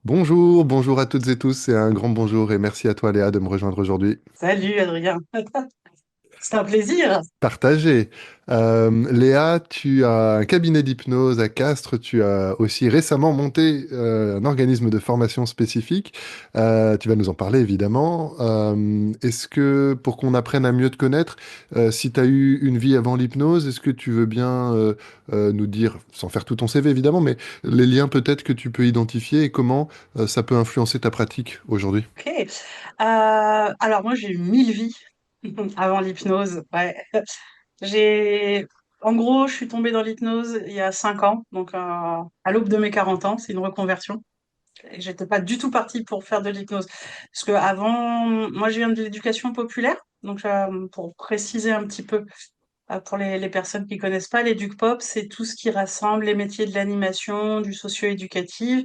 Bonjour, bonjour à toutes et tous, c'est un grand bonjour et merci à toi Léa de me rejoindre aujourd'hui. Salut Adrien, c'est un plaisir. Partagé. Léa, tu as un cabinet d'hypnose à Castres, tu as aussi récemment monté un organisme de formation spécifique. Tu vas nous en parler évidemment. Est-ce que pour qu'on apprenne à mieux te connaître, si tu as eu une vie avant l'hypnose, est-ce que tu veux bien nous dire, sans faire tout ton CV évidemment, mais les liens peut-être que tu peux identifier et comment ça peut influencer ta pratique aujourd'hui? Ok. Alors moi j'ai eu 1000 vies avant l'hypnose. Ouais. J'ai, en gros, je suis tombée dans l'hypnose il y a 5 ans, donc à l'aube de mes 40 ans. C'est une reconversion. Et j'étais pas du tout partie pour faire de l'hypnose, parce que avant, moi je viens de l'éducation populaire. Donc pour préciser un petit peu. Pour les personnes qui connaissent pas, l'éduc-pop, c'est tout ce qui rassemble les métiers de l'animation, du socio-éducatif,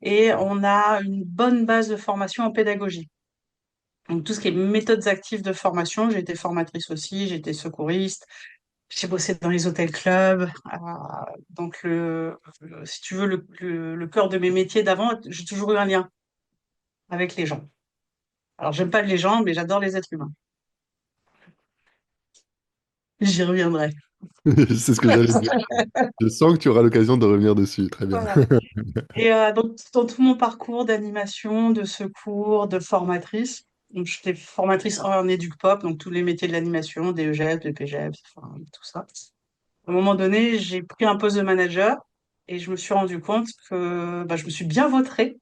et on a une bonne base de formation en pédagogie. Donc tout ce qui est méthodes actives de formation, j'ai été formatrice aussi, j'ai été secouriste, j'ai bossé dans les hôtels clubs. Donc si tu veux, le cœur de mes métiers d'avant, j'ai toujours eu un lien avec les gens. Alors j'aime pas les gens, mais j'adore les êtres humains. J'y reviendrai. C'est ce que j'allais dire. Je sens que tu auras l'occasion de revenir dessus. Très bien. Voilà. Et donc, dans tout mon parcours d'animation, de secours, de formatrice, donc j'étais formatrice en éduc-pop, donc tous les métiers de l'animation, des EGEP, des PGEP, enfin, tout ça. À un moment donné, j'ai pris un poste de manager et je me suis rendu compte que bah, je me suis bien vautrée.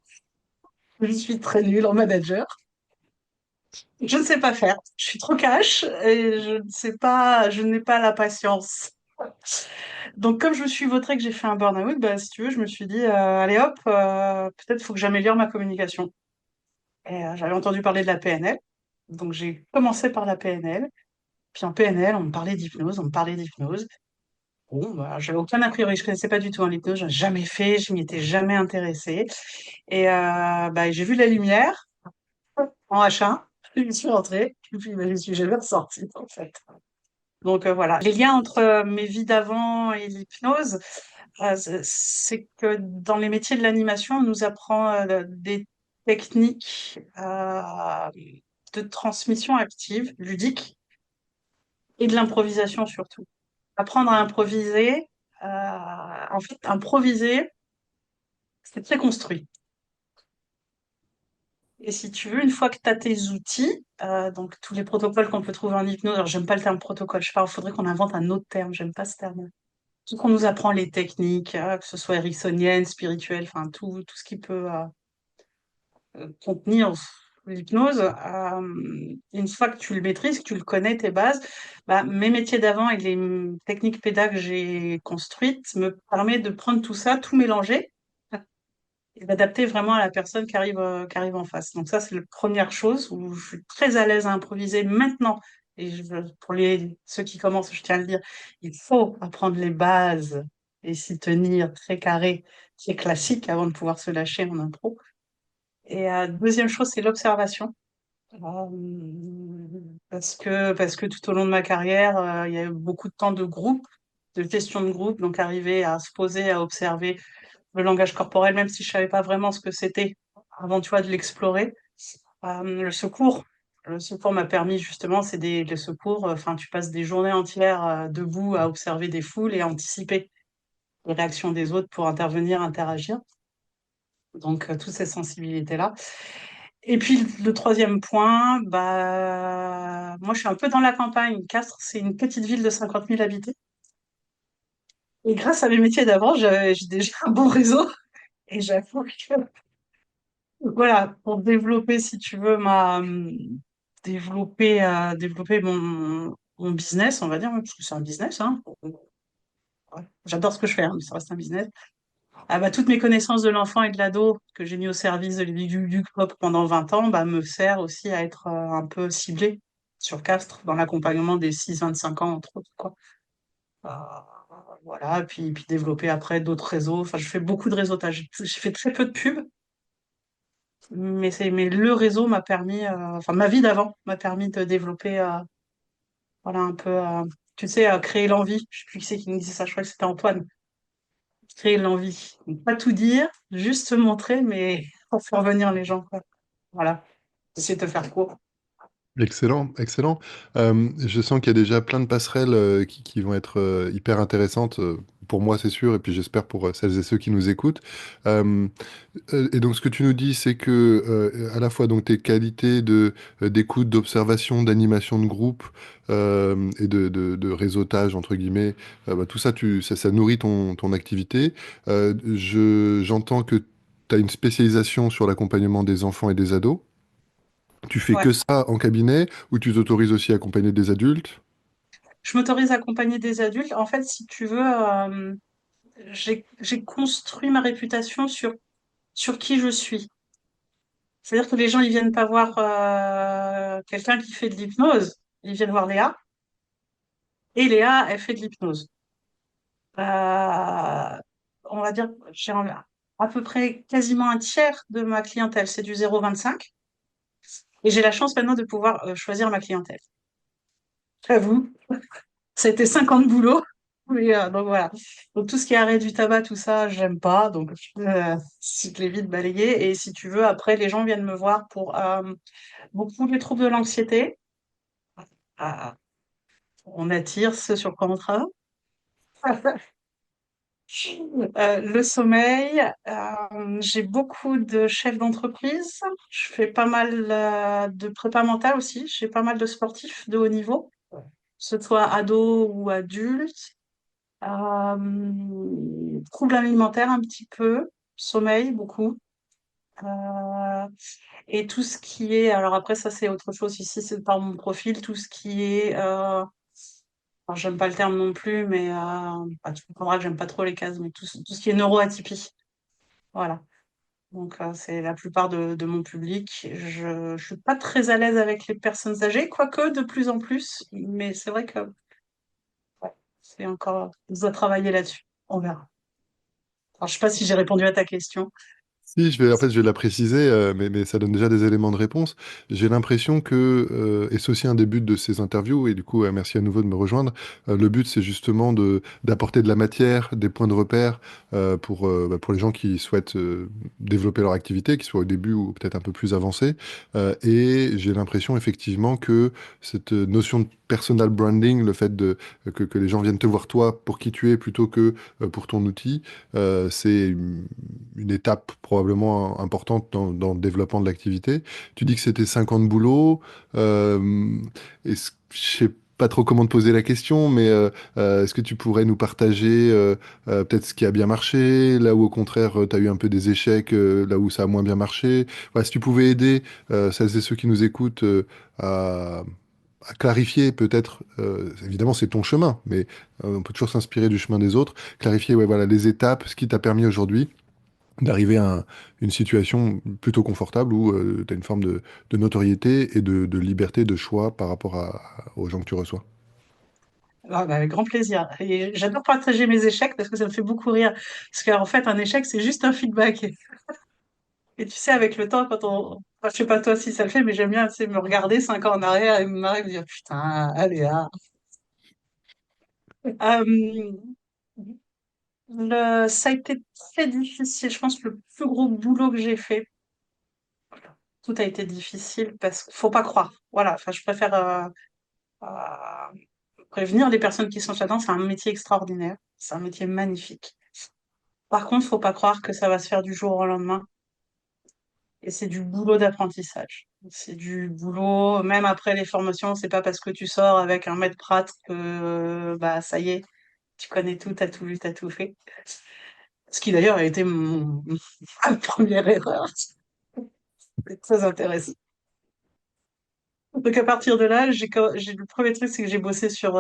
Je suis très nulle en manager. Je ne sais pas faire. Je suis trop cash et je ne sais pas, je n'ai pas la patience. Donc, comme je me suis vautrée, que j'ai fait un burn-out, bah, si tu veux, je me suis dit, allez hop, peut-être faut que j'améliore ma communication. Et j'avais entendu parler de la PNL. Donc j'ai commencé par la PNL. Puis en PNL, on me parlait d'hypnose, on me parlait d'hypnose. Bon, bah, j'avais aucun a priori, je connaissais pas du tout l'hypnose, j'en ai jamais fait, je m'y étais jamais intéressée. Et bah, j'ai vu la lumière en H1, je suis rentrée, et puis bah, je suis jamais ressortie en fait. Donc voilà. Les liens entre mes vies d'avant et l'hypnose, c'est que dans les métiers de l'animation, on nous apprend des techniques de transmission active, ludique, et de l'improvisation surtout. Apprendre à improviser, en fait, improviser, c'est très construit. Et si tu veux, une fois que tu as tes outils, donc tous les protocoles qu'on peut trouver en hypnose, alors j'aime pas le terme protocole, je sais pas, il faudrait qu'on invente un autre terme, j'aime pas ce terme. Tout qu'on nous apprend les techniques, que ce soit ericksonienne, spirituelle, enfin tout ce qui peut contenir l'hypnose, une fois que tu le maîtrises, que tu le connais, tes bases, bah, mes métiers d'avant et les techniques pédagogiques que j'ai construites me permettent de prendre tout ça, tout mélanger et d'adapter vraiment à la personne qui arrive en face. Donc ça, c'est la première chose où je suis très à l'aise à improviser maintenant. Et pour ceux qui commencent, je tiens à le dire, il faut apprendre les bases et s'y tenir très carré, très classique avant de pouvoir se lâcher en impro. Et deuxième chose, c'est l'observation. Parce que tout au long de ma carrière, il y a eu beaucoup de temps de groupe, de gestion de groupe, donc arriver à se poser, à observer le langage corporel, même si je savais pas vraiment ce que c'était avant, tu vois, de l'explorer. Le secours. Le secours m'a permis justement, les secours, enfin, tu passes des journées entières debout à observer des foules et à anticiper les réactions des autres pour intervenir, interagir. Donc, toutes ces sensibilités-là. Et puis le troisième point, bah moi je suis un peu dans la campagne. Castres, c'est une petite ville de 50 000 habitants. Et grâce à mes métiers d'avant, j'ai déjà un bon réseau. Et j'avoue que voilà, pour développer, si tu veux, développer mon business, on va dire, hein, parce que c'est un business, hein. Ouais. J'adore ce que je fais, hein, mais ça reste un business. Ah bah, toutes mes connaissances de l'enfant et de l'ado que j'ai mis au service de du COP pendant 20 ans bah, me sert aussi à être un peu ciblée sur Castres dans l'accompagnement des 6-25 ans, entre autres, quoi. Euh, voilà, puis développer après d'autres réseaux. Enfin, je fais beaucoup de réseautage. J'ai fait très peu de pubs, mais le réseau m'a permis, enfin, ma vie d'avant m'a permis de développer. Voilà, un peu, tu sais, créer l'envie. Je sais plus qui c'est qui me disait ça, je crois que c'était Antoine. Créer l'envie. Donc, pas tout dire, juste se montrer, mais pour faire venir les gens, quoi. Voilà, essayer de te faire court. Excellent, excellent. Je sens qu'il y a déjà plein de passerelles qui vont être hyper intéressantes pour moi, c'est sûr, et puis j'espère pour celles et ceux qui nous écoutent. Euh, et donc, ce que tu nous dis, c'est que à la fois donc tes qualités d'écoute, d'observation, d'animation de groupe et de réseautage entre guillemets, bah, tout ça, ça nourrit ton activité. J'entends que tu as une spécialisation sur l'accompagnement des enfants et des ados. Tu fais Ouais. que ça en cabinet ou tu t'autorises aussi à accompagner des adultes? Je m'autorise à accompagner des adultes. En fait, si tu veux, j'ai construit ma réputation sur qui je suis. C'est-à-dire que les gens, ils viennent pas voir quelqu'un qui fait de l'hypnose. Ils viennent voir Léa. Et Léa, elle fait de l'hypnose. On va dire, à peu près quasiment un tiers de ma clientèle, c'est du 0,25. Et j'ai la chance maintenant de pouvoir choisir ma clientèle. J'avoue, c'était 50 boulots. Mais, donc voilà. Donc tout ce qui est arrêt du tabac, tout ça, j'aime pas. Donc je l'ai vite balayé. Et si tu veux, après, les gens viennent me voir pour beaucoup les troubles de l'anxiété. Euh, on attire ce sur quoi on travaille. Le sommeil, j'ai beaucoup de chefs d'entreprise. Je fais pas mal de prépa mentale aussi. J'ai pas mal de sportifs de haut niveau, que ce soit ados ou adultes. Troubles alimentaires un petit peu, sommeil beaucoup. Euh, et tout ce qui est, alors après ça c'est autre chose ici, c'est par mon profil, tout ce qui est, alors, j'aime pas le terme non plus, mais bah, tu comprendras que j'aime pas trop les cases, mais tout ce qui est neuroatypie. Voilà. Donc, c'est la plupart de mon public. Je suis pas très à l'aise avec les personnes âgées, quoique de plus en plus, mais c'est vrai que ouais, c'est encore, on doit travailler là-dessus. On verra. Alors, je sais pas si j'ai répondu à ta question. Si, en fait, je vais la préciser, mais ça donne déjà des éléments de réponse. J'ai l'impression que, et c'est aussi un des buts de ces interviews, et du coup, merci à nouveau de me rejoindre. Le but, c'est justement d'apporter de la matière, des points de repère pour les gens qui souhaitent développer leur activité, qui soient au début ou peut-être un peu plus avancés. Et j'ai l'impression effectivement que cette notion de personal branding, le fait que les gens viennent te voir toi pour qui tu es plutôt que pour ton outil, c'est une étape probablement importante dans le développement de l'activité. Tu dis que c'était 50 boulots. Je sais pas trop comment te poser la question, mais est-ce que tu pourrais nous partager peut-être ce qui a bien marché, là où au contraire tu as eu un peu des échecs, là où ça a moins bien marché. Voilà, si tu pouvais aider celles et ceux qui nous écoutent à clarifier peut-être, évidemment c'est ton chemin, mais on peut toujours s'inspirer du chemin des autres, clarifier ouais, voilà, les étapes, ce qui t'a permis aujourd'hui d'arriver à une situation plutôt confortable où tu as une forme de notoriété et de liberté de choix par rapport aux gens que tu reçois. Ah, bah, avec grand plaisir. Et j'adore partager mes échecs parce que ça me fait beaucoup rire. Parce qu'en fait, un échec, c'est juste un feedback. Et tu sais, avec le temps, quand on. Enfin, je sais pas toi si ça le fait, mais j'aime bien, tu sais, me regarder 5 ans en arrière et me marrer et me dire, putain, allez, là. Ça a été très difficile. Je pense que le plus gros boulot que j'ai fait, tout a été difficile parce qu'il faut pas croire. Voilà, enfin, je préfère prévenir les personnes qui sont là-dedans. C'est un métier extraordinaire. C'est un métier magnifique. Par contre, faut pas croire que ça va se faire du jour au lendemain. Et c'est du boulot d'apprentissage. C'est du boulot, même après les formations, c'est pas parce que tu sors avec un maître Pratt que bah ça y est, tu connais tout, t'as tout vu, t'as tout fait. Ce qui d'ailleurs a été ma première erreur. C'est très intéressant. Donc à partir de là, le premier truc, c'est que j'ai bossé sur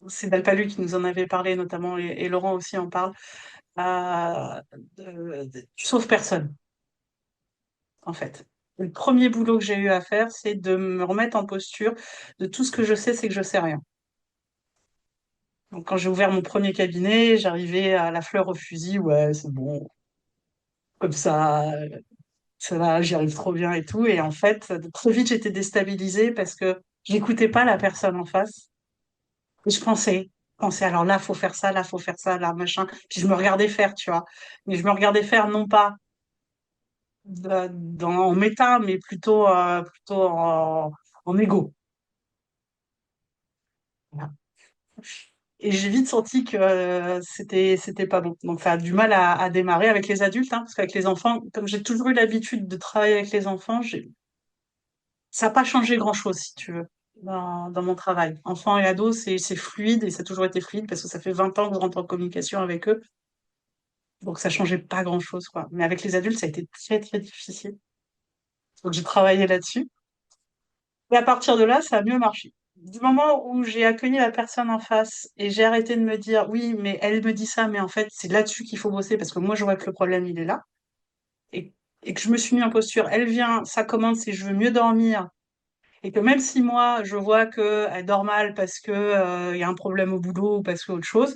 c'est Dalpalu qui nous en avait parlé notamment et Laurent aussi en parle. euh, Tu sauves personne en fait. Le premier boulot que j'ai eu à faire, c'est de me remettre en posture de tout ce que je sais, c'est que je sais rien. Donc quand j'ai ouvert mon premier cabinet, j'arrivais à la fleur au fusil, ouais, c'est bon, comme ça va, j'y arrive trop bien et tout. Et en fait, très vite, j'étais déstabilisée parce que J'écoutais pas la personne en face. Et je pensais, alors là, faut faire ça, là, faut faire ça, là, machin. Puis je me regardais faire, tu vois. Mais je me regardais faire non pas en méta, mais plutôt en égo. Voilà. Et j'ai vite senti que c'était pas bon. Donc ça a du mal à démarrer avec les adultes, hein, parce qu'avec les enfants, comme j'ai toujours eu l'habitude de travailler avec les enfants, ça n'a pas changé grand-chose, si tu veux, dans mon travail. Enfants et ados, c'est fluide et ça a toujours été fluide parce que ça fait 20 ans que je rentre en communication avec eux. Donc ça changeait pas grand-chose, quoi. Mais avec les adultes, ça a été très, très difficile. Donc j'ai travaillé là-dessus. Et à partir de là, ça a mieux marché. Du moment où j'ai accueilli la personne en face et j'ai arrêté de me dire, oui, mais elle me dit ça, mais en fait, c'est là-dessus qu'il faut bosser parce que moi, je vois que le problème, il est là. Et, et que je me suis mis en posture, elle vient, ça commence et je veux mieux dormir. Et que même si moi, je vois qu'elle dort mal parce que, il y a un problème au boulot ou parce que autre chose,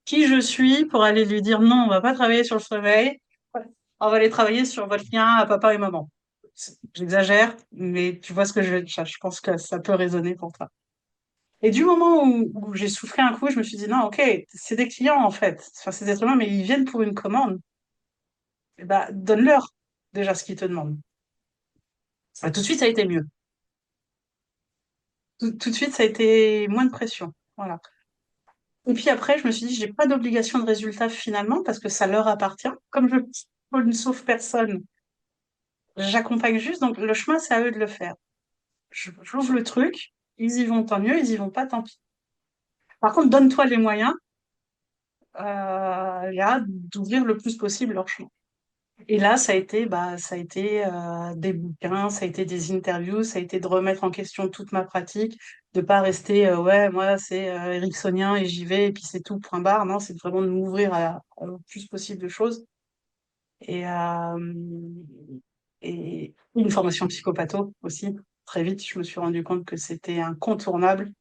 qui je suis pour aller lui dire non, on va pas travailler sur le sommeil, on va aller travailler sur votre lien à papa et maman. J'exagère, mais tu vois ce que je veux dire. Je pense que ça peut résonner pour toi. Et du moment où j'ai soufflé un coup, je me suis dit non, ok, c'est des clients en fait. Enfin, c'est des êtres humains, mais ils viennent pour une commande. Eh ben, donne-leur déjà ce qu'ils te demandent. Tout de suite, ça a été mieux. Tout de suite, ça a été moins de pression. Voilà. Et puis après, je me suis dit, j'ai pas d'obligation de résultat finalement parce que ça leur appartient. Comme je ne sauve personne, j'accompagne juste. Donc le chemin, c'est à eux de le faire. J'ouvre le truc, ils y vont, tant mieux, ils y vont pas, tant pis. Par contre, donne-toi les moyens, là, d'ouvrir le plus possible leur chemin. Et là, ça a été des bouquins, ça a été des interviews, ça a été de remettre en question toute ma pratique, de pas rester, ouais, moi, c'est ericksonien et j'y vais, et puis c'est tout, point barre. Non, c'est vraiment de m'ouvrir au plus possible de choses. Et, et une formation psychopatho aussi. Très vite, je me suis rendu compte que c'était incontournable,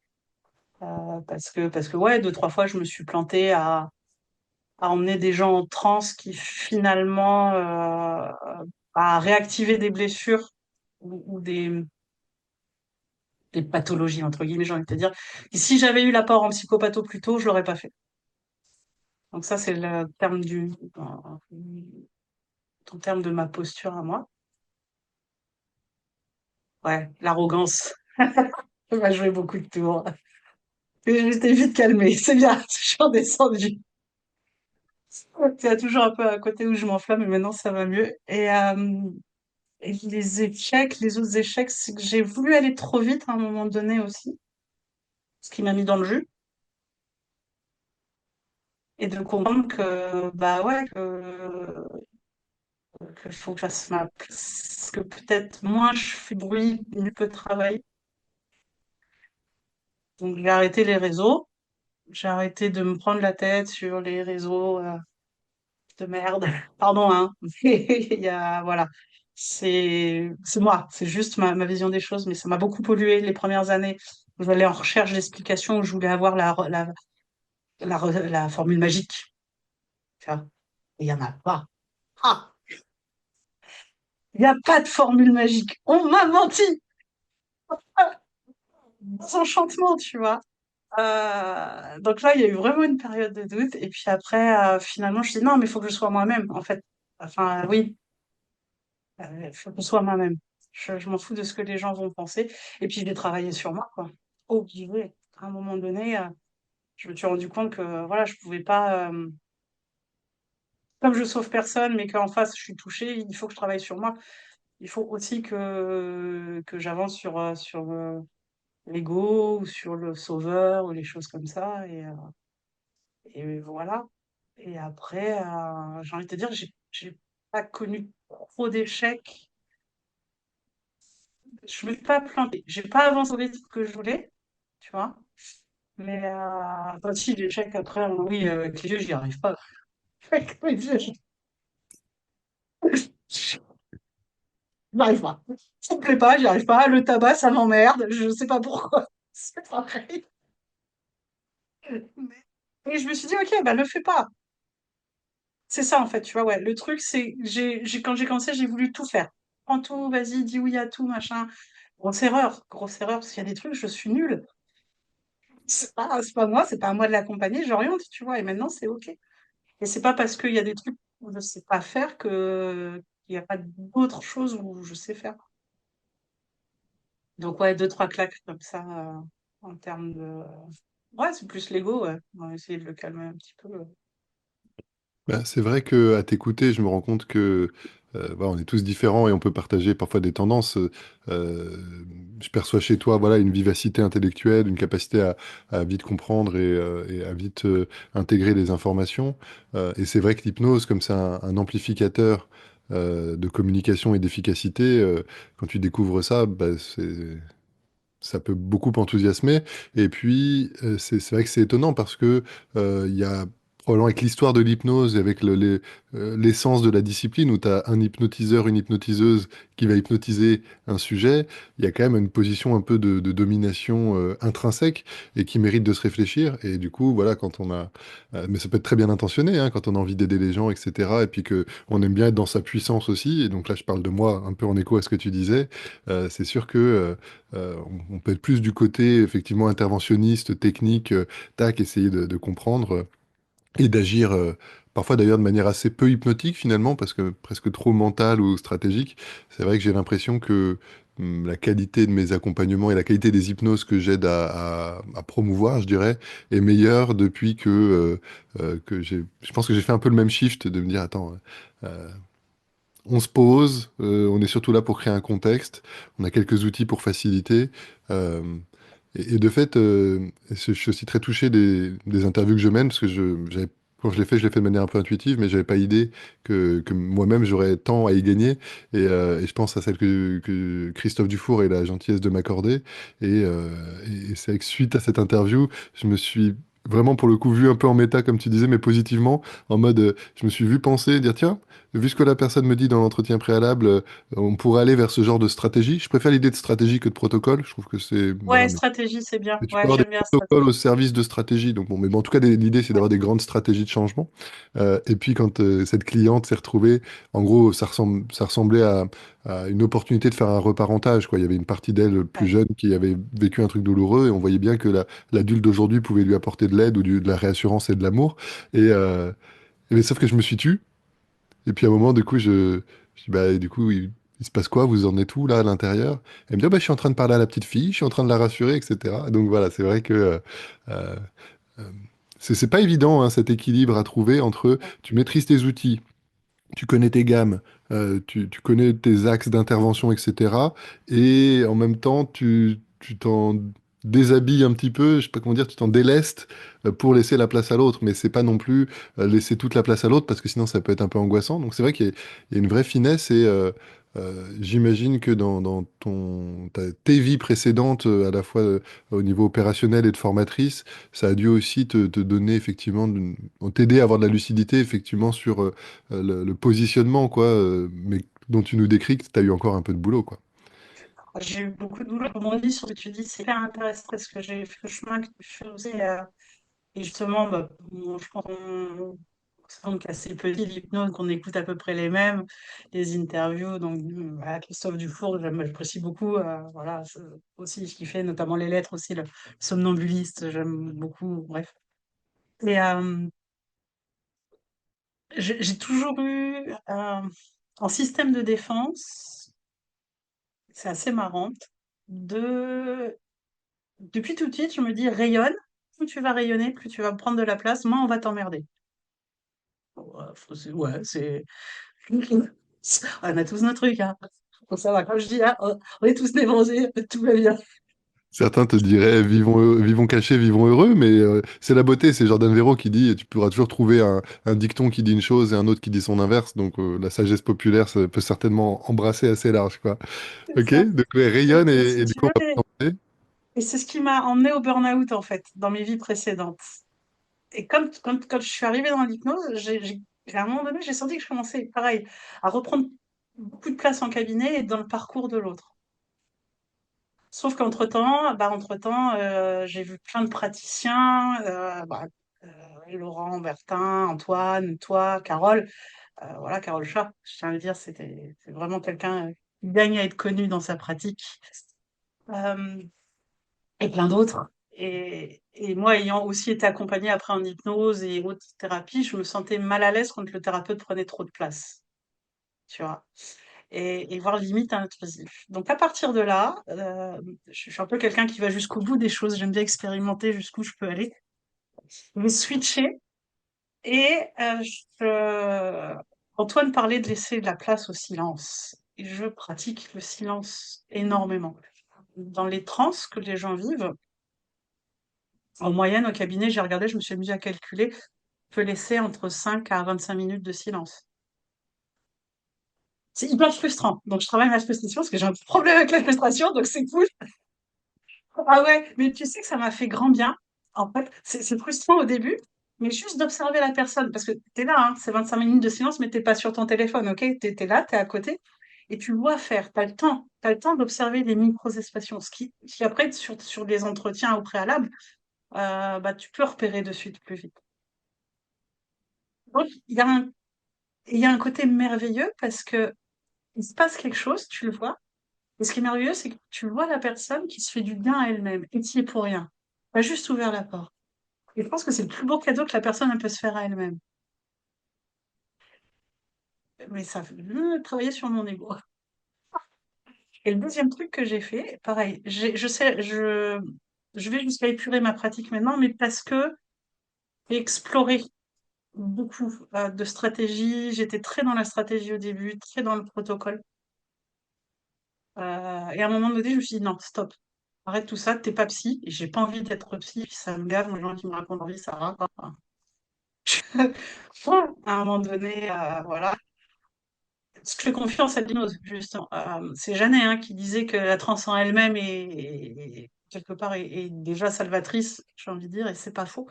parce que ouais, deux, trois fois, je me suis plantée à emmener des gens en transe qui finalement a réactivé des blessures ou des pathologies, entre guillemets, j'ai envie de te dire. Et si j'avais eu l'apport en psychopatho plus tôt, je l'aurais pas fait. Donc ça, c'est le terme ton terme de ma posture à moi. Ouais, l'arrogance. Ça m'a joué beaucoup de tours. Et je m'étais vite calmée. C'est bien, je suis redescendue. C'est toujours un peu à côté où je m'enflamme, mais maintenant ça va mieux. Et les autres échecs, c'est que j'ai voulu aller trop vite à un moment donné aussi, ce qui m'a mis dans le jus, et de comprendre que, bah ouais, que faut que je fasse ma place, que peut-être moins je fais bruit, mieux que travailler. Donc j'ai arrêté les réseaux, j'ai arrêté de me prendre la tête sur les réseaux de merde. Pardon, hein. Il y a, voilà. C'est moi, c'est juste ma vision des choses, mais ça m'a beaucoup pollué les premières années. Je voulais en recherche d'explications, je voulais avoir la formule magique. Tu vois. Et il n'y en a pas. Ah, il n'y a pas de formule magique. On m'a menti. Ah, sans enchantement, tu vois. Donc là, il y a eu vraiment une période de doute. Et puis après, finalement, je dis non, mais il faut que je sois moi-même, en fait. Enfin, oui, il faut que je sois moi-même. Je m'en fous de ce que les gens vont penser. Et puis, je vais travailler sur moi, quoi. Obligé. À un moment donné, je me suis rendu compte que voilà, je pouvais pas. Comme je sauve personne, mais qu'en face, je suis touchée, il faut que je travaille sur moi. Il faut aussi que j'avance sur l'ego ou sur le sauveur ou les choses comme ça. Et voilà. Et après, j'ai envie de te dire, j'ai pas connu trop d'échecs. Je me suis pas plantée. J'ai pas avancé au rythme que je voulais, tu vois. Mais enfin, si, l'échec, après, oui, avec les yeux, j'y arrive pas. Avec les yeux, j'y arrive pas. Ça me plaît pas, j'y arrive pas. Le tabac, ça m'emmerde. Je sais pas pourquoi. C'est pareil. Et je me suis dit, ok, bah le fais pas. C'est ça, en fait, tu vois, ouais. Le truc, c'est, quand j'ai commencé, j'ai voulu tout faire. Prends tout, vas-y, dis oui à tout, machin. grosse erreur, parce qu'il y a des trucs, je suis nulle. C'est pas moi, c'est pas à moi de l'accompagner, j'oriente, tu vois, et maintenant c'est OK. Et c'est pas parce qu'il y a des trucs où je sais pas faire que qu'il n'y a pas d'autres choses où je sais faire. Donc ouais, deux, trois claques comme ça, en termes de... Ouais, c'est plus l'ego, ouais. On va essayer de le calmer un petit peu. Bah, c'est vrai que à t'écouter, je me rends compte que voilà, on est tous différents et on peut partager parfois des tendances. Euh, je perçois chez toi, voilà, une vivacité intellectuelle, une capacité à vite comprendre et à vite intégrer les informations. Et c'est vrai que l'hypnose, comme c'est un amplificateur de communication et d'efficacité, quand tu découvres ça, bah, ça peut beaucoup enthousiasmer. Et puis, c'est vrai que c'est étonnant parce que il y a probablement avec l'histoire de l'hypnose et avec l'essence de la discipline où tu as un hypnotiseur, une hypnotiseuse qui va hypnotiser un sujet, il y a quand même une position un peu de domination intrinsèque et qui mérite de se réfléchir. Et du coup, voilà, quand on a... mais ça peut être très bien intentionné, hein, quand on a envie d'aider les gens, etc. Et puis que on aime bien être dans sa puissance aussi. Et donc là, je parle de moi un peu en écho à ce que tu disais. C'est sûr que... on peut être plus du côté effectivement interventionniste, technique, tac, essayer de comprendre et d'agir parfois d'ailleurs de manière assez peu hypnotique finalement, parce que presque trop mentale ou stratégique. C'est vrai que j'ai l'impression que la qualité de mes accompagnements et la qualité des hypnoses que j'aide à promouvoir, je dirais, est meilleure depuis que je pense que j'ai fait un peu le même shift de me dire, attends, on se pose, on est surtout là pour créer un contexte, on a quelques outils pour faciliter. euh, et de fait, je suis aussi très touché des interviews que je mène, parce que quand je l'ai fait de manière un peu intuitive, mais j'avais pas idée que moi-même j'aurais tant à y gagner. Et je pense à celle que Christophe Dufour ait la gentillesse de m'accorder. Et c'est vrai que suite à cette interview, je me suis vraiment pour le coup vu un peu en méta, comme tu disais, mais positivement, en mode, je me suis vu penser, dire, tiens, vu ce que la personne me dit dans l'entretien préalable, on pourrait aller vers ce genre de stratégie. Je préfère l'idée de stratégie que de protocole. Je trouve que c'est, voilà, Ouais, stratégie, c'est bien. mais tu peux Ouais, avoir des j'aime bien protocoles au stratégie. service de stratégie. Donc, bon, mais bon, en tout cas, l'idée, c'est Ouais, d'avoir des grandes stratégies de changement. Et puis, quand cette cliente s'est retrouvée, en gros, ça ressemblait à une opportunité de faire un reparentage, quoi. Il y avait une partie d'elle plus ouais. jeune qui avait vécu un truc douloureux et on voyait bien que l'adulte d'aujourd'hui pouvait lui apporter de l'aide ou de la réassurance et de l'amour. Mais sauf que je me suis tu. Et puis à un moment, du coup, je dis, bah, du coup, il se passe quoi? Vous en êtes où là à l'intérieur? Elle me dit, oh, bah, je suis en train de parler à la petite fille, je suis en train de la rassurer, etc. Donc voilà, c'est vrai que euh, euh, c'est pas évident hein, cet équilibre à trouver entre tu maîtrises tes outils, tu connais tes gammes, tu connais tes axes d'intervention, etc. Et en même temps, tu t'en déshabilles un petit peu, je sais pas comment dire, tu t'en délestes pour laisser la place à l'autre. Mais c'est pas non plus laisser toute la place à l'autre parce que sinon ça peut être un peu angoissant. Donc c'est vrai qu'il y a une vraie finesse et j'imagine que dans tes vies précédentes, à la fois au niveau opérationnel et de formatrice, ça a dû aussi te donner effectivement, t'aider à avoir de la lucidité effectivement sur le positionnement, quoi, mais dont tu nous décris que tu as eu encore un peu de boulot, quoi. J'ai eu beaucoup de boulot. Comme on dit sur ce que tu dis, c'est hyper intéressant parce que j'ai fait le chemin que tu faisais. Et justement, bah, je pense qu'on donc assez petit l'hypnose, qu'on écoute à peu près les mêmes, les interviews. Donc, voilà, Christophe Dufour, j'apprécie beaucoup. Voilà, aussi, ce qu'il fait, notamment les lettres, aussi, le somnambuliste, j'aime beaucoup. Bref. Et j'ai toujours eu un système de défense, c'est assez marrant, de depuis tout petit, je me dis rayonne, plus tu vas rayonner, plus tu vas prendre de la place, moins on va t'emmerder. Ouais, c'est. On a tous nos trucs, hein. Faut savoir, comme je dis, hein, on est tous névrosés, tout va bien. Certains te diraient vivons cachés, vivons heureux, mais c'est la beauté, c'est Jordan Véro qui dit, tu pourras toujours trouver un dicton qui dit une chose et un autre qui dit son inverse, donc la sagesse populaire, ça peut certainement embrasser assez large, quoi. C'est Ok, ça. donc ouais, rayonne Si et du tu coup, veux, on va présenter. et c'est ce qui m'a emmené au burn-out, en fait, dans mes vies précédentes. Et quand je suis arrivée dans l'hypnose, à un moment donné, j'ai senti que je commençais, pareil, à reprendre beaucoup de place en cabinet et dans le parcours de l'autre. Sauf qu'entre-temps, j'ai vu plein de praticiens, Laurent, Bertin, Antoine, toi, Carole. Voilà, Carole Chat, je tiens à le dire, c'est vraiment quelqu'un qui gagne à être connu dans sa pratique. euh, et plein d'autres. Et moi, ayant aussi été accompagnée après en hypnose et autres thérapies, je me sentais mal à l'aise quand le thérapeute prenait trop de place, tu vois, et voire limite intrusif. Donc à partir de là, je suis un peu quelqu'un qui va jusqu'au bout des choses. J'aime bien expérimenter jusqu'où je peux aller. Je vais switcher et Antoine parlait de laisser de la place au silence. Et je pratique le silence énormément. Dans les transes que les gens vivent, en moyenne, au cabinet, j'ai regardé, je me suis amusée à calculer, on peut laisser entre 5 à 25 minutes de silence. C'est hyper frustrant. Donc, je travaille ma frustration parce que j'ai un problème avec la frustration, donc c'est cool. Ah ouais, mais tu sais que ça m'a fait grand bien. En fait, c'est frustrant au début, mais juste d'observer la personne, parce que t'es là, hein, c'est 25 minutes de silence, mais t'es pas sur ton téléphone, ok? T'es là, t'es à côté, et tu le vois faire. T'as le temps d'observer les micro-expressions, ce qui après, sur des entretiens au préalable, bah, tu peux repérer de suite plus vite. Donc, il y a un côté merveilleux parce que il se passe quelque chose, tu le vois. Et ce qui est merveilleux, c'est que tu vois la personne qui se fait du bien à elle-même et qui est pour rien. Elle a juste ouvert la porte. Et je pense que c'est le plus beau cadeau que la personne elle peut se faire à elle-même. Mais ça fait travailler sur mon ego. Et le deuxième truc que j'ai fait, pareil, je sais, je vais jusqu'à épurer ma pratique maintenant, mais parce que j'ai exploré beaucoup de stratégies. J'étais très dans la stratégie au début, très dans le protocole. Et à un moment donné, je me suis dit non, stop. Arrête tout ça, t'es pas psy, et j'ai pas envie d'être psy, puis ça me gave, les gens qui me racontent leur vie, ça va pas. À un moment donné, voilà. Parce que je fais confiance à l'hypnose, justement. C'est Janet hein, qui disait que la transe en elle-même quelque part est déjà salvatrice, j'ai envie de dire, et c'est pas faux.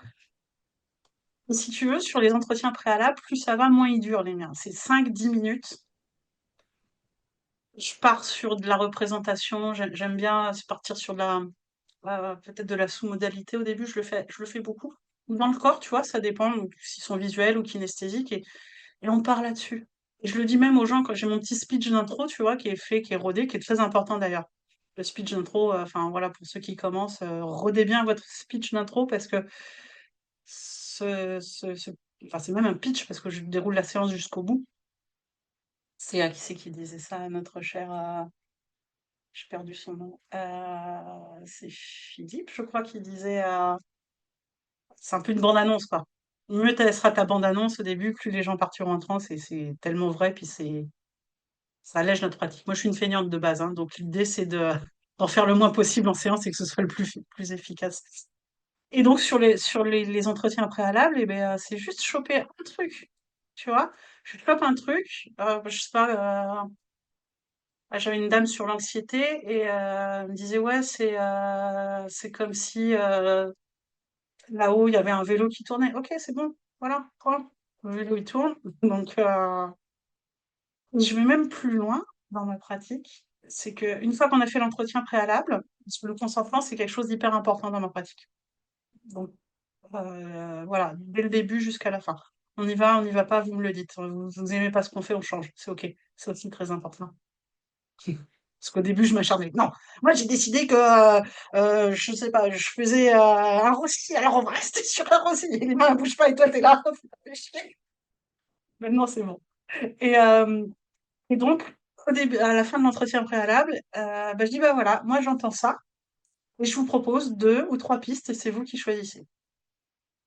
Et si tu veux, sur les entretiens préalables, plus ça va, moins ils durent les miens. C'est 5 10 minutes. Je pars sur de la représentation, j'aime bien partir sur de la, peut-être de la sous-modalité au début, je le fais beaucoup. Ou dans le corps, tu vois, ça dépend donc, s'ils sont visuels ou kinesthésiques, et on part là-dessus. Et je le dis même aux gens quand j'ai mon petit speech d'intro, tu vois, qui est fait, qui est rodé, qui est très important d'ailleurs. Le speech d'intro, enfin voilà, pour ceux qui commencent, rodez bien votre speech d'intro parce que enfin, c'est même un pitch parce que je déroule la séance jusqu'au bout. Qui c'est qui disait ça, notre cher, j'ai perdu son nom. C'est Philippe, je crois, qui disait, c'est un peu une bande-annonce, quoi. Mieux sera ta bande-annonce au début, plus les gens partiront en transe, et c'est tellement vrai, puis ça allège notre pratique. Moi, je suis une feignante de base, hein, donc l'idée, c'est d'en faire le moins possible en séance et que ce soit le plus efficace. Et donc, les entretiens préalables, eh ben, c'est juste choper un truc, tu vois. Je chope un truc, je sais pas, j'avais une dame sur l'anxiété et elle me disait, ouais, c'est comme si là-haut, il y avait un vélo qui tournait. Ok, c'est bon, voilà, prends. Le vélo, il tourne. Donc, je vais même plus loin dans ma pratique. C'est qu'une fois qu'on a fait l'entretien préalable, parce que le consentement, c'est quelque chose d'hyper important dans ma pratique. Donc, voilà, dès le début jusqu'à la fin. On n'y va pas, vous me le dites. Vous aimez pas ce qu'on fait, on change. C'est OK. C'est aussi très important. Parce qu'au début, je m'acharnais. Non, moi j'ai décidé que, je sais pas, je faisais un rossi, alors on va rester sur un rossi. Les mains ne bougent pas et toi t'es là. Maintenant c'est bon. Et, euh, et donc, au début, à la fin de l'entretien préalable, bah, je dis bah voilà, moi j'entends ça et je vous propose 2 ou 3 pistes et c'est vous qui choisissez.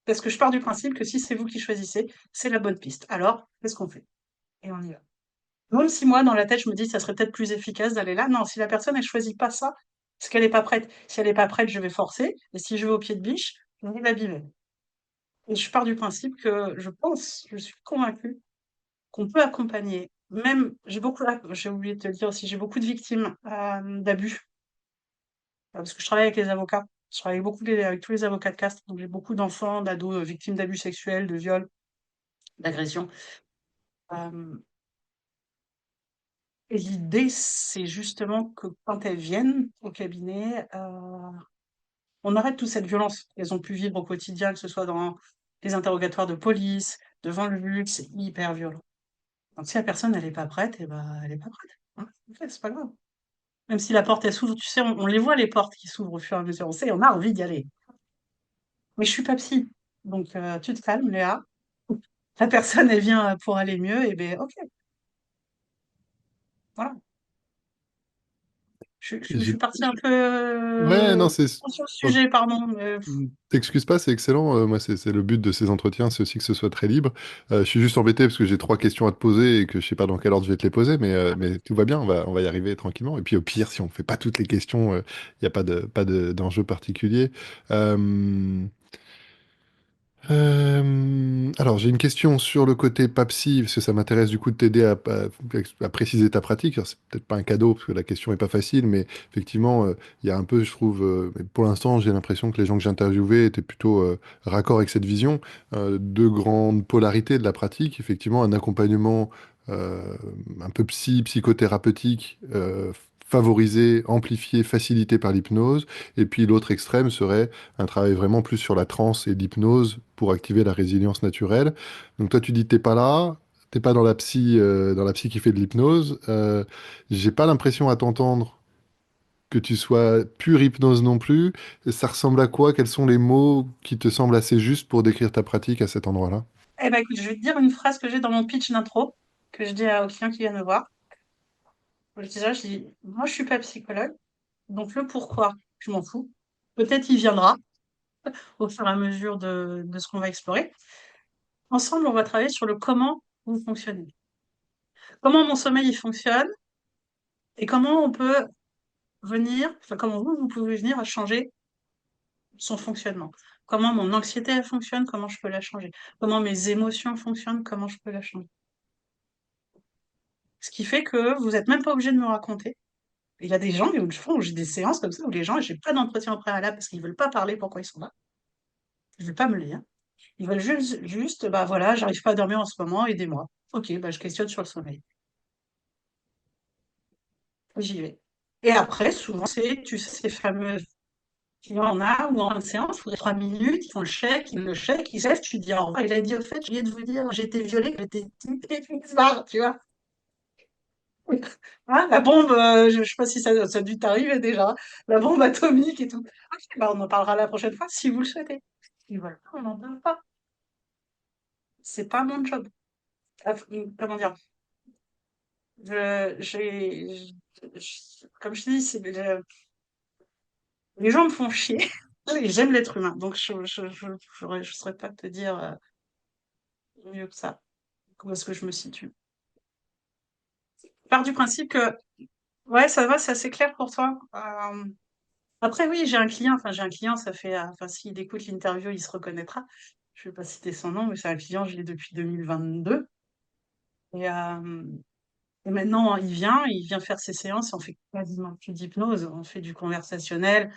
Parce que je pars du principe que si c'est vous qui choisissez, c'est la bonne piste. Alors, qu'est-ce qu'on fait? Et on y va. Même si moi, dans la tête, je me dis, ça serait peut-être plus efficace d'aller là. Non, si la personne, elle choisit pas ça, c'est qu'elle n'est pas prête. Si elle n'est pas prête, je vais forcer. Et si je vais au pied de biche, je vais l'abîmer. Et je pars du principe que je pense, je suis convaincue qu'on peut accompagner. Même, j'ai oublié de te le dire aussi, j'ai beaucoup de victimes d'abus. Parce que je travaille avec les avocats. Je travaille beaucoup avec tous les avocats de caste. Donc j'ai beaucoup d'enfants, d'ados victimes d'abus sexuels, de viols, d'agressions. Euh, et l'idée, c'est justement que quand elles viennent au cabinet, on arrête toute cette violence qu'elles ont pu vivre au quotidien, que ce soit dans les interrogatoires de police, devant le juge, c'est hyper violent. Donc si la personne elle est pas prête, eh ben, elle est pas prête. Hein. Ok, c'est pas grave. Même si la porte, elle s'ouvre, tu sais, on les voit, les portes qui s'ouvrent au fur et à mesure. On sait, on a envie d'y aller. Mais je suis pas psy. Donc, tu te calmes, Léa. La personne, elle vient pour aller mieux, et ben, ok, voilà. Je J'ai- suis partie un peu Ouais, non, c'est. sur le Bon, sujet, pardon. t'excuses pas, c'est excellent. Moi, c'est le but de ces entretiens, c'est aussi que ce soit très libre. Je suis juste embêté parce que j'ai trois questions à te poser et que je sais pas dans quel ordre je vais te les poser, mais tout va bien, on va y arriver tranquillement. Et puis au pire, si on fait pas toutes les questions, il n'y a d'enjeu particulier. Euh, alors, j'ai une question sur le côté PAPSI, parce que ça m'intéresse du coup de t'aider à préciser ta pratique. Alors, c'est peut-être pas un cadeau, parce que la question est pas facile, mais effectivement, il y a un peu, je trouve, mais pour l'instant, j'ai l'impression que les gens que j'ai interviewés étaient plutôt raccord avec cette vision. Deux grandes polarités de la pratique, effectivement, un accompagnement euh, un peu psychothérapeutique, favorisé, amplifié, facilité par l'hypnose, et puis l'autre extrême serait un travail vraiment plus sur la transe et l'hypnose pour activer la résilience naturelle. Donc toi, tu dis t'es pas là, t'es pas dans la psy qui fait de l'hypnose. J'ai pas l'impression à t'entendre que tu sois pure hypnose non plus. Ça ressemble à quoi? Quels sont les mots qui te semblent assez justes pour décrire ta pratique à cet endroit-là? Eh ben, écoute, je vais te dire une phrase que j'ai dans mon pitch d'intro, que je dis aux clients qui viennent me voir. Je dis, moi, je suis pas psychologue, donc le pourquoi, je m'en fous. Peut-être il viendra au fur et à mesure de ce qu'on va explorer. Ensemble, on va travailler sur le comment vous fonctionnez. Comment mon sommeil il fonctionne et comment on peut venir, enfin, comment vous pouvez venir à changer son fonctionnement. Comment mon anxiété elle fonctionne, comment je peux la changer. Comment mes émotions fonctionnent, comment je peux la changer. Ce qui fait que vous n'êtes même pas obligé de me raconter. Il y a des gens où j'ai des séances comme ça où les gens, j'ai pas d'entretien au préalable parce qu'ils veulent pas parler pourquoi ils sont là. Ils veulent pas me le dire. Ils veulent juste, bah voilà, j'arrive pas à dormir en ce moment, aidez-moi. Ok, bah je questionne sur le sommeil. J'y vais. Et après, souvent, c'est, tu sais, ces fameux clients en a ou en fin de séance, il 3 minutes, ils font le chèque, ils lèvent, tu dis au revoir. Il a dit, au fait, je viens de vous dire, j'ai été violée, j'étais tu vois. Hein, la bombe, je sais pas si ça a dû t'arriver déjà, la bombe atomique et tout. Ok, bah on en parlera la prochaine fois si vous le souhaitez. Ils veulent pas, on n'en parle pas. C'est pas mon job. Comment dire? Je, j'ai, comme je dis, les gens me font chier et j'aime l'être humain. Donc je saurais pas te dire mieux que ça. Où est-ce que je me situe? Je pars du principe que, ouais, ça va, c'est assez clair pour toi. Après, oui, j'ai un client, ça fait, enfin, s'il écoute l'interview, il se reconnaîtra. Je vais pas citer son nom, mais c'est un client, je l'ai depuis 2022. Et, et maintenant, il vient faire ses séances, on fait quasiment plus d'hypnose, on fait du conversationnel.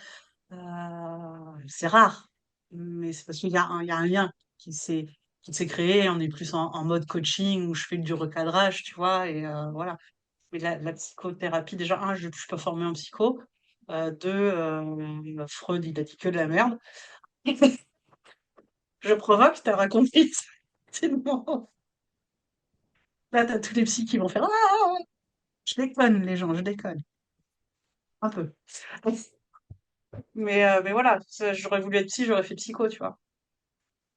C'est rare, mais c'est parce il y a un lien qui s'est créé. On est plus en mode coaching où je fais du recadrage, tu vois, et voilà. Mais la psychothérapie, déjà, un, je ne suis pas formée en psycho. Deux, Freud, il a dit que de la merde. Je provoque, t'as raconté. C'est bon. Là, t'as tous les psys qui vont faire Ah! Je déconne, les gens, je déconne. Un peu. Mais voilà, j'aurais voulu être psy, j'aurais fait psycho, tu vois.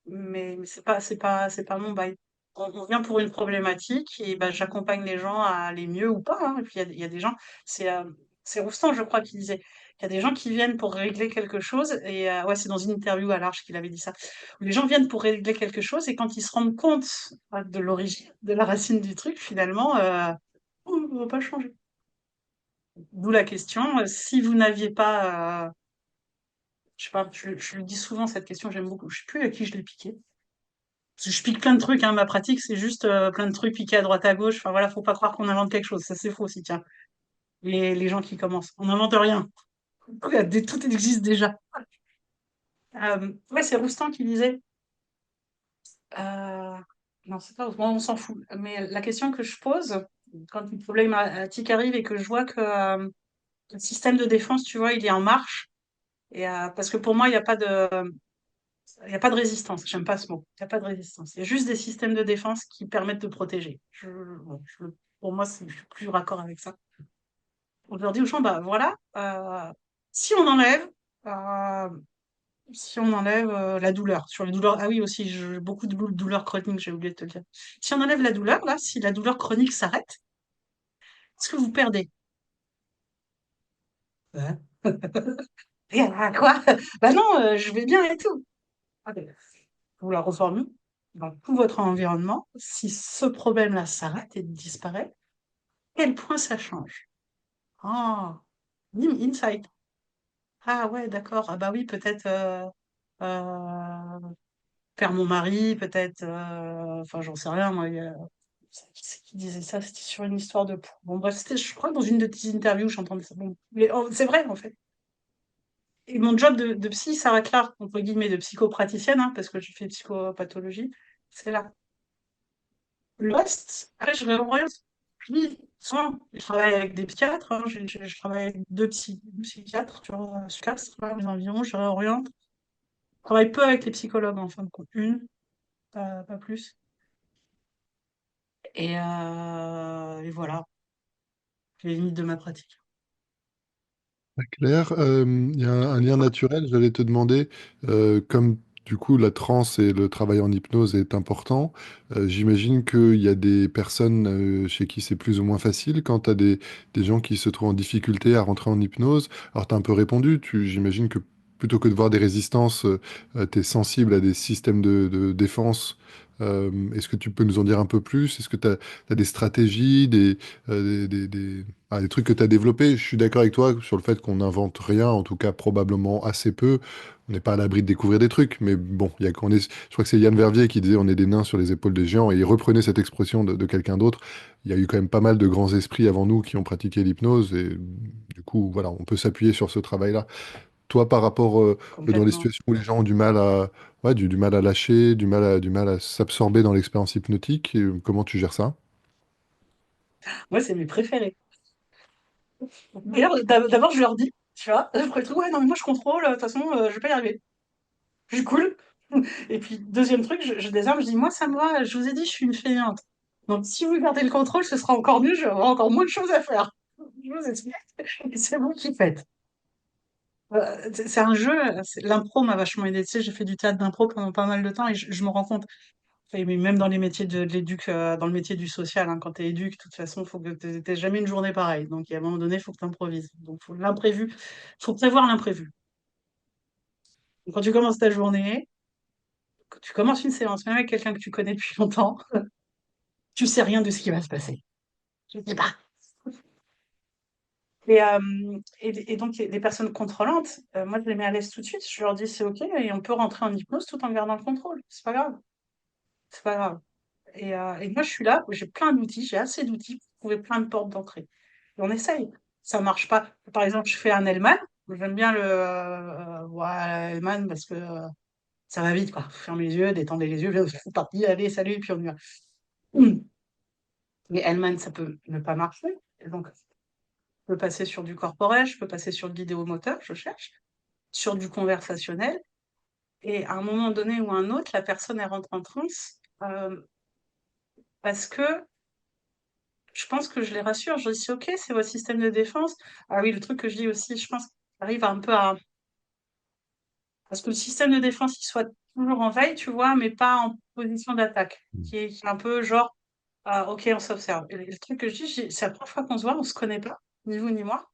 Mais c'est pas mon bail. On vient pour une problématique et bah, j'accompagne les gens à aller mieux ou pas, hein. Et puis il y a des gens, c'est c'est Roustan, je crois, qui disait, il y a des gens qui viennent pour régler quelque chose et ouais, c'est dans une interview à L'Arche qu'il avait dit ça. Les gens viennent pour régler quelque chose et quand ils se rendent compte de l'origine, de la racine du truc, finalement, on va pas changer. D'où la question, si vous n'aviez pas, je sais pas, je le dis souvent cette question, j'aime beaucoup. Je sais plus à qui je l'ai piqué. Parce que je pique plein de trucs, hein. Ma pratique, c'est juste plein de trucs piqués à droite à gauche. Enfin voilà, faut pas croire qu'on invente quelque chose. Ça, c'est faux aussi, tiens. Les gens qui commencent. On n'invente rien. Tout existe déjà. Ouais, c'est Roustan qui disait. euh, Non, c'est pas Roustan, on s'en fout. Mais la question que je pose, quand une problématique arrive et que je vois que le système de défense, tu vois, il est en marche. Et, parce que pour moi, il y a pas de résistance. J'aime pas ce mot. Il n'y a pas de résistance. Il y a juste des systèmes de défense qui permettent de protéger. Bon, pour moi, je suis plus raccord avec ça. je leur dis aux gens, bah voilà, si on enlève, euh, si on enlève la douleur, sur les douleurs, ah oui aussi, beaucoup de douleurs chroniques, j'ai oublié de te le dire. Si on enlève la douleur, là, si la douleur chronique s'arrête, est-ce que vous perdez? Hein. Et quoi? Bah non, je vais bien et tout. Ok. Je vous la reformule. Dans tout votre environnement, si ce problème-là s'arrête et disparaît, quel point ça change? Ah, insight. Ah ouais, d'accord. Ah bah oui, peut-être euh, faire mon mari, peut-être. Enfin, j'en sais rien, moi. C'est qui disait ça? C'était sur une histoire de. Bon, bref, c'était, je crois, dans une de tes interviews, j'entendais ça. Bon, mais c'est vrai, en fait. Et mon job de psy s'arrête là, entre guillemets, de psychopraticienne, hein, parce que je fais psychopathologie. C'est là. Le reste, après, je réoriente. Oui, souvent, je travaille avec des psychiatres, hein, je travaille avec deux psychiatres, tu vois, sur quatre, là, les environs, je réoriente. Je travaille peu avec les psychologues, en fin de compte. Une, pas plus. Et voilà, les limites de ma pratique. Très clair. Il y a un lien naturel, j'allais te demander, comme du coup la transe et le travail en hypnose est important, j'imagine qu'il y a des personnes chez qui c'est plus ou moins facile quand tu as des gens qui se trouvent en difficulté à rentrer en hypnose. Alors tu as un peu répondu, j'imagine que plutôt que de voir des résistances, tu es sensible à des systèmes de défense. Est-ce que tu peux nous en dire un peu plus? Est-ce que tu as des stratégies, des trucs que tu as développés? Je suis d'accord avec toi sur le fait qu'on n'invente rien, en tout cas probablement assez peu. On n'est pas à l'abri de découvrir des trucs, mais bon, je crois que c'est Yann Verviers qui disait on est des nains sur les épaules des géants, et il reprenait cette expression de quelqu'un d'autre. Il y a eu quand même pas mal de grands esprits avant nous qui ont pratiqué l'hypnose, et du coup, voilà, on peut s'appuyer sur ce travail-là. Toi, par rapport dans les Complètement. situations où les gens ont du mal ouais, du mal à lâcher, du mal à s'absorber dans l'expérience hypnotique, comment tu gères ça? Moi, c'est mes préférés. D'ailleurs, d'abord, je leur dis, tu vois, après le truc, ouais, non, mais moi, je contrôle, de toute façon, je vais pas y arriver. Je suis cool. Et puis, deuxième truc, je désarme, je dis, moi, ça me va, je vous ai dit, je suis une fainéante. Donc, si vous gardez le contrôle, ce sera encore mieux, j'aurai encore moins de choses à faire. Je vous explique. Et c'est vous qui faites. C'est un jeu, l'impro m'a vachement aidé. Tu sais, j'ai fait du théâtre d'impro pendant pas mal de temps et je me rends compte. Et mais même dans les métiers de l'éduc, dans le métier du social, hein, quand tu es éduc, de toute façon, faut que t'aies jamais une journée pareille. Donc, à un moment donné, il faut que tu improvises. Donc, faut prévoir l'imprévu. Donc, quand tu commences ta journée, quand tu commences une séance, même avec quelqu'un que tu connais depuis longtemps, tu sais rien de ce qui va se passer. Je sais pas. Et donc, les personnes contrôlantes, moi, je les mets à l'aise tout de suite. Je leur dis, c'est OK, et on peut rentrer en hypnose tout en gardant le contrôle. C'est pas grave. C'est pas grave. Et moi, je suis là, j'ai plein d'outils, j'ai assez d'outils pour trouver plein de portes d'entrée. Et on essaye. Ça marche pas. Par exemple, je fais un Hellman. J'aime bien ouais, Hellman parce que ça va vite, quoi. Fermez les yeux, détendez les yeux, c'est parti, allez, salut, et puis on y va. Hum. Mais Hellman, ça peut ne pas marcher. Et donc, je peux passer sur du corporel, je peux passer sur le vidéomoteur, je cherche, sur du conversationnel. Et à un moment donné ou un autre, la personne, elle rentre en transe parce que je pense que je les rassure. Je dis, c'est OK, c'est votre système de défense. Ah oui, le truc que je dis aussi, je pense qu'on arrive un peu à ce que le système de défense il soit toujours en veille, tu vois, mais pas en position d'attaque. Qui est un peu genre, ah, OK, on s'observe. Et le truc que c'est la première fois qu'on se voit, on se connaît pas, ni vous ni moi.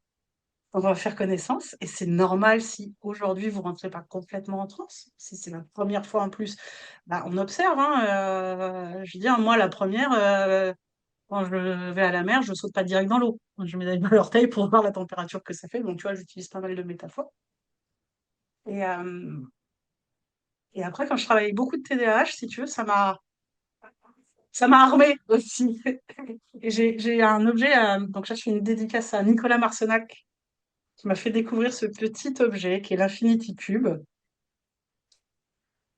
On va faire connaissance et c'est normal si aujourd'hui vous rentrez pas complètement en transe. Si c'est la première fois en plus, bah, on observe, hein. Je veux dire, moi, la première, quand je vais à la mer, je saute pas direct dans l'eau. Je mets d'abord l'orteil pour voir la température que ça fait. Donc, tu vois, j'utilise pas mal de métaphores. Et, euh, et après, quand je travaille avec beaucoup de TDAH, si tu veux, ça m'a armé aussi. Et j'ai un objet, donc là, je fais une dédicace à Nicolas Marcenac, qui m'a fait découvrir ce petit objet qui est l'Infinity Cube.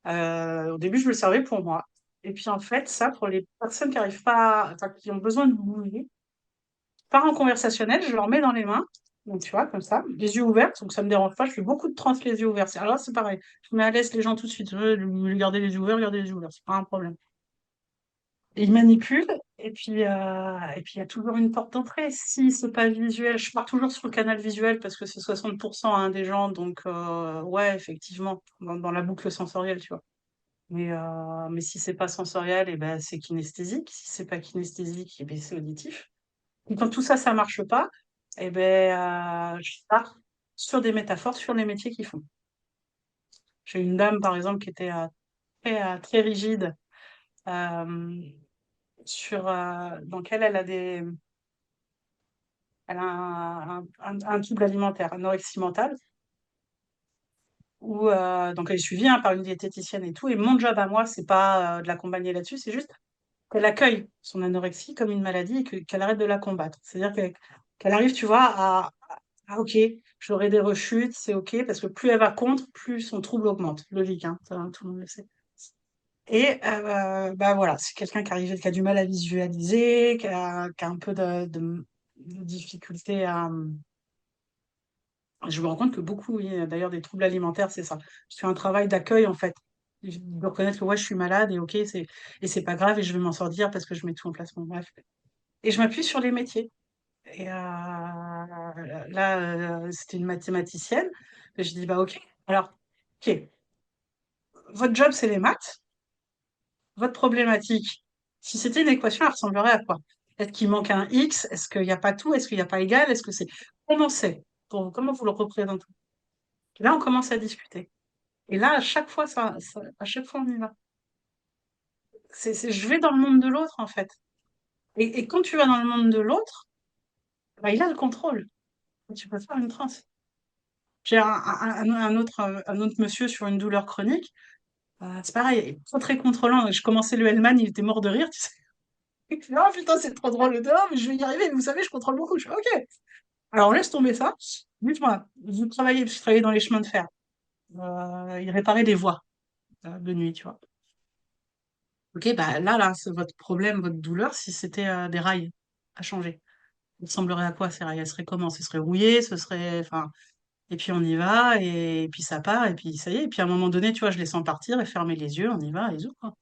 Au début, je le servais pour moi. Et puis, en fait, ça, pour les personnes qui arrivent pas, enfin, qui ont besoin de bouger, par en conversationnel, je leur mets dans les mains, donc tu vois, comme ça, les yeux ouverts, donc ça me dérange pas, je fais beaucoup de trans les yeux ouverts. Alors là, c'est pareil, je mets à l'aise les gens tout de suite. Garder les yeux ouverts, c'est pas un problème. il manipule, et puis il y a toujours une porte d'entrée. Si c'est pas visuel, je pars toujours sur le canal visuel parce que c'est 60% hein, des gens, donc ouais, effectivement, dans la boucle sensorielle, tu vois. Mais si c'est pas sensoriel, et ben c'est kinesthésique. Si c'est pas kinesthésique, et ben c'est auditif. Et quand tout ça, ça marche pas, et ben je pars sur des métaphores, sur les métiers qu'ils font. J'ai une dame, par exemple, qui était très rigide, euh, donc elle a un trouble alimentaire, anorexie mentale, donc elle est suivie hein, par une diététicienne et tout. Et mon job à moi, c'est pas de l'accompagner là-dessus, c'est juste qu'elle accueille son anorexie comme une maladie et qu'elle arrête de la combattre. C'est-à-dire qu'elle arrive, tu vois, ok, j'aurai des rechutes, c'est ok, parce que plus elle va contre, plus son trouble augmente. Logique, hein, ça, tout le monde le sait. Et bah voilà, c'est quelqu'un qui a du mal à visualiser, qui a un peu de difficulté à. Je me rends compte que beaucoup, oui, d'ailleurs, des troubles alimentaires, c'est ça. Je fais un travail d'accueil, en fait. De reconnaître que ouais, je suis malade et ok, c'est pas grave et je vais m'en sortir parce que je mets tout en place. Bon, bref. Et je m'appuie sur les métiers. Et là, c'était une mathématicienne. Et je dis, bah ok, alors, ok, votre job, c'est les maths. Votre problématique, si c'était une équation, elle ressemblerait à quoi? Est-ce qu'il manque un X? Est-ce qu'il n'y a pas tout? Est-ce qu'il n'y a pas égal? Est-ce que c'est. Comment c'est? Comment vous le représentez? Là, on commence à discuter. Et là, à chaque fois, à chaque fois, on y va. Je vais dans le monde de l'autre, en fait. Et quand tu vas dans le monde de l'autre, bah, il a le contrôle. Tu peux faire une transe. J'ai un autre monsieur sur une douleur chronique. C'est pareil, pas très contrôlant. Je commençais le Hellman, il était mort de rire, tu sais. Il fait, oh putain, c'est trop drôle. Non, mais je vais y arriver. Vous savez, je contrôle beaucoup. Je fais, ok. Alors, on laisse tomber ça. Dites-moi, je travaillais dans les chemins de fer. Il réparait des voies de nuit, tu vois. Ok, bah là, c'est votre problème, votre douleur, si c'était des rails à changer. Il ressemblerait à quoi ces rails? Elles seraient comment? Ce serait rouillé, ce serait. Enfin, et puis on y va, et puis ça part, et puis ça y est. Et puis à un moment donné, tu vois, je les sens partir et fermer les yeux, on y va, et zou, quoi.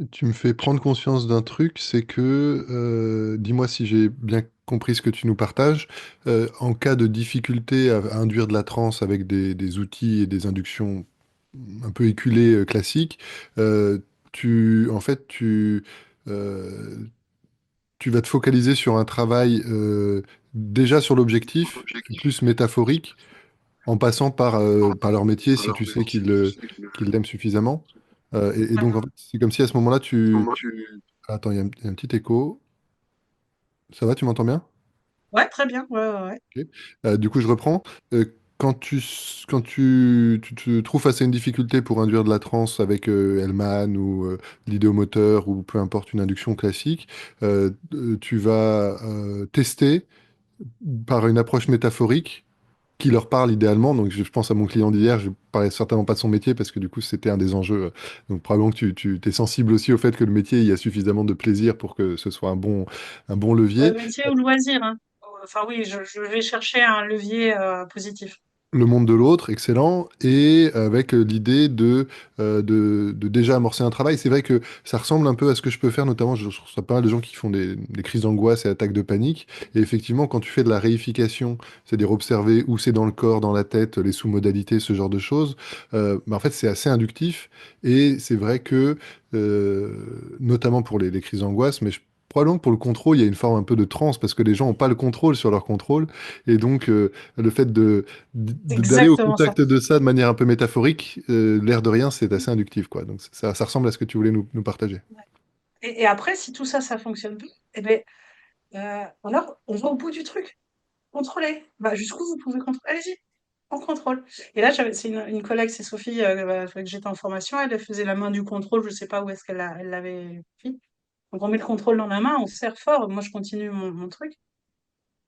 Tu me fais prendre conscience d'un truc, c'est que, dis-moi si j'ai bien compris ce que tu nous partages, en cas de difficulté à induire de la transe avec des outils et des inductions un peu éculées classiques, euh, en fait, euh, tu vas te focaliser sur un travail déjà sur l'objectif, plus métaphorique, en passant par leur métier si tu sais qu'ils l'aiment suffisamment. Et Ouais, donc, en fait, c'est comme si à ce moment-là, Attends, il y a un petit écho. Ça va, tu m'entends bien? ouais, très bien. Ouais, ouais, ouais. Ok. Du coup, je reprends. Quand tu te trouves face à une difficulté pour induire de la transe avec Hellman ou l'idéomoteur ou peu importe une induction classique, tu vas tester par une approche métaphorique qui leur parle idéalement. Donc, je pense à mon client d'hier, je ne parlais certainement pas de son métier parce que du coup, c'était un des enjeux. Donc, probablement que tu es sensible aussi au fait que le métier, il y a suffisamment de plaisir pour que ce soit un bon levier. Métier ou loisir, hein. Enfin oui, je vais chercher un levier positif. Le monde de l'autre, excellent, et avec l'idée de déjà amorcer un travail. C'est vrai que ça ressemble un peu à ce que je peux faire, notamment, je reçois pas mal de gens qui font des crises d'angoisse et attaques de panique. Et effectivement, quand tu fais de la réification, c'est-à-dire observer où c'est dans le corps, dans la tête, les sous-modalités, ce genre de choses, bah, en fait, c'est assez inductif. Et c'est vrai que, notamment pour les crises d'angoisse, probablement que pour le contrôle, il y a une forme un peu de transe, parce que les gens n'ont pas le contrôle sur leur contrôle. Et donc, le fait C'est d'aller au exactement ça. contact de ça de manière un peu métaphorique, l'air de rien, c'est assez inductif, quoi. Donc ça ressemble à ce que tu voulais nous partager. Et après, si tout ça, ça fonctionne plus, eh ben, alors, on va au bout du truc. Contrôler. Bah, jusqu'où vous pouvez contrôler? Allez-y, on contrôle. Et là, c'est une collègue, c'est Sophie, avec que j'étais en formation, elle faisait la main du contrôle, je sais pas où est-ce elle l'avait fait. Donc, on met le contrôle dans la main, on serre fort, moi, je continue mon truc.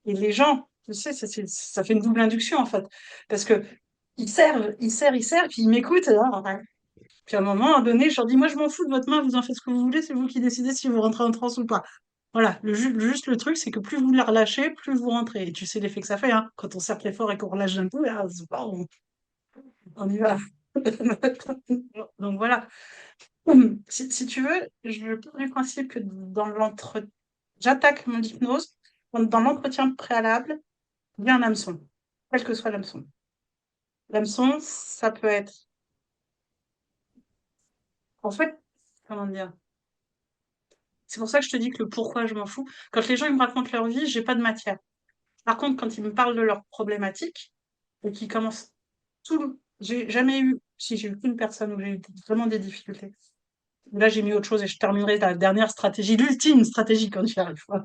Et les gens, tu sais, ça fait une double induction, en fait. Parce que ils servent, puis ils m'écoutent. Hein, ouais. Puis à un moment donné, je leur dis, moi, je m'en fous de votre main, vous en faites ce que vous voulez, c'est vous qui décidez si vous rentrez en transe ou pas. Voilà, juste le truc, c'est que plus vous la relâchez, plus vous rentrez. Et tu sais l'effet que ça fait, hein. Quand on serre très fort et qu'on relâche d'un coup, là, c'est pas, on y va. Donc voilà. Si tu veux, je pars du principe que j'attaque mon hypnose dans l'entretien préalable, il y a un hameçon, quel que soit l'hameçon. L'hameçon, ça peut être, en fait, comment dire? C'est pour ça que je te dis que le pourquoi je m'en fous. Quand les gens ils me racontent leur vie, j'ai pas de matière. Par contre, quand ils me parlent de leurs problématiques et qu'ils commencent j'ai jamais eu, si j'ai eu qu'une personne où j'ai eu vraiment des difficultés. Là, j'ai mis autre chose et je terminerai la dernière stratégie, l'ultime stratégie quand j'y arrive. Voilà.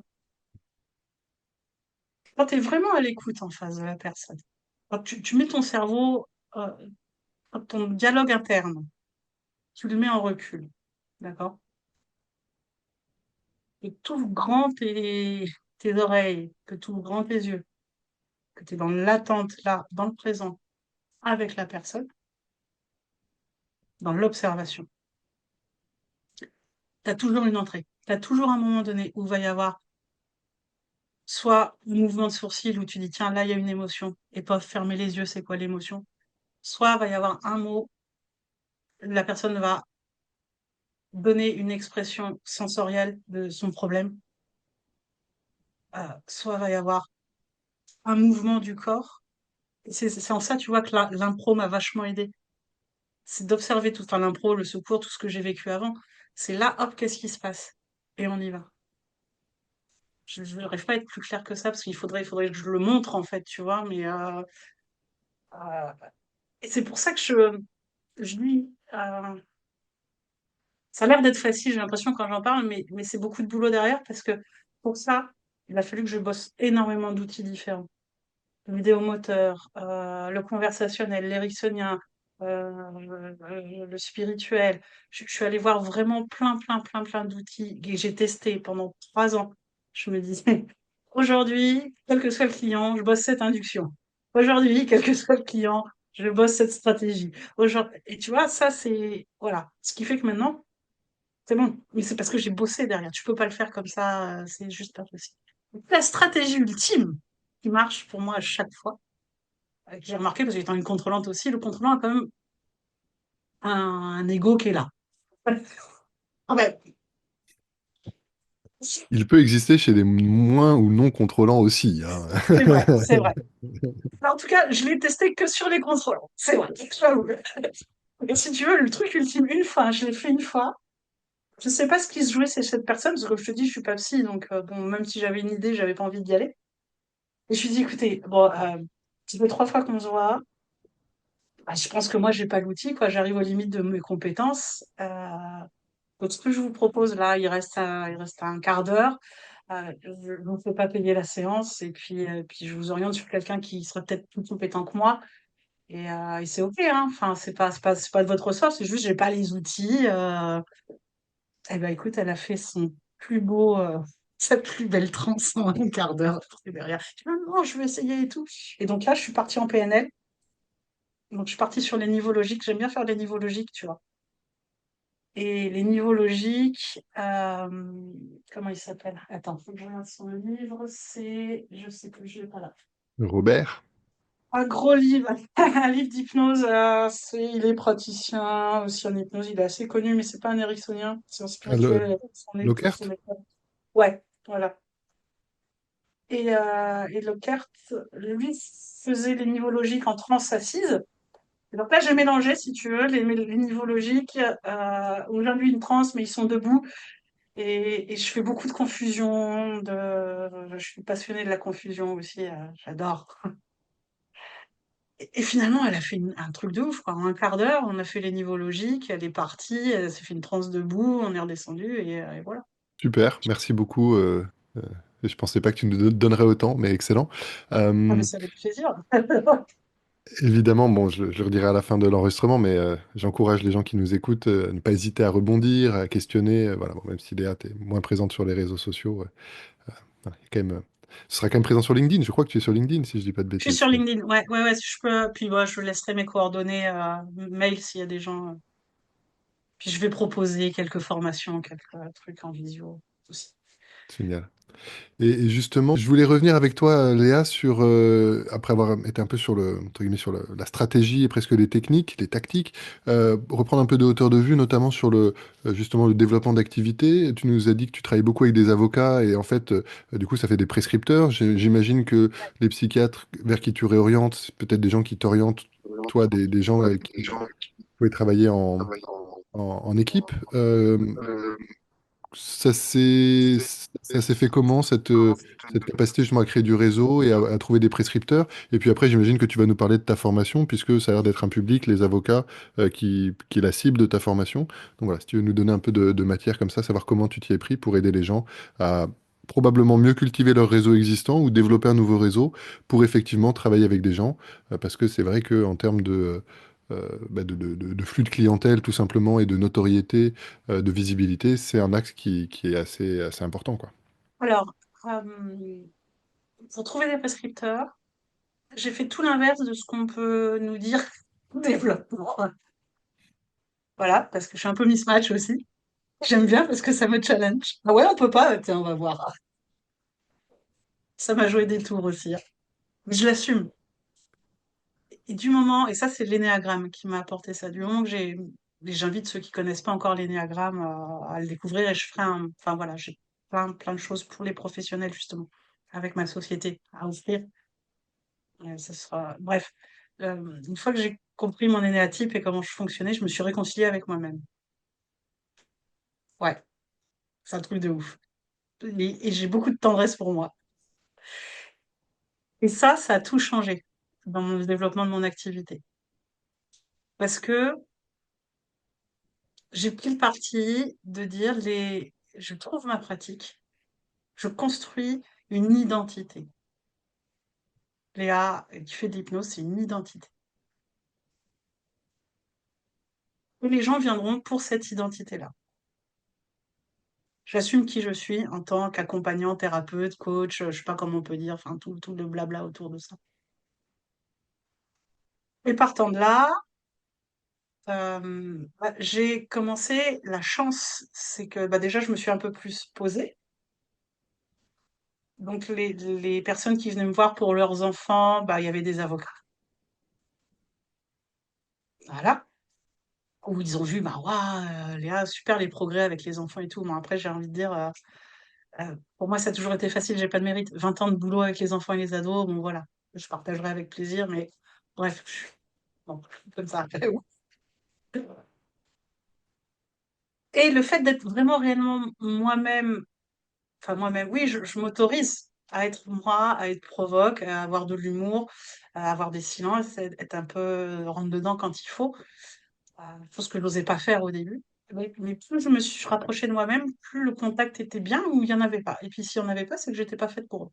Quand tu es vraiment à l'écoute en face de la personne, quand tu mets ton cerveau, euh, ton dialogue interne, tu le mets en recul, d'accord? Et tu ouvres grand tes oreilles, que tu ouvres grand tes yeux, que tu es dans l'attente là, dans le présent, avec la personne, dans l'observation. Tu as toujours une entrée. Tu as toujours un moment donné où il va y avoir soit un mouvement de sourcil où tu dis, tiens, là, il y a une émotion, et pas fermer les yeux, c'est quoi l'émotion? Soit il va y avoir un mot, la personne va donner une expression sensorielle de son problème, soit il va y avoir un mouvement du corps. Et c'est en ça, tu vois, que l'impro m'a vachement aidé. C'est d'observer tout, enfin, l'impro, le secours, tout ce que j'ai vécu avant. C'est là, hop, qu'est-ce qui se passe? Et on y va. Je n'arrive pas à être plus clair que ça parce qu'il faudrait que je le montre en fait, tu vois. Mais euh, et c'est pour ça que je dis, ça a l'air d'être facile, j'ai l'impression quand j'en parle, mais c'est beaucoup de boulot derrière parce que pour ça, il a fallu que je bosse énormément d'outils différents. Le vidéomoteur, le conversationnel, l'éricksonien, le spirituel. Je suis allée voir vraiment plein, plein, plein, plein d'outils que j'ai testés pendant 3 ans. Je me disais, aujourd'hui, quel que soit le client, je bosse cette induction. Aujourd'hui, quel que soit le client, je bosse cette stratégie. Aujourd'hui, et tu vois, ça, c'est, voilà. Ce qui fait que maintenant, c'est bon. Mais c'est parce que j'ai bossé derrière. Tu peux pas le faire comme ça, c'est juste pas possible. Donc, la stratégie ultime qui marche pour moi à chaque fois, que j'ai remarqué parce que j'étais une contrôlante aussi, le contrôlant a quand même un ego qui est là. Ah ben, Il peut exister chez des moins ou non contrôlants aussi, hein. c'est vrai, c'est vrai. En tout cas, je l'ai testé que sur les contrôlants. C'est vrai, j'avoue. Et si tu veux, le truc ultime, une fois, je l'ai fait une fois. Je sais pas ce qui se jouait chez cette personne, parce que comme je te dis, je suis pas psy, donc bon, même si j'avais une idée, j'avais pas envie d'y aller. Et je lui ai dit, écoutez, bon, ça fait 3 fois qu'on se voit. Bah, je pense que moi, j'ai pas l'outil, quoi. J'arrive aux limites de mes compétences. Donc, ce que je vous propose là, il reste un quart d'heure. Je ne vous fais pas payer la séance et puis je vous oriente sur quelqu'un qui sera peut-être plus compétent que moi. Et c'est OK, hein. Enfin, c'est pas de votre ressort, c'est juste j'ai pas les outils. Eh ben, écoute, elle a fait sa plus belle transe en un quart d'heure. Et derrière, je dis, non, non, je vais essayer et tout. Et donc là, je suis partie en PNL. Donc, je suis partie sur les niveaux logiques. J'aime bien faire les niveaux logiques, tu vois. Et les niveaux logiques, comment il s'appelle? Attends, faut que je regarde son livre. Je sais plus, je l'ai pas là. Robert? Un gros livre, un livre d'hypnose. Il est praticien aussi en hypnose. Il est assez connu, mais c'est pas unéricksonien, c'est un Ah, spirituel. Son Lockhart? école. Ouais, voilà. Et Lockhart, lui, faisait les niveaux logiques en transe assise. Et donc là, j'ai mélangé, si tu veux, les niveaux logiques. On vient de lui une transe, mais ils sont debout. Et je fais beaucoup de confusion. Je suis passionnée de la confusion aussi. J'adore. Et finalement, elle a fait un truc de ouf, quoi. En un quart d'heure, on a fait les niveaux logiques. Elle est partie. Elle s'est fait une transe debout. On est redescendu. Et voilà. Super, merci beaucoup. Euh, je pensais pas que tu nous donnerais autant, mais excellent. Ah, mais Euh, ça fait plaisir. Évidemment, bon, je le redirai à la fin de l'enregistrement, mais j'encourage les gens qui nous écoutent à ne pas hésiter à rebondir, à questionner. Voilà, bon, même si Léa, t'es moins présente sur les réseaux sociaux, voilà, il y a quand même, ce sera quand même présent sur LinkedIn. Je crois que tu es sur LinkedIn, si je dis pas de Je suis bêtises. sur LinkedIn. Ouais, ouais, ouais. Si je peux. Puis, ouais, je laisserai mes coordonnées mail s'il y a des gens. Puis je vais proposer quelques formations, quelques trucs en visio aussi. Génial. Et justement, je voulais revenir avec toi, Léa, sur après avoir été un peu sur le, entre guillemets, sur la stratégie et presque les techniques, les tactiques, reprendre un peu de hauteur de vue, notamment sur le justement le développement d'activités. Tu nous as dit que tu travailles beaucoup avec des avocats et en fait, du coup, ça fait des prescripteurs. J'imagine que les psychiatres vers qui tu réorientes, c'est peut-être des gens qui t'orientent, toi, des gens avec qui vous pouvez travailler en équipe. Ça s'est fait comment, cette capacité justement à créer du réseau et à trouver des prescripteurs? Et puis après, j'imagine que tu vas nous parler de ta formation, puisque ça a l'air d'être un public, les avocats, qui est la cible de ta formation. Donc voilà, si tu veux nous donner un peu de matière comme ça, savoir comment tu t'y es pris pour aider les gens à probablement mieux cultiver leur réseau existant ou développer un nouveau réseau pour effectivement travailler avec des gens. Parce que c'est vrai qu'en termes de flux de clientèle, tout simplement, et de notoriété, de visibilité, c'est un axe qui est assez important, quoi. Alors, euh, pour trouver des prescripteurs, j'ai fait tout l'inverse de ce qu'on peut nous dire développement. Voilà, parce que je suis un peu mismatch aussi. J'aime bien parce que ça me challenge. Ah ouais, on peut pas? Tiens, on va voir. Ça m'a joué des tours aussi, hein. Mais je l'assume. Et du moment, et ça c'est l'énéagramme qui m'a apporté ça, du moment que j'invite ceux qui connaissent pas encore l'énéagramme à le découvrir et je ferai enfin voilà, j'ai plein de choses pour les professionnels justement, avec ma société à offrir. Ça sera, bref, une fois que j'ai compris mon énéatype et comment je fonctionnais, je me suis réconciliée avec moi-même. Ouais, c'est un truc de ouf. Et j'ai beaucoup de tendresse pour moi. Et ça a tout changé dans le développement de mon activité. Parce que j'ai pris le parti de dire je trouve ma pratique, je construis une identité. Léa, qui fait de l'hypnose, c'est une identité. Et les gens viendront pour cette identité-là. J'assume qui je suis en tant qu'accompagnant, thérapeute, coach, je sais pas comment on peut dire, enfin tout le blabla autour de ça. Et partant de là, j'ai commencé, la chance, c'est que bah, déjà je me suis un peu plus posée. Donc les personnes qui venaient me voir pour leurs enfants, bah, il y avait des avocats. Voilà. Où ils ont vu, bah, waouh, Léa, super les progrès avec les enfants et tout. Moi, après, j'ai envie de dire, pour moi, ça a toujours été facile, j'ai pas de mérite. 20 ans de boulot avec les enfants et les ados, bon, voilà, je partagerai avec plaisir, mais bref, bon, comme ça. Et le fait d'être vraiment réellement moi-même, enfin moi-même, oui, je m'autorise à être moi, à être provoque, à avoir de l'humour, à avoir des silences, être un peu rentre dedans quand il faut. Chose que je n'osais pas faire au début. Mais plus je me suis rapprochée de moi-même, plus le contact était bien ou il n'y en avait pas. Et puis s'il n'y en avait pas, c'est que j'étais pas faite pour eux.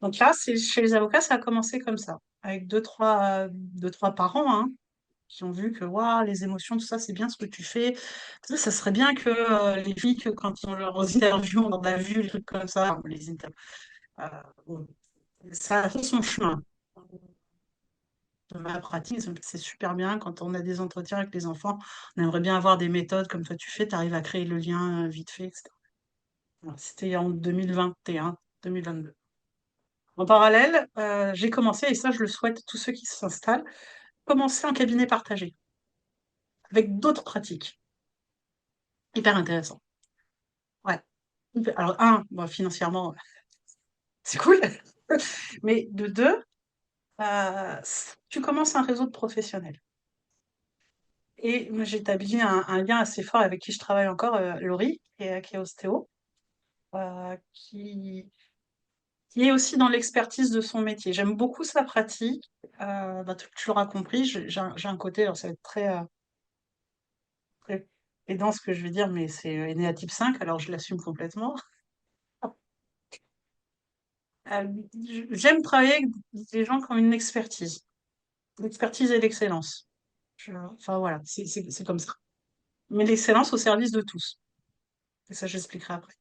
Donc là, chez les avocats, ça a commencé comme ça, avec deux, trois parents, hein, qui ont vu que waouh, les émotions, tout ça, c'est bien ce que tu fais. Ça serait bien que les filles, que quand on leur interview, on a vu les trucs comme ça, euh, bon, ça a fait son chemin. Dans ma pratique, c'est super bien quand on a des entretiens avec les enfants. On aimerait bien avoir des méthodes comme toi tu fais, tu arrives à créer le lien vite fait, etc. Voilà, c'était en 2021, 2022. En parallèle, j'ai commencé, et ça je le souhaite à tous ceux qui s'installent, commencer en cabinet partagé, avec d'autres pratiques. Hyper intéressant. Ouais. Alors, un, bon, financièrement, c'est cool, mais de deux, tu commences un réseau de professionnels. Et moi, j'ai établi un lien assez fort avec qui je travaille encore, Laurie, qui est ostéo, qui est aussi dans l'expertise de son métier. J'aime beaucoup sa pratique. Bah, tu l'auras compris, j'ai un côté, alors ça va être très pédant ce que je vais dire, mais c'est né à type 5, alors je l'assume complètement. J'aime travailler avec des gens qui ont une expertise, l'expertise et l'excellence. Enfin voilà, c'est comme ça. Mais l'excellence au service de tous. Et ça, j'expliquerai après.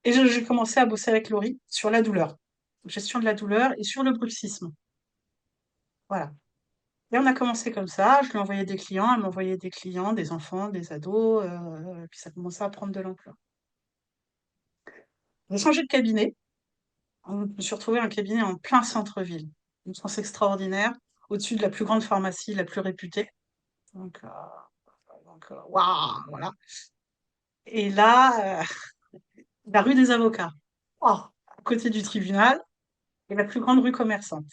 Et j'ai commencé à bosser avec Laurie sur la douleur, gestion de la douleur et sur le bruxisme. Voilà. Et on a commencé comme ça, je lui envoyais des clients, elle m'envoyait des clients, des enfants, des ados, puis ça commençait à prendre de l'ampleur. J'ai changé de cabinet. Je me suis retrouvée un cabinet en plein centre-ville. Une chance extraordinaire, au-dessus de la plus grande pharmacie, la plus réputée. Donc, waouh, voilà. Et là, la rue des Avocats, oh, à côté du tribunal, et la plus grande rue commerçante.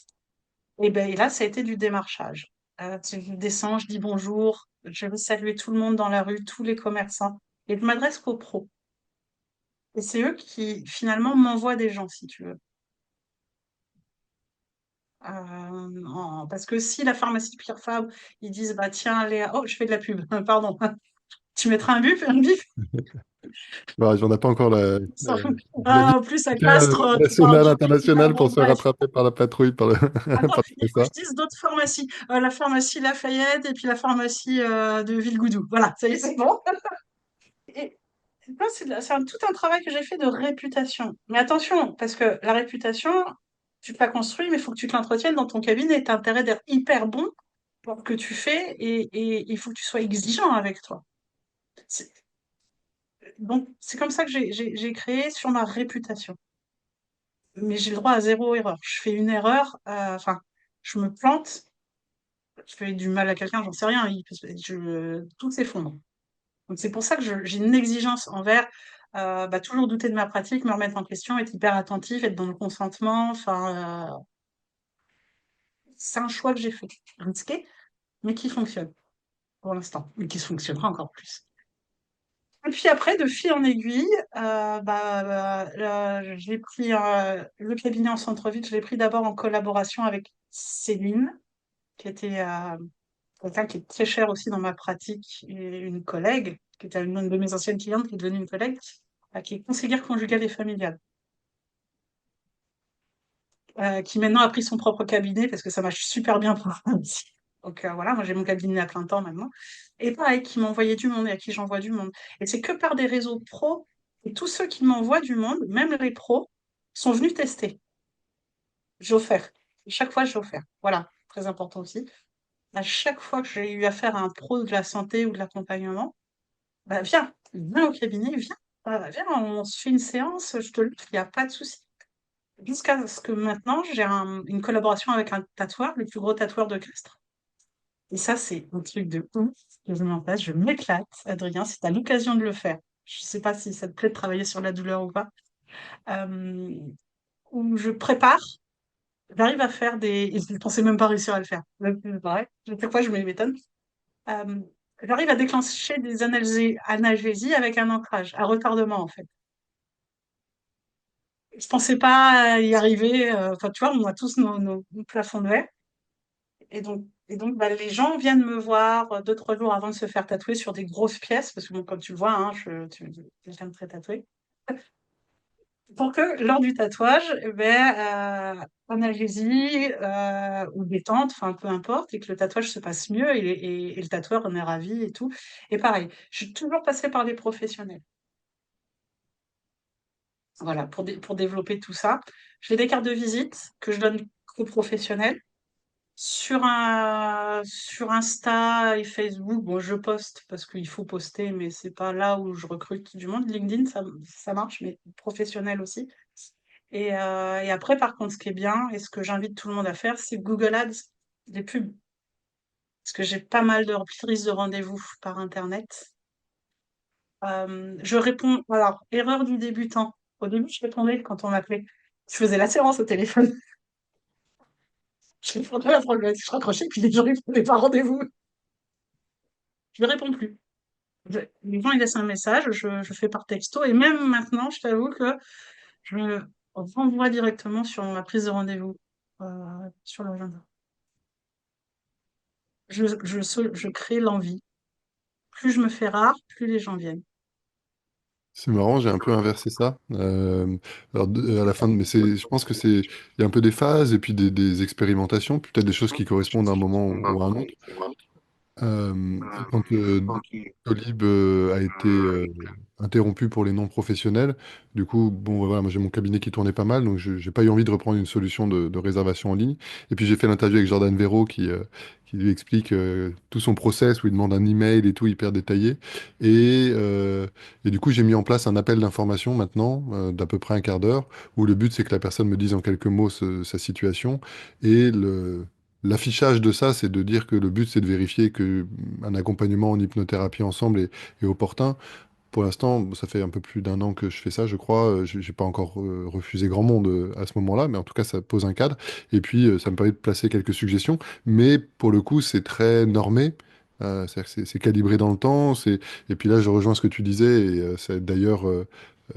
Et ben et là, ça a été du démarchage. Je descends, je dis bonjour, je vais saluer tout le monde dans la rue, tous les commerçants, et je m'adresse qu'aux pros. Et c'est eux qui, finalement, m'envoient des gens, si tu veux. Parce que si la pharmacie Pierre Fabre, ils disent, bah tiens, Léa, oh, je fais de la pub, pardon, tu mettras un bip, Bah, on n'a pas encore la ah, en plus à visibilité Castres, tu parles nationale, du bip, internationale bon, pour se bref. rattraper par la patrouille, par Attends, par il faut que ça. je dise d'autres pharmacies. La pharmacie Lafayette et puis la pharmacie de Villegoudou. Voilà, ça y est, c'est bon. Et non, tout un travail que j'ai fait de réputation. Mais attention, parce que la réputation, tu te la construis, mais il faut que tu te l'entretiennes dans ton cabinet. Tu as intérêt d'être hyper bon pour ce que tu fais et il faut que tu sois exigeant avec toi. C'est- Donc, c'est comme ça que j'ai créé sur ma réputation. Mais j'ai le droit à zéro erreur. Je fais une erreur, enfin, je me plante, je fais du mal à quelqu'un, j'en sais rien, tout s'effondre. Donc c'est pour ça que j'ai une exigence envers toujours douter de ma pratique, me remettre en question, être hyper attentif, être dans le consentement. Enfin, c'est un choix que j'ai fait, risqué, mais qui fonctionne pour l'instant, et qui fonctionnera encore plus. Et puis après, de fil en aiguille, j'ai pris le cabinet en centre-ville, je l'ai pris d'abord en collaboration avec Céline, qui était quelqu'un qui est très cher aussi dans ma pratique, et une collègue, qui était une de mes anciennes clientes, qui est devenue une collègue, qui est conseillère conjugale et familiale, qui maintenant a pris son propre cabinet parce que ça marche super bien pour moi aussi. Donc voilà, moi j'ai mon cabinet à plein temps maintenant. Et pareil, qui m'envoyait du monde et à qui j'envoie du monde. Et c'est que par des réseaux pros, et tous ceux qui m'envoient du monde, même les pros, sont venus tester. J'ai offert. Chaque fois, j'ai offert. Voilà, très important aussi. À chaque fois que j'ai eu affaire à un pro de la santé ou de l'accompagnement, bah, viens au cabinet, viens, on se fait une séance, je te le dis, il n'y a pas de souci. Jusqu'à ce que maintenant, j'ai une collaboration avec un tatoueur, le plus gros tatoueur de Castres. Et ça, c'est un truc de ouf que je mets en place. Je m'éclate, Adrien, si tu as l'occasion de le faire. Je sais pas si ça te plaît de travailler sur la douleur ou pas. Euh, où je prépare, j'arrive à faire des... Et je ne pensais même pas réussir à le faire. C'est pareil, chaque fois, je me m'étonne. Euh, J'arrive à déclencher des analgésies avec un ancrage, à retardement, en fait. Je pensais pas y arriver. Enfin, tu vois, on a tous nos plafonds de verre. Et donc, les gens viennent me voir 2, 3 jours avant de se faire tatouer sur des grosses pièces, parce que bon, comme tu le vois, hein, quelqu'un de très tatoué. Pour que lors du tatouage, analgésie ou détente, enfin peu importe, et que le tatouage se passe mieux et le tatoueur en est ravi et tout. Et pareil, je suis toujours passée par des professionnels. Voilà, pour développer tout ça. J'ai des cartes de visite que je donne aux professionnels. Sur Insta et Facebook, bon, je poste parce qu'il faut poster, mais c'est pas là où je recrute du monde. LinkedIn, ça marche, mais professionnel aussi. Et après, par contre, ce qui est bien et ce que j'invite tout le monde à faire, c'est Google Ads, des pubs. Parce que j'ai pas mal de prises de rendez-vous par Internet. Je réponds, alors, erreur du débutant. Au début, je répondais quand on m'appelait. Je faisais la séance au téléphone. Je répondais à la problématique, je raccrochais, puis les gens ils prenaient pas rendez-vous. Je ne réponds plus. Les gens, ils laissent un message, je fais par texto, et même maintenant, je t'avoue que je renvoie directement sur ma prise de rendez-vous, sur l'agenda. Je crée l'envie. Plus je me fais rare, plus les gens viennent. C'est marrant, j'ai un peu inversé ça. Alors, à la fin, mais je pense que il y a un peu des phases et puis des expérimentations, puis peut-être des choses qui correspondent à un moment ou à un autre. Quand Dolib a été interrompu pour les non-professionnels, du coup, bon, voilà, moi j'ai mon cabinet qui tournait pas mal, donc je n'ai pas eu envie de reprendre une solution de réservation en ligne. Et puis j'ai fait l'interview avec Jordan Véro qui lui explique tout son process, où il demande un email et tout hyper détaillé. Et, euh, et du coup, j'ai mis en place un appel d'information maintenant, d'à peu près un quart d'heure, où le but, c'est que la personne me dise en quelques mots sa situation. Et l'affichage de ça, c'est de dire que le but, c'est de vérifier que un accompagnement en hypnothérapie ensemble est opportun. Pour l'instant, ça fait un peu plus d'un an que je fais ça, je crois. J'ai pas encore refusé grand monde à ce moment-là, mais en tout cas, ça pose un cadre. Et puis, ça me permet de placer quelques suggestions. Mais pour le coup, c'est très normé. C'est-à-dire que c'est calibré dans le temps. Et puis là, je rejoins ce que tu disais. Et ça a d'ailleurs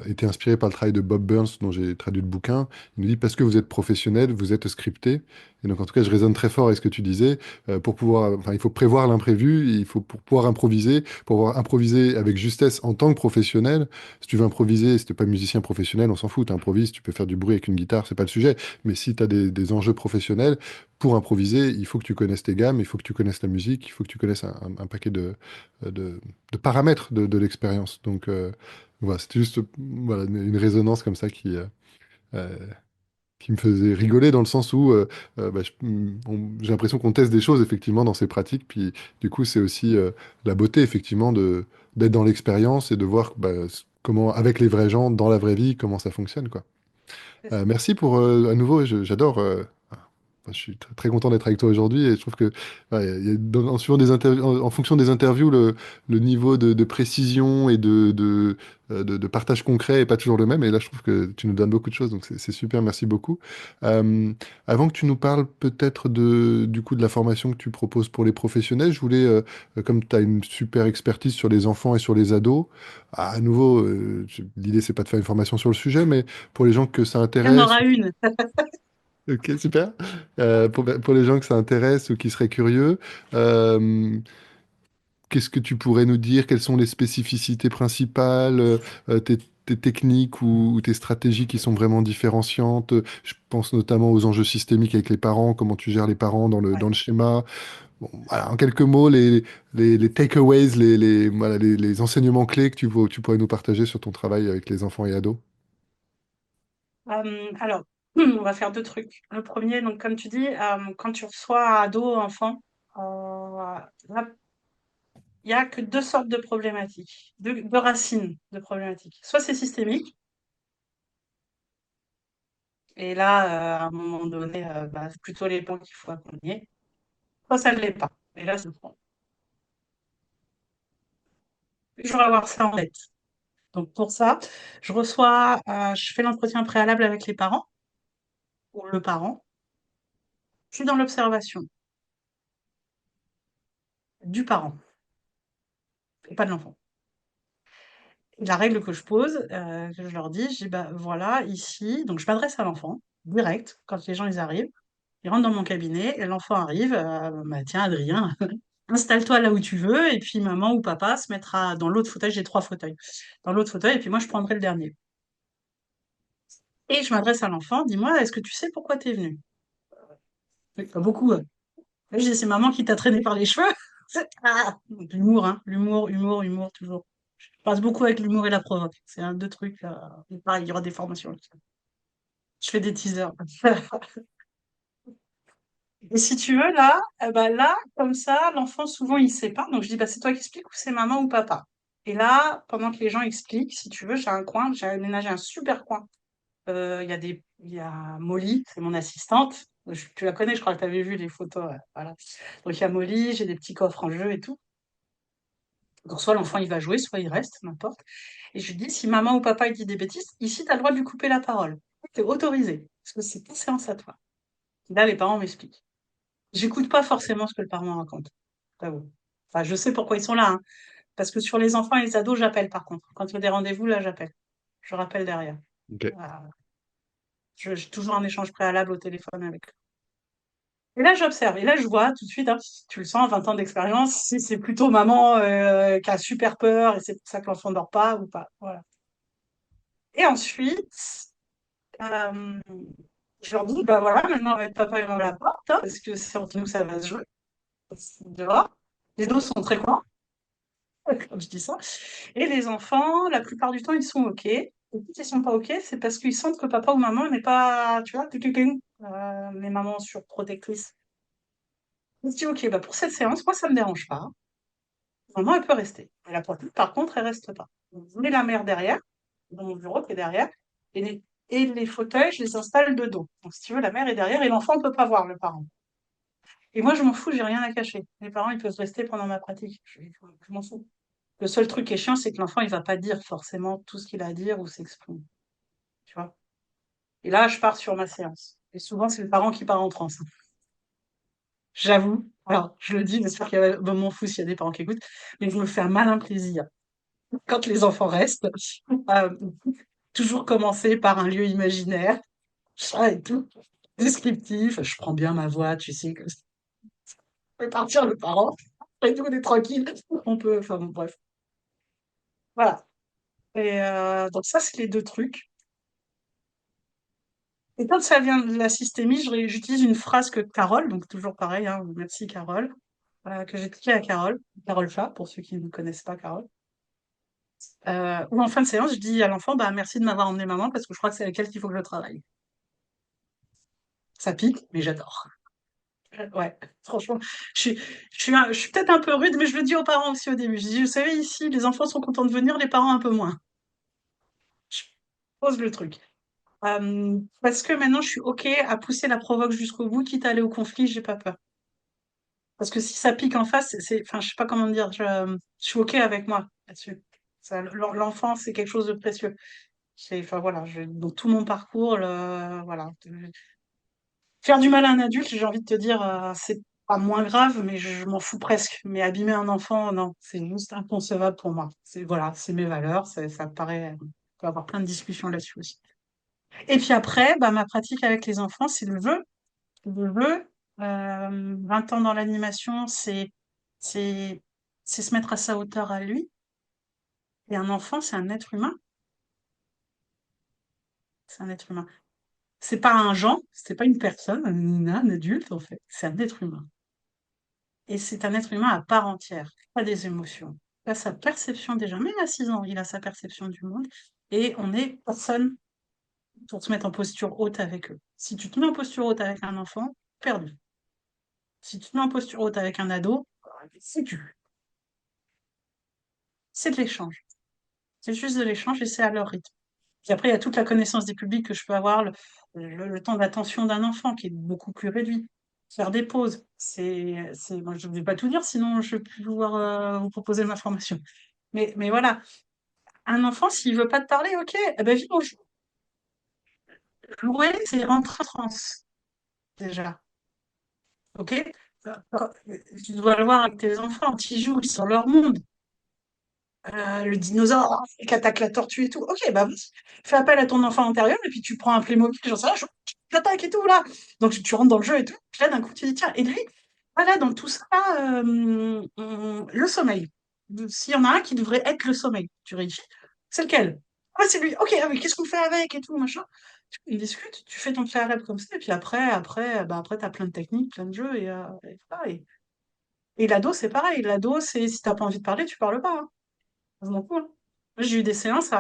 été inspiré par le travail de Bob Burns, dont j'ai traduit le bouquin. Il nous dit, parce que vous êtes professionnel, vous êtes scripté. Et donc, en tout cas, je résonne très fort avec ce que tu disais. Pour pouvoir, enfin, il faut prévoir l'imprévu. Il faut pour pouvoir improviser. Pour pouvoir improviser avec justesse en tant que professionnel, si tu veux improviser, si tu n'es pas musicien professionnel, on s'en fout, tu improvises, tu peux faire du bruit avec une guitare, c'est pas le sujet. Mais si tu as des enjeux professionnels, pour improviser, il faut que tu connaisses tes gammes, il faut que tu connaisses la musique, il faut que tu connaisses un paquet de paramètres de l'expérience. Donc voilà, c'était juste voilà, une résonance comme ça euh, qui me faisait rigoler dans le sens où bah, j'ai l'impression qu'on teste des choses effectivement dans ces pratiques. Puis du coup, c'est aussi la beauté effectivement d'être dans l'expérience et de voir bah, comment, avec les vrais gens, dans la vraie vie, comment ça fonctionne, quoi. Merci pour à nouveau, j'adore. Enfin, je suis très content d'être avec toi aujourd'hui et je trouve que ouais, en, suivant des en fonction des interviews, le niveau de précision et de partage concret est pas toujours le même. Et là, je trouve que tu nous donnes beaucoup de choses, donc c'est super, merci beaucoup. Euh, Avant que tu nous parles peut-être du coup de la formation que tu proposes pour les professionnels, je voulais, comme tu as une super expertise sur les enfants et sur les ados, à nouveau, l'idée c'est pas de faire une formation sur le sujet, mais pour les gens que ça Il y en intéresse. aura une. Ok, super. Pour les gens que ça intéresse ou qui seraient curieux, euh, qu'est-ce que tu pourrais nous dire? Quelles sont les spécificités principales, tes techniques ou tes stratégies qui sont vraiment différenciantes? Je pense notamment aux enjeux systémiques avec les parents, comment tu gères les parents Ouais. dans le schéma. Bon, voilà, en quelques mots, les takeaways, voilà, les enseignements clés que tu pourrais nous partager sur ton travail avec les enfants et ados. Alors, on va faire deux trucs. Le premier, donc comme tu dis, quand tu reçois ado, enfant, là, il n'y a que deux sortes de problématiques, deux racines de problématiques. Soit c'est systémique, et là, à un moment donné, bah, c'est plutôt les parents qu'il faut accompagner. Soit ça ne l'est pas. Et là, c'est bon. Toujours avoir ça en tête. Donc pour ça, je fais l'entretien préalable avec les parents, ou le parent. Je suis dans l'observation du parent, et pas de l'enfant. La règle que je pose, que je leur dis, je dis, bah voilà, ici, donc je m'adresse à l'enfant, direct, quand les gens ils arrivent, ils rentrent dans mon cabinet, et l'enfant arrive, bah tiens Adrien, installe-toi là où tu veux, et puis maman ou papa se mettra dans l'autre fauteuil, j'ai trois fauteuils, dans l'autre fauteuil, et puis moi je prendrai le dernier. Et je m'adresse à l'enfant, dis-moi, est-ce que tu sais pourquoi tu es venu? Pas beaucoup. Je dis, c'est maman qui t'a traîné par les cheveux. Ah, donc, l'humour, hein, humour, toujours. Je passe beaucoup avec l'humour et la provoque. C'est un deux trucs. Et pareil, il y aura des formations là-dessus. Je fais des teasers. Et si tu veux, là, là, comme ça, l'enfant, souvent, il sait pas. Donc, je dis, bah, c'est toi qui expliques ou c'est maman ou papa. Et là, pendant que les gens expliquent, si tu veux, j'ai un coin, j'ai aménagé un super coin. Il y a Molly, c'est mon assistante. Tu la connais, je crois que tu avais vu les photos. Voilà. Donc, il y a Molly, j'ai des petits coffres en jeu et tout. Donc, soit l'enfant, il va jouer, soit il reste, n'importe. Et je lui dis, si maman ou papa, il dit des bêtises, ici, tu as le droit de lui couper la parole. C'est autorisé. Parce que c'est ta séance à toi. Là, les parents m'expliquent. J'écoute pas forcément ce que le parent raconte. J'avoue. Enfin, je sais pourquoi ils sont là, hein. Parce que sur les enfants et les ados, j'appelle par contre. Quand il y a des rendez-vous, là, j'appelle. Je rappelle derrière. Ok. Voilà. J'ai toujours un échange préalable au téléphone avec eux. Et là, j'observe. Et là, je vois tout de suite, hein, tu le sens, 20 ans d'expérience, si c'est plutôt maman qui a super peur et c'est pour ça que l'enfant ne dort pas ou pas. Voilà. Et ensuite, euh, je leur dis, bah voilà, maintenant, on va être papa et maman à la porte, hein, parce que c'est entre nous, ça va se jouer. Dehors. Les dos sont très courts, quand je dis ça. Et les enfants, la plupart du temps, ils sont OK. Et quand ils sont pas OK, c'est parce qu'ils sentent que papa ou maman n'est pas, tu vois, les mamans surprotectrices. Je dis, ok, bah pour cette séance, moi, ça me dérange pas. Maman, elle peut rester. Et la poitrine, par contre, elle reste pas. Donc, je mets la mère derrière, dans mon bureau qui est derrière, et les fauteuils, je les installe de dos. Donc, si tu veux, la mère est derrière et l'enfant ne peut pas voir le parent. Et moi, je m'en fous, j'ai rien à cacher. Les parents, ils peuvent rester pendant ma pratique. Je m'en fous. Le seul truc qui est chiant, c'est que l'enfant, il va pas dire forcément tout ce qu'il a à dire ou s'exprimer. Tu vois? Et là, je pars sur ma séance. Et souvent, c'est le parent qui part en transe. J'avoue. Alors, je le dis, j'espère qu'il y a, bon, m'en fout s'il y a des parents qui écoutent, mais je me fais un malin plaisir quand les enfants restent. Euh, toujours commencer par un lieu imaginaire, ça et tout, descriptif. Je prends bien ma voix, tu sais, que je fais partir le parent. Et tout, on est tranquille. On peut, enfin bon, bref. Voilà. Et donc ça, c'est les deux trucs. Et quand ça vient de la systémie, j'utilise une phrase que Carole, donc toujours pareil, hein, merci Carole, que j'ai expliqué à Carole, Carole Chat, pour ceux qui ne connaissent pas Carole. Où en fin de séance, je dis à l'enfant, bah merci de m'avoir emmené maman parce que je crois que c'est avec elle qu'il faut que je travaille. Ça pique, mais j'adore. Ouais, franchement, je suis peut-être un peu rude, mais je le dis aux parents aussi au début. Je dis, vous savez, ici, les enfants sont contents de venir, les parents un peu moins. Je pose le truc. Parce que maintenant, je suis OK à pousser la provoque jusqu'au bout, quitte à aller au conflit, j'ai pas peur. Parce que si ça pique en face, enfin, je sais pas comment dire, je suis OK avec moi là-dessus. L'enfant, c'est quelque chose de précieux. Enfin, voilà, dans tout mon parcours, voilà. Faire du mal à un adulte, j'ai envie de te dire, c'est pas moins grave, mais je m'en fous presque. Mais abîmer un enfant, non, c'est juste inconcevable pour moi. Voilà, c'est mes valeurs, ça me paraît, on peut avoir plein de discussions là-dessus aussi. Et puis après, bah, ma pratique avec les enfants, c'est le jeu. Le jeu, 20 ans dans l'animation, c'est, c'est se mettre à sa hauteur à lui. Et un enfant, c'est un être humain. C'est un être humain. C'est pas un genre, c'est pas une personne, un adulte, en fait. C'est un être humain. Et c'est un être humain à part entière, pas des émotions. Il a sa perception déjà, même à 6 ans, il a sa perception du monde. Et on n'est personne pour se mettre en posture haute avec eux. Si tu te mets en posture haute avec un enfant, perdu. Si tu te mets en posture haute avec un ado, c'est de l'échange. C'est juste de l'échange et c'est à leur rythme. Puis après, il y a toute la connaissance des publics que je peux avoir, le temps d'attention d'un enfant qui est beaucoup plus réduit. Faire des pauses, moi, je ne vais pas tout dire, sinon je vais plus pouvoir vous proposer ma formation. Mais voilà, un enfant, s'il veut pas te parler, ok, eh ben, viens, on joue. Jouer, c'est rentrer en transe, déjà. Ok? Tu dois le voir avec tes enfants, ils jouent, ils sont dans leur monde. Le dinosaure qui attaque la tortue et tout. Ok, bah vas-y, fais appel à ton enfant intérieur et puis tu prends un Playmobil, j'en sais rien, j'attaque et tout là. Donc tu rentres dans le jeu et tout. Puis là, d'un coup, tu dis, tiens, et lui, voilà, dans tout ça, le sommeil. S'il y en a un qui devrait être le sommeil, tu réfléchis, c'est lequel? Ah, c'est lui. Ok, ah, mais qu'est-ce qu'on fait avec et tout, machin. Tu discutes, tu fais ton préalable comme ça, et puis après, t'as plein de techniques, plein de jeux, voilà, et l'ado, c'est pareil. L'ado, c'est si t'as pas envie de parler, tu parles pas, hein. Je m'en fous, hein. Moi, j'ai eu des séances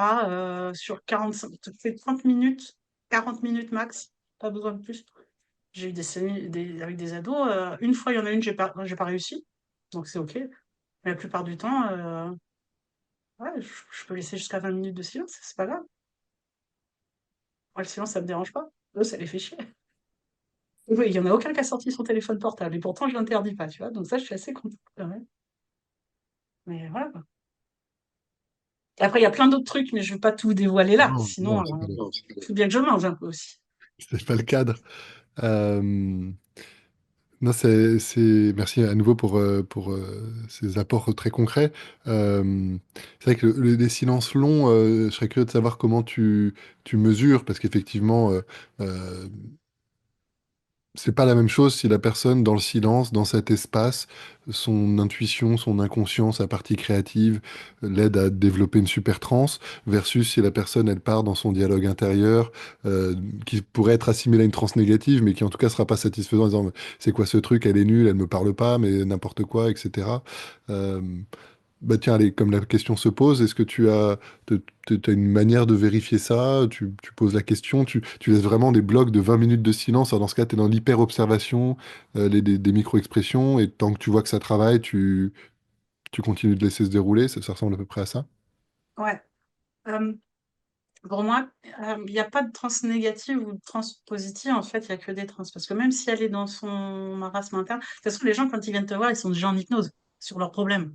sur 45, ça fait 30 minutes, 40 minutes max, pas besoin de plus. J'ai eu avec des ados. Une fois, il y en a une, j'ai pas réussi, donc c'est OK. Mais la plupart du temps, ouais, je peux laisser jusqu'à 20 minutes de silence, c'est pas grave. Moi, le silence, ça me dérange pas. Eux, ça les fait chier. Oui, il y en a aucun qui a sorti son téléphone portable, et pourtant, je l'interdis pas, tu vois. Donc ça, je suis assez contente quand même. Mais voilà, quoi. Et après, il y a plein d'autres trucs, mais je vais pas tout dévoiler là, Non, sinon, non, c'est pas le, il faut bien que je mange un peu aussi. c'est pas le cadre. Euh, non, merci à nouveau pour ces apports très concrets. C'est vrai que les silences longs, je serais curieux de savoir comment tu mesures, parce qu'effectivement, euh, c'est pas la même chose si la personne, dans le silence, dans cet espace, son intuition, son inconscient, sa partie créative l'aide à développer une super transe, versus si la personne, elle part dans son dialogue intérieur, qui pourrait être assimilé à une transe négative, mais qui en tout cas sera pas satisfaisant en disant, c'est quoi ce truc, elle est nulle, elle me parle pas, mais n'importe quoi, etc. Euh, bah tiens, allez, comme la question se pose, est-ce que t'as une manière de vérifier ça? Tu poses la question, tu laisses vraiment des blocs de 20 minutes de silence. Alors dans ce cas, tu es dans l'hyper-observation, des micro-expressions, et tant que tu vois que ça travaille, tu continues de laisser se dérouler. Ça ressemble à peu près à ça. Ouais. Euh, pour moi, il n'y a pas de trans négative ou de trans positive. En fait, il n'y a que des trans. Parce que même si elle est dans son marasme interne, de toute façon, les gens, quand ils viennent te voir, ils sont déjà en hypnose sur leurs problèmes.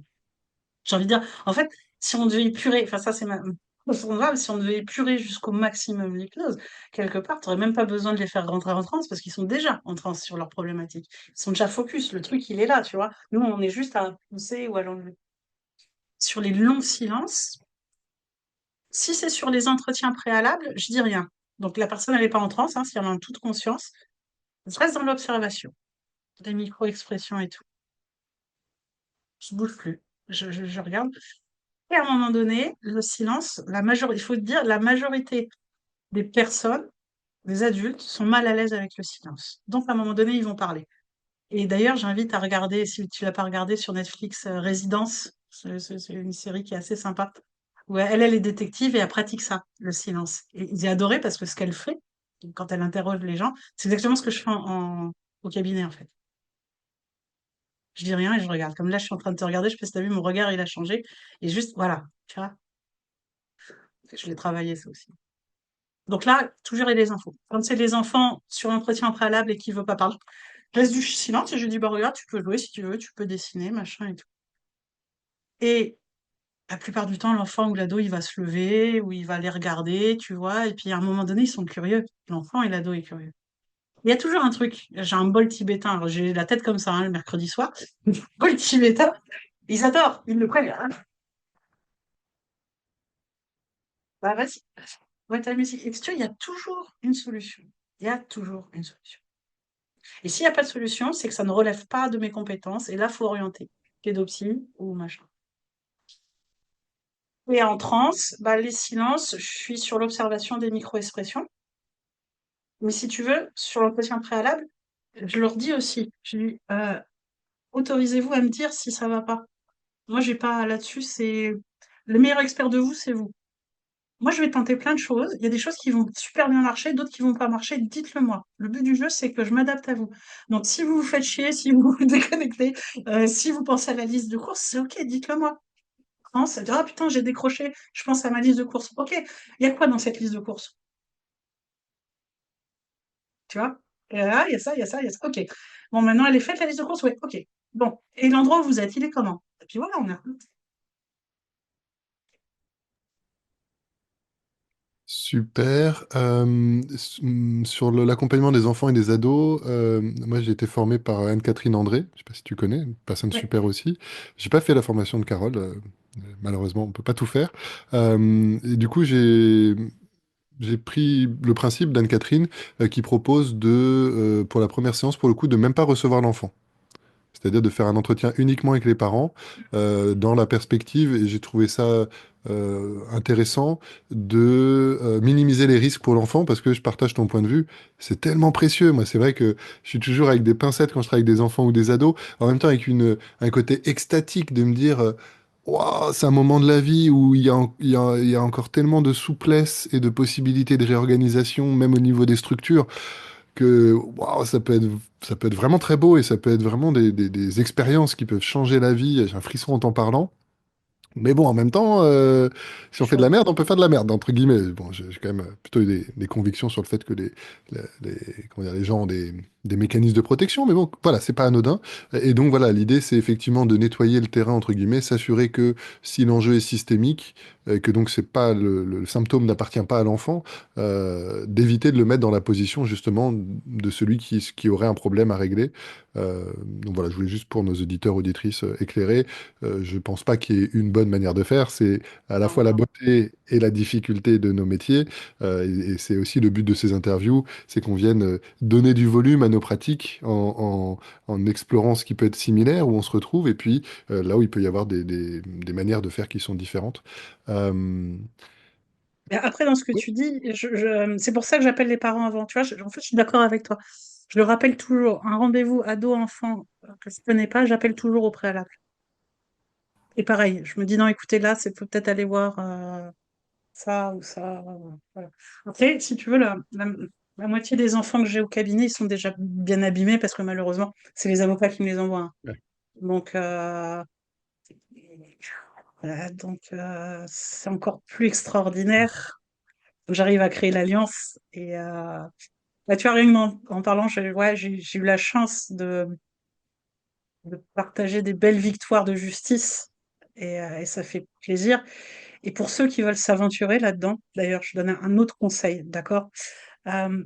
J'ai envie de dire, en fait, si on devait épurer, enfin, ça, c'est ma façon de voir, mais si on devait épurer jusqu'au maximum l'hypnose, quelque part, tu n'aurais même pas besoin de les faire rentrer en transe parce qu'ils sont déjà en transe sur leurs problématiques. Ils sont déjà focus. Le truc, il est là, tu vois. Nous, on est juste à pousser ou à l'enlever. Sur les longs silences, si c'est sur les entretiens préalables, je dis rien. Donc la personne, elle n'est pas en transe, hein, si elle en a toute conscience. Je reste dans l'observation, des micro-expressions et tout. Je bouge plus. Je regarde. Et à un moment donné, le silence, il faut dire, la majorité des personnes, des adultes, sont mal à l'aise avec le silence. Donc à un moment donné, ils vont parler. Et d'ailleurs, j'invite à regarder, si tu l'as pas regardé sur Netflix, Résidence. C'est une série qui est assez sympa. Où elle est détective et elle pratique ça, le silence. Et j'ai adoré parce que ce qu'elle fait, quand elle interroge les gens, c'est exactement ce que je fais au cabinet, en fait. Je dis rien et je regarde. Comme là, je suis en train de te regarder, je sais pas si t'as vu, mon regard, il a changé. Et juste, voilà, tu vois, je l'ai travaillé, ça aussi. Donc là, toujours il y a les infos. Quand c'est les enfants sur l'entretien préalable et qui ne veut pas parler, je laisse du silence et je dis, bah regarde, tu peux jouer si tu veux, tu peux dessiner, machin et tout. Et la plupart du temps, l'enfant ou l'ado, il va se lever ou il va les regarder, tu vois, et puis à un moment donné, ils sont curieux. L'enfant et l'ado est curieux. Il y a toujours un truc. J'ai un bol tibétain. Alors, j'ai la tête comme ça, hein, le mercredi soir. Bol tibétain. Ils adorent. Ils le prennent. Ah, bah, vas-y. Ouais, ta musique. Et tu vois, il y a toujours une solution. Il y a toujours une solution. Et s'il n'y a pas de solution, c'est que ça ne relève pas de mes compétences. Et là, il faut orienter. Pédopsie ou machin. Et en transe, bah, les silences, je suis sur l'observation des micro-expressions. Mais si tu veux, sur l'entretien préalable, je leur dis aussi, je dis, autorisez-vous à me dire si ça va pas. Moi, j'ai pas là-dessus, c'est le meilleur expert de vous, c'est vous. Moi, je vais tenter plein de choses. Il y a des choses qui vont super bien marcher, d'autres qui vont pas marcher. Dites-le moi. Le but du jeu, c'est que je m'adapte à vous. Donc, si vous vous faites chier, si vous vous déconnectez, si vous pensez à la liste de courses, c'est OK, dites-le moi. Hein, ça dire, ah putain, j'ai décroché, je pense à ma liste de courses. OK, il y a quoi dans cette liste de courses? Tu vois? Et là, il y a ça, il y a ça, il y a ça. OK. Bon, maintenant, elle est faite, la liste de courses? Oui, OK. Bon. Et l'endroit où vous êtes, il est comment? Et puis voilà, on a. Super. Sur l'accompagnement des enfants et des ados, moi j'ai été formé par Anne-Catherine André, je sais pas si tu connais, une personne Ouais. super aussi. J'ai pas fait la formation de Carole, malheureusement on peut pas tout faire. Et du coup j'ai pris le principe d'Anne-Catherine qui propose pour la première séance, pour le coup, de même pas recevoir l'enfant. C'est-à-dire de faire un entretien uniquement avec les parents dans la perspective, et j'ai trouvé ça intéressant, de minimiser les risques pour l'enfant, parce que je partage ton point de vue, c'est tellement précieux. Moi, c'est vrai que je suis toujours avec des pincettes quand je travaille avec des enfants ou des ados, en même temps avec un côté extatique de me dire, Waouh, c'est un moment de la vie où il y a encore tellement de souplesse et de possibilités de réorganisation, même au niveau des structures que waouh, ça peut être vraiment très beau et ça peut être vraiment des expériences qui peuvent changer la vie. J'ai un frisson en t'en parlant. Mais bon, en même temps, si on fait de la Chaud. merde, on peut faire de la merde, entre guillemets. Bon, j'ai quand même plutôt eu des convictions sur le fait que comment dire, les gens ont des mécanismes de protection, mais bon, voilà, c'est pas anodin. Et donc voilà, l'idée, c'est effectivement de nettoyer le terrain, entre guillemets, s'assurer que si l'enjeu est systémique, que donc c'est pas le symptôme n'appartient pas à l'enfant, d'éviter de le mettre dans la position justement de celui qui aurait un problème à régler. Donc voilà, je voulais juste pour nos auditeurs, auditrices éclairer. Je pense pas qu'il y ait une bonne manière de faire. C'est à la Non, fois la non. beauté et la difficulté de nos métiers. Et c'est aussi le but de ces interviews, c'est qu'on vienne donner du volume à nos pratiques en explorant ce qui peut être similaire, où on se retrouve, et puis là où il peut y avoir des manières de faire qui sont différentes. Euh, Et après, dans ce que oui, tu dis, c'est pour ça que j'appelle les parents avant. Tu vois, en fait, je suis d'accord avec toi. Je le rappelle toujours, un rendez-vous ado-enfant que je ne connais pas, j'appelle toujours au préalable. Et pareil, je me dis non, écoutez, là, c'est faut peut-être aller voir ça ou ça. Voilà. Après, si tu veux, la moitié des enfants que j'ai au cabinet, ils sont déjà bien abîmés parce que malheureusement, c'est les avocats qui me les envoient, hein. Ouais. Donc, voilà, donc c'est encore plus extraordinaire. Donc, j'arrive à créer l'alliance. Et bah, tu vois, rien en parlant, ouais, j'ai eu la chance de partager des belles victoires de justice. Et ça fait plaisir. Et pour ceux qui veulent s'aventurer là-dedans, d'ailleurs, je donne un autre conseil, d'accord? Euh,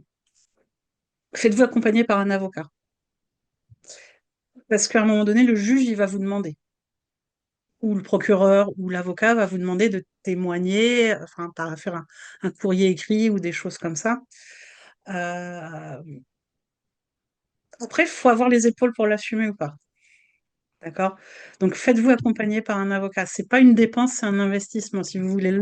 Faites-vous accompagner par un avocat. Parce qu'à un moment donné, le juge, il va vous demander, ou le procureur ou l'avocat va vous demander de témoigner, enfin, par faire un courrier écrit ou des choses comme ça. Euh, Après, il faut avoir les épaules pour l'assumer ou pas. D'accord? Donc, faites-vous accompagner par un avocat. C'est pas une dépense, c'est un investissement. Si vous voulez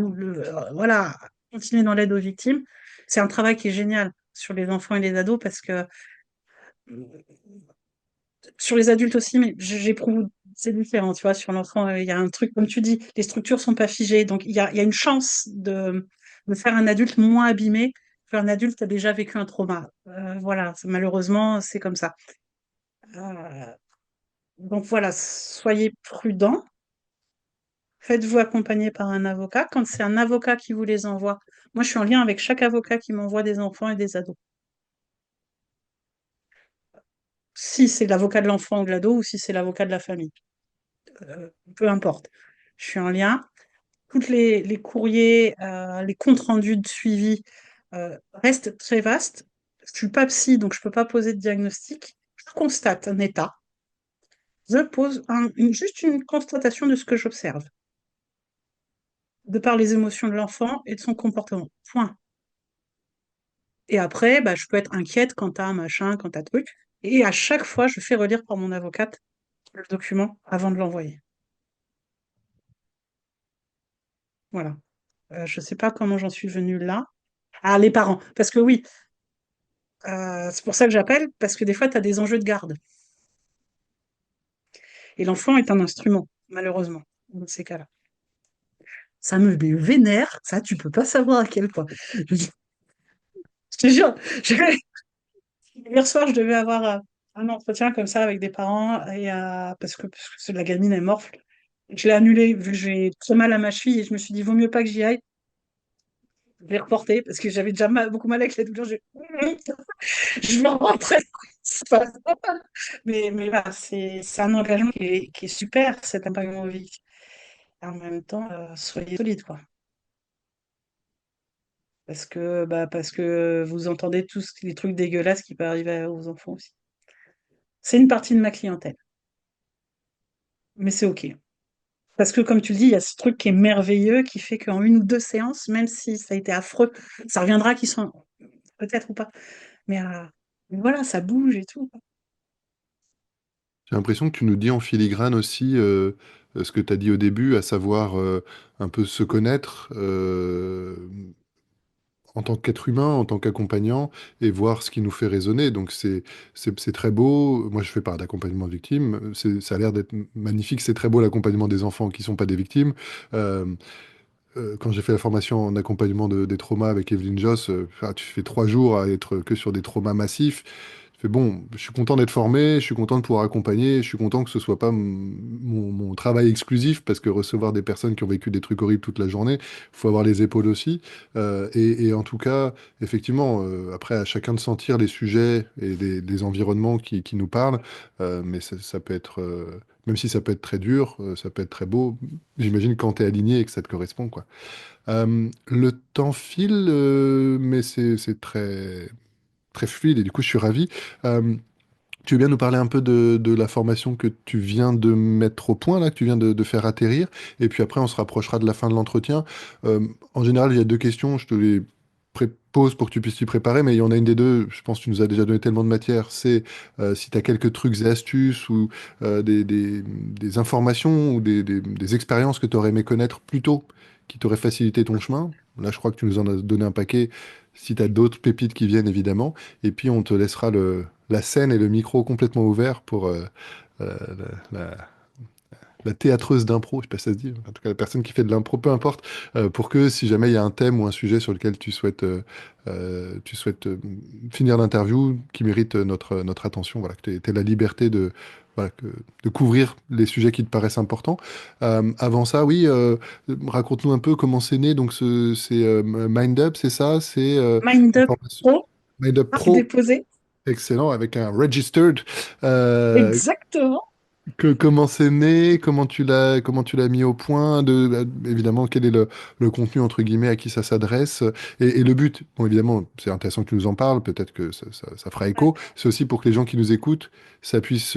voilà, continuer dans l'aide aux victimes, c'est un travail qui est génial sur les enfants et les ados parce que sur les adultes aussi, mais j'éprouve, c'est différent, tu vois, sur l'enfant, il y a un truc, comme tu dis, les structures sont pas figées, donc il y a une chance de faire un adulte moins abîmé qu'un adulte qui a déjà vécu un trauma. Voilà, malheureusement, c'est comme ça. Euh, donc voilà, soyez prudents. Faites-vous accompagner par un avocat. Quand c'est un avocat qui vous les envoie, moi je suis en lien avec chaque avocat qui m'envoie des enfants et des ados. Si c'est l'avocat de l'enfant ou de l'ado ou si c'est l'avocat de la famille. Peu importe. Je suis en lien. Tous les courriers, les comptes rendus de suivi restent très vastes. Je suis pas psy, donc je peux pas poser de diagnostic. Je constate un état. Je pose juste une constatation de ce que j'observe, de par les émotions de l'enfant et de son comportement. Point. Et après, bah, je peux être inquiète quant à un machin, quant à truc. Et à chaque fois, je fais relire par mon avocate le document avant de l'envoyer. Voilà. Je sais pas comment j'en suis venue là. Ah, les parents. Parce que oui, c'est pour ça que j'appelle, parce que des fois, tu as des enjeux de garde. Et l'enfant est un instrument, malheureusement, dans ces cas-là. Ça me vénère, ça, tu peux pas savoir à quel point. Je te jure, hier soir, je devais avoir un entretien comme ça avec des parents, parce que la gamine est morte. Je l'ai annulé, vu que j'ai très mal à ma cheville, et je me suis dit, vaut mieux pas que j'y aille. Je l'ai reporté, parce que j'avais déjà beaucoup mal avec la douleur. Je veux rentrer. C'est pas- mais voilà, c'est un engagement qui est super, cet accompagnement aux victimes. En même temps, soyez solide, quoi. Parce que vous entendez tous les trucs dégueulasses qui peuvent arriver aux enfants aussi. C'est une partie de ma clientèle, mais c'est OK. Parce que, comme tu le dis, il y a ce truc qui est merveilleux, qui fait qu'en une ou deux séances, même si ça a été affreux, ça reviendra qu'ils sont peut-être ou pas. Mais voilà, ça bouge et tout. J'ai l'impression que tu nous dis en filigrane aussi ce que tu as dit au début, à savoir un peu se connaître en tant qu'être humain, en tant qu'accompagnant, et voir ce qui nous fait résonner. Donc c'est très beau. Moi, je fais pas d'accompagnement de victimes. Ça a l'air d'être magnifique. C'est très beau l'accompagnement des enfants qui sont pas des victimes. Euh, quand j'ai fait la formation en accompagnement des traumas avec Evelyne Joss, tu fais 3 jours à être que sur des traumas massifs. Je fais bon, je suis content d'être formé, je suis content de pouvoir accompagner, je suis content que ce soit pas mon travail exclusif parce que recevoir des personnes qui ont vécu des trucs horribles toute la journée, il faut avoir les épaules aussi. Et en tout cas, effectivement, après à chacun de sentir les sujets et les environnements qui nous parlent, mais ça peut être, même si ça peut être très dur, ça peut être très beau. J'imagine quand tu es aligné et que ça te correspond, quoi. Le temps file, mais c'est très, très fluide et du coup, je suis ravi. Euh, Tu veux bien nous parler un peu de la formation que tu viens de mettre au point, là, que tu viens de faire atterrir, et puis après, on se rapprochera de la fin de l'entretien. En général, il y a deux questions, je te les pose pour que tu puisses t'y préparer, mais il y en a une des deux, je pense que tu nous as déjà donné tellement de matière, c'est si tu as quelques trucs et astuces ou des informations ou des expériences que tu aurais aimé connaître plus tôt, qui t'auraient facilité ton chemin. Là, je crois que tu nous en as donné un paquet, si tu as d'autres pépites qui viennent, évidemment. Et puis, on te laissera la scène et le micro complètement ouverts pour la, la- la théâtreuse d'impro, je sais pas si ça se dit, en tout cas la personne qui fait de l'impro, peu importe, pour que si jamais il y a un thème ou un sujet sur lequel tu souhaites finir l'interview qui mérite notre attention, voilà, que tu aies la liberté voilà, de couvrir les sujets qui te paraissent importants. Avant ça, oui, raconte-nous un peu comment c'est né. Donc, c'est MindUp, c'est ça? C'est Mind une Up formation Pro, MindUp marque Pro, déposée. excellent, avec un registered. Euh, Exactement. comment c'est né? Comment tu l'as mis au point? Évidemment, quel est le contenu, entre guillemets, à qui ça s'adresse? Et le but, bon, évidemment, c'est intéressant que tu nous en parles, peut-être que ça fera écho. C'est aussi pour que les gens qui nous écoutent, ça puisse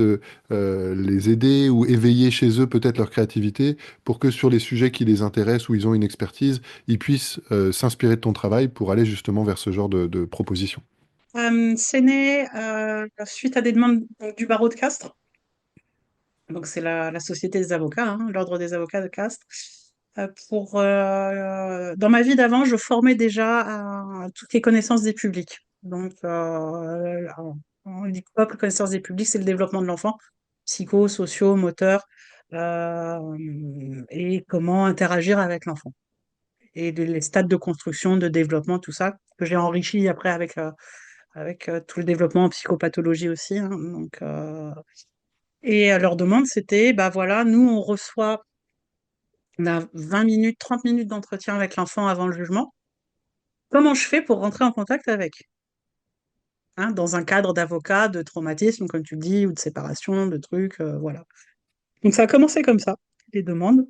les aider ou éveiller chez eux peut-être leur créativité, pour que sur les sujets qui les intéressent, où ils ont une expertise, ils puissent s'inspirer de ton travail pour aller justement vers ce genre de propositions. C'est né suite à des demandes du barreau de Castres. Donc, c'est la Société des avocats, hein, l'Ordre des avocats de Castres. Dans ma vie d'avant, je formais déjà à toutes les connaissances des publics. Donc, on dit quoi, les connaissances des publics, c'est le développement de l'enfant, psycho, socio, moteur, et comment interagir avec l'enfant. Et les stades de construction, de développement, tout ça, que j'ai enrichi après avec tout le développement en psychopathologie aussi, hein. Donc, et leur demande, c'était, bah voilà, nous, on a 20 minutes, 30 minutes d'entretien avec l'enfant avant le jugement. Comment je fais pour rentrer en contact avec? Hein, dans un cadre d'avocat, de traumatisme, comme tu dis, ou de séparation, de trucs, voilà. Donc ça a commencé comme ça, les demandes.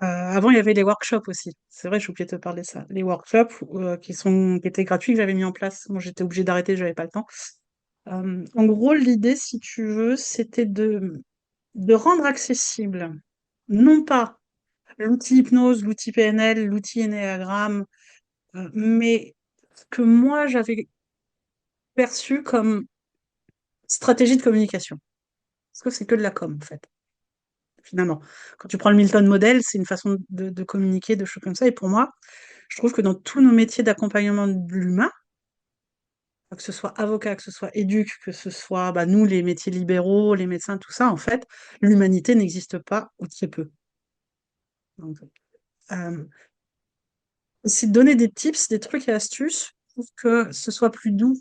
Avant, il y avait les workshops aussi. C'est vrai, j'ai oublié de te parler de ça. Les workshops qui étaient gratuits, que j'avais mis en place. Moi, j'étais obligée d'arrêter, j'avais pas le temps. En gros, l'idée, si tu veux, c'était de rendre accessible, non pas l'outil hypnose, l'outil PNL, l'outil Ennéagramme, mais ce que moi j'avais perçu comme stratégie de communication. Parce que c'est que de la com, en fait, finalement. Quand tu prends le Milton Model, c'est une façon de communiquer, de choses comme ça. Et pour moi, je trouve que dans tous nos métiers d'accompagnement de l'humain, que ce soit avocat, que ce soit éduc, que ce soit bah, nous, les métiers libéraux, les médecins, tout ça, en fait, l'humanité n'existe pas ou très peu. Donc, euh, c'est de donner des tips, des trucs et astuces pour que ce soit plus doux.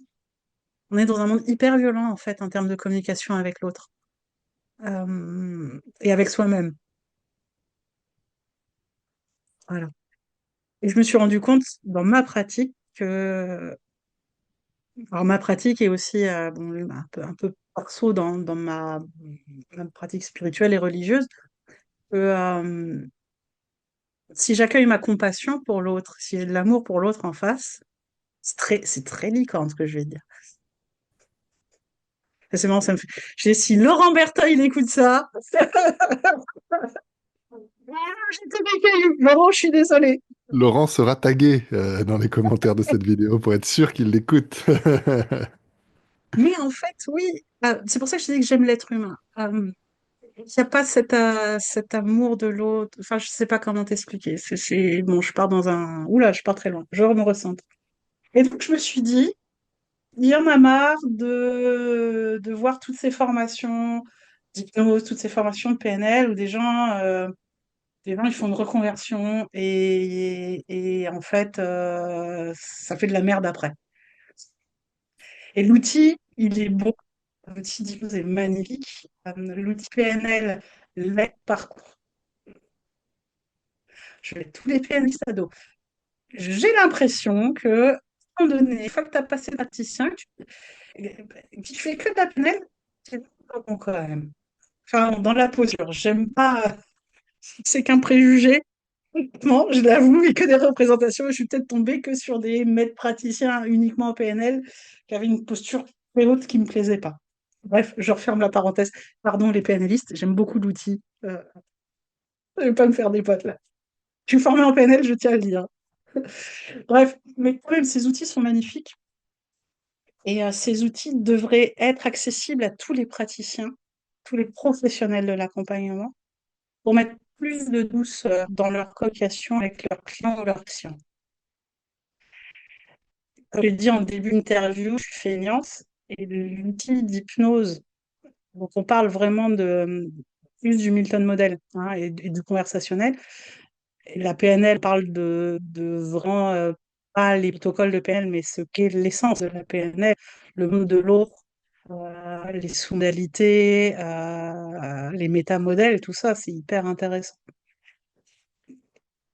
On est dans un monde hyper violent, en fait, en termes de communication avec l'autre et avec soi-même. Voilà. Et je me suis rendu compte dans ma pratique que, alors ma pratique est aussi bon, un peu perso dans ma pratique spirituelle et religieuse, que si j'accueille ma compassion pour l'autre, si j'ai de l'amour pour l'autre en face, c'est très licorne ce que je vais dire. Et c'est marrant, ça me fait. Si Laurent Bertin il écoute ça, j'étais mécanique. Laurent, je suis désolée. Laurent sera tagué dans les commentaires de cette vidéo pour être sûr qu'il l'écoute. Mais en fait, oui, c'est pour ça que je dis que j'aime l'être humain. Il n'y a pas cet amour de l'autre. Enfin, je sais pas comment t'expliquer. Bon, je pars dans un. Oula, je pars très loin. Je me recentre. Et donc, je me suis dit, il y en a marre de voir toutes ces formations d'hypnose, toutes ces formations de PNL où des gens, ils font une reconversion et en fait, ça fait de la merde après. Et l'outil, il est beau. L'outil d'hypnose est magnifique. L'outil PNL, l'aide parcours. Je mets tous les PNL à dos. J'ai l'impression que, à un moment donné, une fois que tu as passé le praticien, tu fais que de la PNL, c'est pas bon quand même. Enfin, dans la posture, j'aime pas, c'est qu'un préjugé. Non, je l'avoue, et que des représentations. Je suis peut-être tombée que sur des maîtres praticiens uniquement en PNL qui avaient une posture très haute qui me plaisait pas. Bref, je referme la parenthèse. Pardon, les PNListes, j'aime beaucoup l'outil. Je vais pas me faire des potes là. Je suis formée en PNL, je tiens à le dire. Bref, mais quand même, ces outils sont magnifiques et ces outils devraient être accessibles à tous les praticiens, tous les professionnels de l'accompagnement pour mettre plus de douceur dans leur communication avec leurs clients ou leurs patients. Comme je l'ai dit en début d'interview, je suis feignante et l'outil d'hypnose dont on parle vraiment plus du Milton Model, hein, et du conversationnel. Et la PNL parle de vraiment, pas les protocoles de PNL, mais ce qu'est l'essence de la PNL, le monde de l'autre, les sous-modalités, les métamodèles, tout ça, c'est hyper intéressant.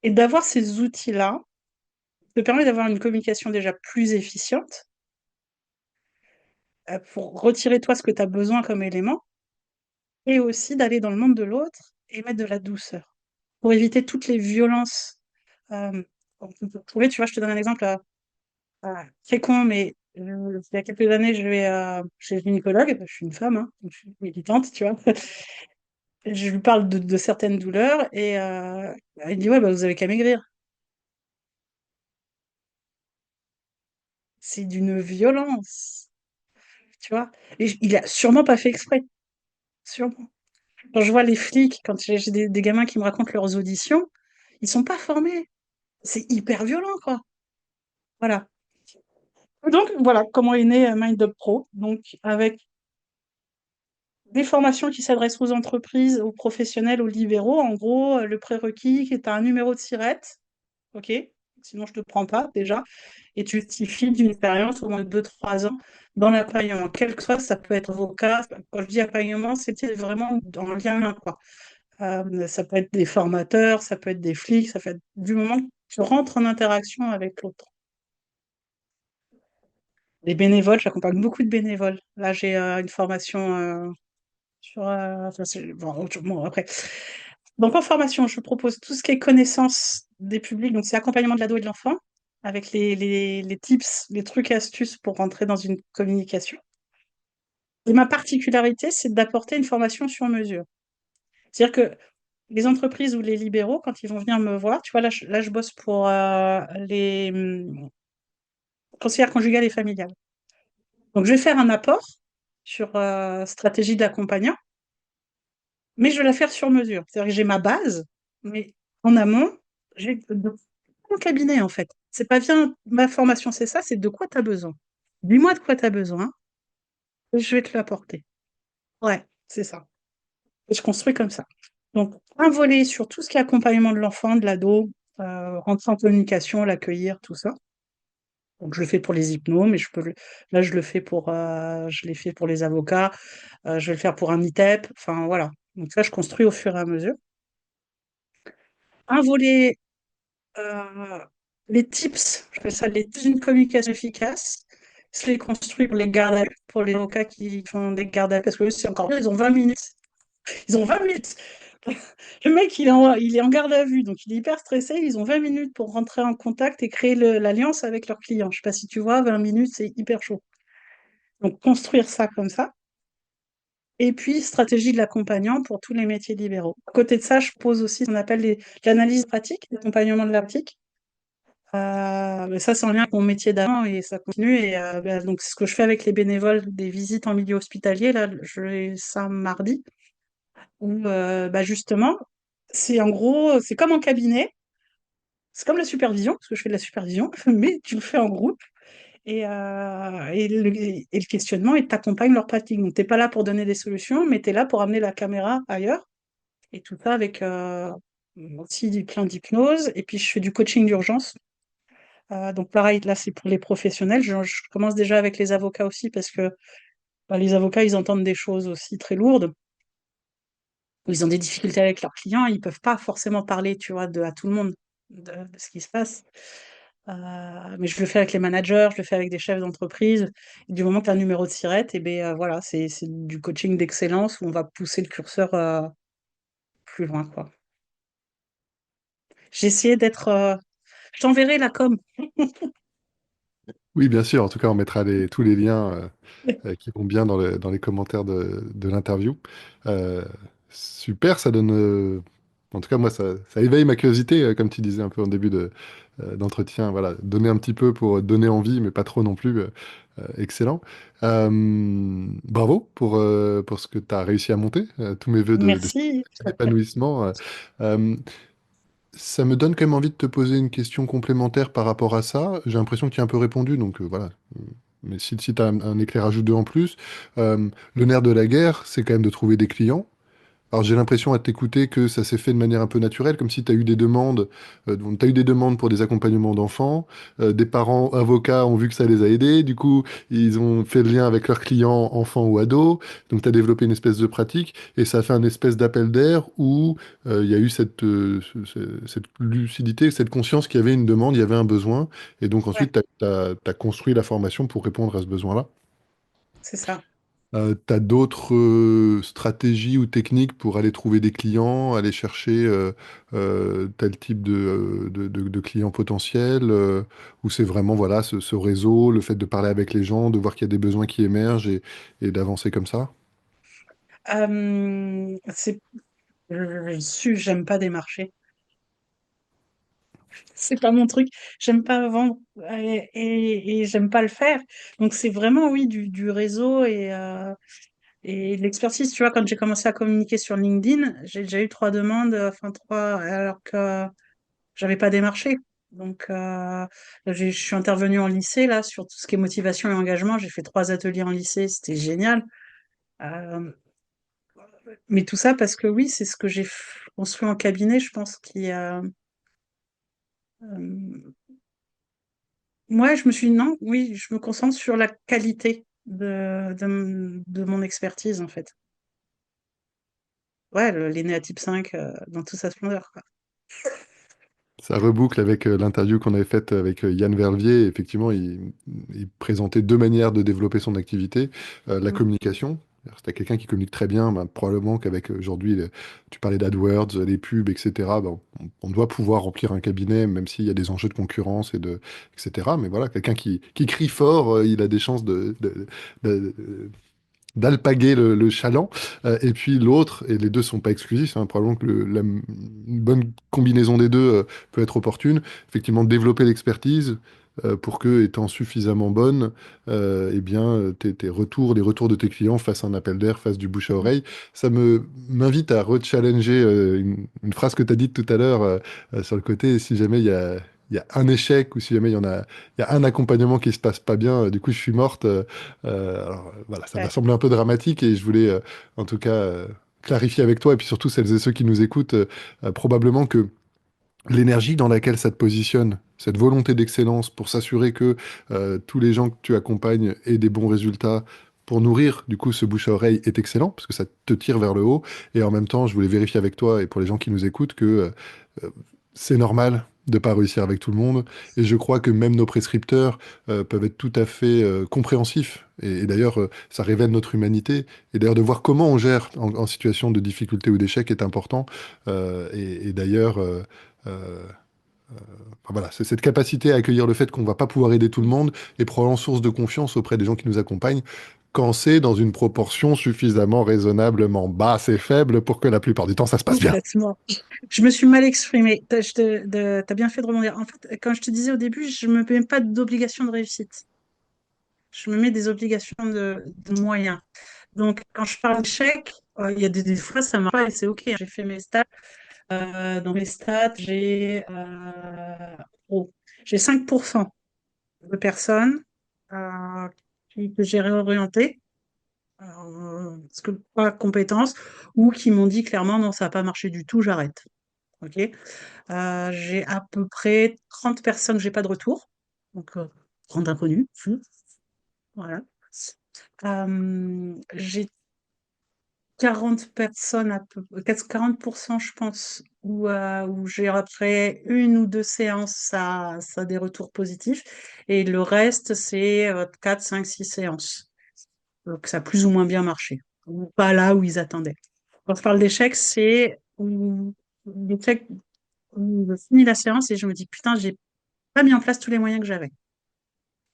Et d'avoir ces outils-là te permet d'avoir une communication déjà plus efficiente, pour retirer toi ce que tu as besoin comme élément, et aussi d'aller dans le monde de l'autre et mettre de la douceur, pour éviter toutes les violences. On peut trouver, tu vois, je te donne un exemple très con, mais il y a quelques années, je vais chez le gynécologue, je suis une femme, hein, donc je suis militante, tu vois. Je lui parle de certaines douleurs et il me dit, ouais, bah, vous avez qu'à maigrir. C'est d'une violence, tu vois. Et il a sûrement pas fait exprès, sûrement. Quand je vois les flics, quand j'ai des gamins qui me racontent leurs auditions, ils sont pas formés. C'est hyper violent, quoi. Voilà. Donc, voilà comment est né Mind Up Pro. Donc, avec des formations qui s'adressent aux entreprises, aux professionnels, aux libéraux. En gros, le prérequis, c'est un numéro de SIRET, ok? Sinon, je ne te prends pas déjà. Et tu justifies d'une expérience au moins de 2 3 ans dans l'accompagnement. Quel que soit, ça peut être avocat. Quand je dis accompagnement, c'était vraiment en lien humain, quoi. Ça peut être des formateurs, ça peut être des flics, ça peut être du moment que tu rentres en interaction avec l'autre. Les bénévoles, j'accompagne beaucoup de bénévoles. Là, j'ai une formation sur. Enfin, bon, après. Donc, en formation, je propose tout ce qui est connaissance des publics. Donc, c'est accompagnement de l'ado et de l'enfant, avec les tips, les trucs et astuces pour rentrer dans une communication. Et ma particularité, c'est d'apporter une formation sur mesure. C'est-à-dire que les entreprises ou les libéraux, quand ils vont venir me voir, tu vois, là, je bosse pour les conseillères conjugales et familiales. Donc, je vais faire un apport sur stratégie d'accompagnant, mais je vais la faire sur mesure. C'est-à-dire que j'ai ma base, mais en amont, j'ai mon cabinet, en fait. C'est pas bien, ma formation, c'est ça, c'est de quoi tu as besoin. Dis-moi de quoi tu as besoin, et je vais te l'apporter. Ouais, c'est ça. Et je construis comme ça. Donc, un volet sur tout ce qui est accompagnement de l'enfant, de l'ado, rentrer en communication, l'accueillir, tout ça. Donc, je le fais pour les hypnos, mais là, je l'ai fait pour les avocats, je vais le faire pour un ITEP, enfin, voilà. Donc, ça, je construis au fur et à mesure. Un volet, euh, les tips, je fais ça, les tips d'une communication efficace, je les construis pour les gardes à vue, pour les avocats qui font des gardes à vue, parce que eux, c'est encore mieux, ils ont 20 minutes. Ils ont 20 minutes. Le mec, il est en garde à vue, donc il est hyper stressé. Ils ont 20 minutes pour rentrer en contact et créer l'alliance avec leur client. Je sais pas si tu vois, 20 minutes, c'est hyper chaud. Donc, construire ça comme ça. Et puis, stratégie de l'accompagnant pour tous les métiers libéraux. À côté de ça, je pose aussi ce qu'on appelle l'analyse pratique, l'accompagnement de la pratique. Mais ça, c'est en lien avec mon métier d'avant et ça continue. Et donc, ce que je fais avec les bénévoles des visites en milieu hospitalier, là, je fais ça mardi, où justement, c'est en gros, c'est comme en cabinet, c'est comme la supervision, parce que je fais de la supervision, mais tu le fais en groupe. Et le questionnement, ils t'accompagnent leur pratique. Donc, tu n'es pas là pour donner des solutions, mais tu es là pour amener la caméra ailleurs. Et tout ça avec aussi plein d'hypnose. Et puis, je fais du coaching d'urgence. Donc, pareil, là, c'est pour les professionnels. Je commence déjà avec les avocats aussi, parce que les avocats, ils entendent des choses aussi très lourdes. Ils ont des difficultés avec leurs clients. Ils ne peuvent pas forcément parler, tu vois, à tout le monde de ce qui se passe. Mais je le fais avec les managers, je le fais avec des chefs d'entreprise. Et du moment que tu as un numéro de SIRET, et ben voilà, c'est du coaching d'excellence où on va pousser le curseur plus loin, quoi. J'ai essayé d'être. Je t'enverrai la com. Oui, bien sûr. En tout cas, on mettra tous les liens qui vont bien dans les commentaires de l'interview. Euh, super, ça donne. En tout cas, moi, ça éveille ma curiosité, comme tu disais un peu en début d'entretien. Voilà, donner un petit peu pour donner envie, mais pas trop non plus. Excellent. Euh, Bravo pour ce que tu as réussi à monter. Tous mes voeux Merci. d'épanouissement. Euh, Ça me donne quand même envie de te poser une question complémentaire par rapport à ça. J'ai l'impression que tu as un peu répondu, donc voilà. Mais si tu as un éclairage ou deux en plus, le nerf de la guerre, c'est quand même de trouver des clients. Alors j'ai l'impression à t'écouter que ça s'est fait de manière un peu naturelle, comme si tu as eu des demandes, tu as eu des demandes pour des accompagnements d'enfants, des parents avocats ont vu que ça les a aidés, du coup ils ont fait le lien avec leurs clients enfants ou ados, donc tu as développé une espèce de pratique et ça a fait un espèce d'appel d'air où il y a eu cette lucidité, cette conscience qu'il y avait une demande, il y avait un besoin, et donc Ouais, ensuite tu as construit la formation pour répondre à ce besoin-là. c'est ça. Tu as d'autres stratégies ou techniques pour aller trouver des clients, aller chercher tel type de clients potentiels, ou c'est vraiment voilà, ce réseau, le fait de parler avec les gens, de voir qu'il y a des besoins qui émergent et d'avancer comme ça? C'est, j'aime pas démarcher. C'est pas mon truc. J'aime pas vendre et j'aime pas le faire. Donc c'est vraiment oui du réseau et de l'expertise. Tu vois, quand j'ai commencé à communiquer sur LinkedIn, j'ai déjà eu trois demandes, enfin trois, alors que j'avais pas démarché. Donc je suis intervenue en lycée là sur tout ce qui est motivation et engagement. J'ai fait trois ateliers en lycée, c'était génial. Euh, mais tout ça parce que oui, c'est ce que j'ai construit en cabinet, je pense, qui a moi, je me suis dit non, oui, je me concentre sur la qualité de mon expertise, en fait. Ouais, l'aîné à type 5 dans toute sa splendeur, quoi. Ça reboucle avec l'interview qu'on avait faite avec Yann Verviers. Effectivement, il présentait deux manières de développer son activité. La Mm. communication. Si tu as quelqu'un qui communique très bien, ben, probablement qu'avec aujourd'hui, tu parlais d'AdWords, les pubs, etc., ben, on doit pouvoir remplir un cabinet, même s'il y a des enjeux de concurrence, etc. Mais voilà, quelqu'un qui crie fort, il a des chances de, d'alpaguer le chaland. Et puis l'autre, et les deux sont pas exclusifs, hein, probablement que une bonne combinaison des deux peut être opportune. Effectivement, développer l'expertise pour que, étant suffisamment bonne, eh bien, tes retours, les retours de tes clients fassent un appel d'air, fassent du bouche à oreille. Ça m'invite à rechallenger une phrase que tu as dite tout à l'heure sur le côté, si jamais il y a un échec ou si jamais il y a un accompagnement qui se passe pas bien, du coup je suis morte. Alors, voilà, ça m'a Ouais. semblé un peu dramatique et je voulais en tout cas clarifier avec toi et puis surtout celles et ceux qui nous écoutent probablement que l'énergie dans laquelle ça te positionne, cette volonté d'excellence pour s'assurer que tous les gens que tu accompagnes aient des bons résultats pour nourrir du coup ce bouche à oreille est excellent parce que ça te tire vers le haut et en même temps je voulais vérifier avec toi et pour les gens qui nous écoutent que euh, c'est normal de pas réussir avec tout le monde et je crois que même nos prescripteurs peuvent être tout à fait compréhensifs et d'ailleurs ça révèle notre humanité et d'ailleurs de voir comment on gère en situation de difficulté ou d'échec est important et d'ailleurs euh, enfin, voilà, c'est cette capacité à accueillir le fait qu'on va pas pouvoir aider tout le monde est probablement source de confiance auprès des gens qui nous accompagnent quand c'est dans une proportion suffisamment raisonnablement basse et faible pour que la plupart du temps ça se passe bien. Complètement. Je me suis mal exprimée. T'as bien fait de rebondir. En fait, quand je te disais au début, je me mets pas d'obligation de réussite. Je me mets des obligations de moyens. Donc, quand je parle d'échec, il y a des fois, ça marche pas et c'est OK. J'ai fait mes stats. Dans mes stats, oh, j'ai 5% de personnes euh, que j'ai réorientées, parce que pas compétences, ou qui m'ont dit clairement non, ça n'a pas marché du tout, j'arrête. Ok. J'ai à peu près 30 personnes, j'ai pas de retour, donc 30 inconnus. Voilà. J'ai 40 personnes, 40%, je pense, où j'ai après une ou deux séances, ça a des retours positifs. Et le reste, c'est 4, 5, 6 séances. Donc, ça a plus ou moins bien marché. Ou pas là où ils attendaient. Quand je parle d'échec, c'est l'échec où je finis la séance et je me dis, putain, j'ai pas mis en place tous les moyens que j'avais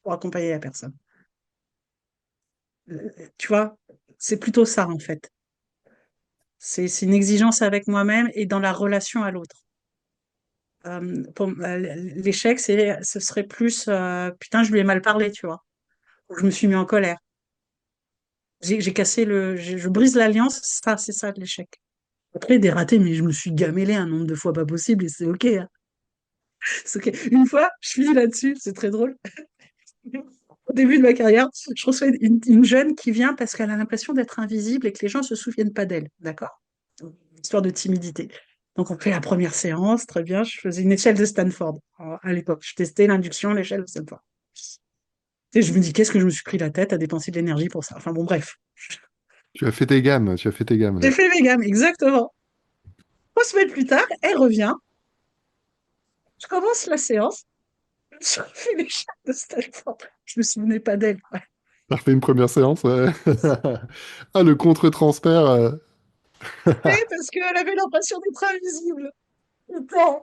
pour accompagner la personne. Tu vois, c'est plutôt ça, en fait. C'est une exigence avec moi-même et dans la relation à l'autre. L'échec, ce serait plus putain, je lui ai mal parlé, tu vois. Ou je me suis mis en colère. J'ai cassé je brise l'alliance, ça, c'est ça de l'échec. Après, des ratés, mais je me suis gamellé un nombre de fois pas possible et c'est OK, hein. C'est OK. Une fois, je finis là-dessus, c'est très drôle. Au début de ma carrière, je reçois une jeune qui vient parce qu'elle a l'impression d'être invisible et que les gens ne se souviennent pas d'elle. D'accord? histoire de timidité. Donc, on fait la première séance, très bien. Je faisais une échelle de Stanford à l'époque. Je testais l'induction, l'échelle de Stanford. Et je me dis, qu'est-ce que je me suis pris la tête à dépenser de l'énergie pour ça? Enfin bon, bref. Tu as fait tes gammes, tu as fait tes gammes J'ai là. fait les gammes, exactement. 3 semaines plus tard, elle revient. Je commence la séance. Je fais l'échelle de Stanford. Je me souvenais pas d'elle. Ouais. T'as refait une première séance, ouais. Ah, le contre-transfert. Et parce qu'elle avait l'impression d'être invisible. Putain.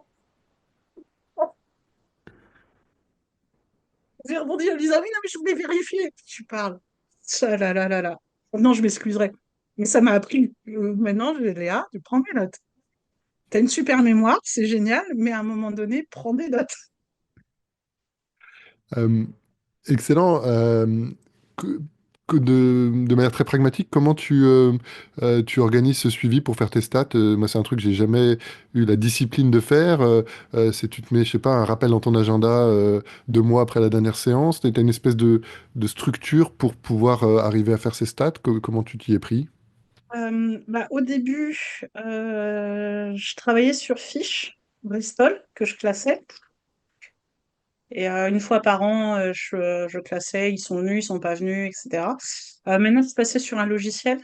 J'ai rebondi en lui disant, oui, non, mais je voulais vérifier. Tu parles. Ça, là, là, là, là. Non, je m'excuserai. Mais ça m'a appris. Maintenant, Léa, tu prends des notes. T'as une super mémoire, c'est génial, mais à un moment donné, prends des notes. Euh, Excellent. Que, de manière très pragmatique, comment tu organises ce suivi pour faire tes stats? Moi, c'est un truc que j'ai jamais eu la discipline de faire. C'est tu te mets, je sais pas, un rappel dans ton agenda 2 mois après la dernière séance. Tu as une espèce de structure pour pouvoir arriver à faire ces stats. Comment tu t'y es pris? Au début, je travaillais sur fiches Bristol que je classais. Et une fois par an, je classais, ils sont venus, ils sont pas venus, etc. Maintenant, je passais sur un logiciel,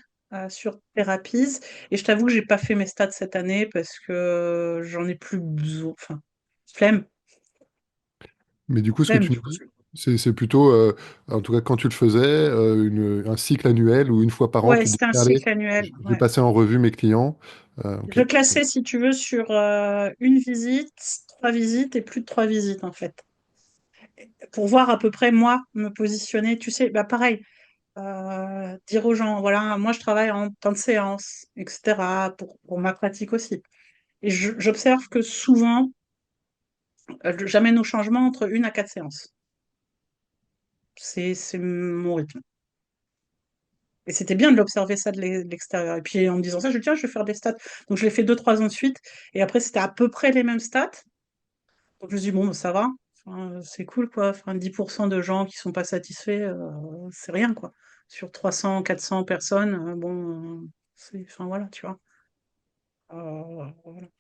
sur Therapies. Et je t'avoue que j'ai pas fait mes stats cette année parce que j'en ai plus besoin. Enfin, flemme, Mais du coup, ce que flemme, tu tu me vois. dis, c'est plutôt, en tout cas quand tu le faisais, un cycle annuel ou une fois par an, Ouais, tu dis, c'était un allez, cycle annuel. je vais Ouais. passer en revue mes clients. Ok. Je classais, si tu veux, sur une visite, 3 visites et plus de 3 visites, en fait. Pour voir à peu près, moi, me positionner. Tu sais, bah pareil, dire aux gens, voilà, moi, je travaille en temps de séance, etc., pour ma pratique aussi. Et j'observe que souvent, j'amène au changement entre 1 à 4 séances. C'est mon rythme. Et c'était bien de l'observer ça de l'extérieur. Et puis en me disant ça, je dis, tiens, je vais faire des stats. Donc je l'ai fait 2, 3 ans de suite. Et après, c'était à peu près les mêmes stats. Donc je me suis dit, bon, bah, ça va. Enfin, c'est cool, quoi. Enfin, 10% de gens qui sont pas satisfaits, c'est rien, quoi. Sur 300, 400 personnes, bon, enfin, voilà, tu vois. Voilà.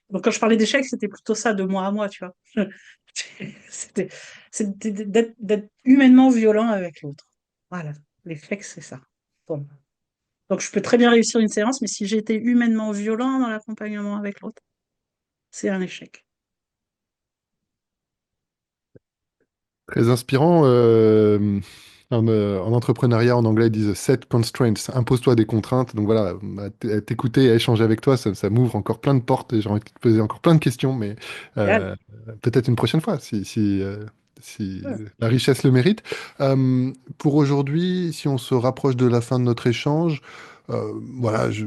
Donc quand je parlais d'échecs, c'était plutôt ça de moi à moi, tu vois. C'était, c'était d'être humainement violent avec l'autre. Voilà, l'échec, c'est ça. Bon. Donc je peux très bien réussir une séance, mais si j'ai été humainement violent dans l'accompagnement avec l'autre, c'est un échec. Très inspirant. En entrepreneuriat, en anglais, ils disent set constraints. Impose-toi des contraintes. Donc voilà, à t'écouter, à échanger avec toi, ça m'ouvre encore plein de portes et j'ai envie de te poser encore plein de questions, mais Génial. euh, peut-être une prochaine fois si Ouais. la richesse le mérite. Pour aujourd'hui, si on se rapproche de la fin de notre échange, voilà, je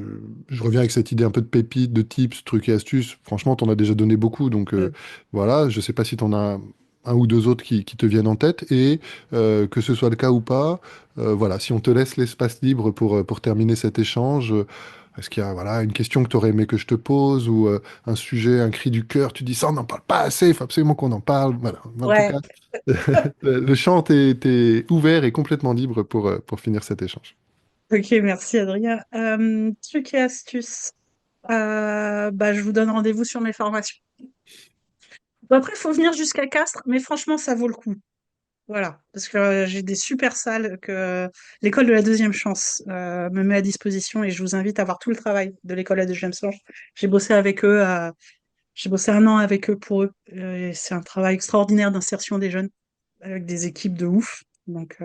reviens avec cette idée un peu de pépites, de tips, trucs et astuces. Franchement, t'en as déjà donné beaucoup, donc Mm. voilà, je sais pas si t'en as un ou deux autres qui te viennent en tête et que ce soit le cas ou pas, voilà, si on te laisse l'espace libre pour terminer cet échange, est-ce qu'il y a voilà, une question que tu aurais aimé que je te pose ou un sujet, un cri du cœur, tu dis ça, on n'en parle pas assez, il faut absolument qu'on en parle. Voilà. En tout Ouais. cas, le champ t'est ouvert et complètement libre pour finir cet échange. Ok, merci Adrien. Truc et astuce. Je vous donne rendez-vous sur mes formations. Bon, après, il faut venir jusqu'à Castres, mais franchement, ça vaut le coup. Voilà, parce que j'ai des super salles que l'école de la deuxième chance me met à disposition et je vous invite à voir tout le travail de l'école de la deuxième chance. J'ai bossé avec eux, j'ai bossé 1 an avec eux pour eux. Et c'est un travail extraordinaire d'insertion des jeunes avec des équipes de ouf. Donc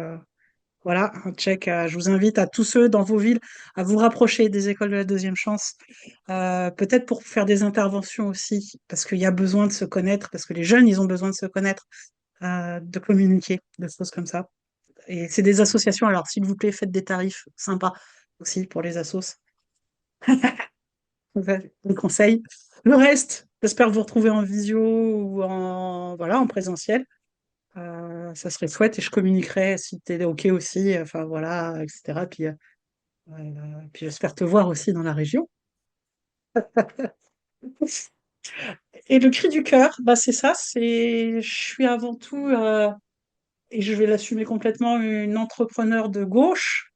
voilà, un check. Je vous invite à tous ceux dans vos villes à vous rapprocher des écoles de la deuxième chance, peut-être pour faire des interventions aussi, parce qu'il y a besoin de se connaître, parce que les jeunes, ils ont besoin de se connaître, de communiquer, de choses comme ça. Et c'est des associations, alors s'il vous plaît, faites des tarifs sympas aussi pour les assos. Les conseils. Le reste, j'espère vous retrouver en visio ou voilà, en présentiel. Ça serait chouette et je communiquerai si tu es OK aussi, enfin voilà, etc. Puis j'espère te voir aussi dans la région. Et le cri du cœur, c'est ça, je suis avant tout, et je vais l'assumer complètement, une entrepreneur de gauche.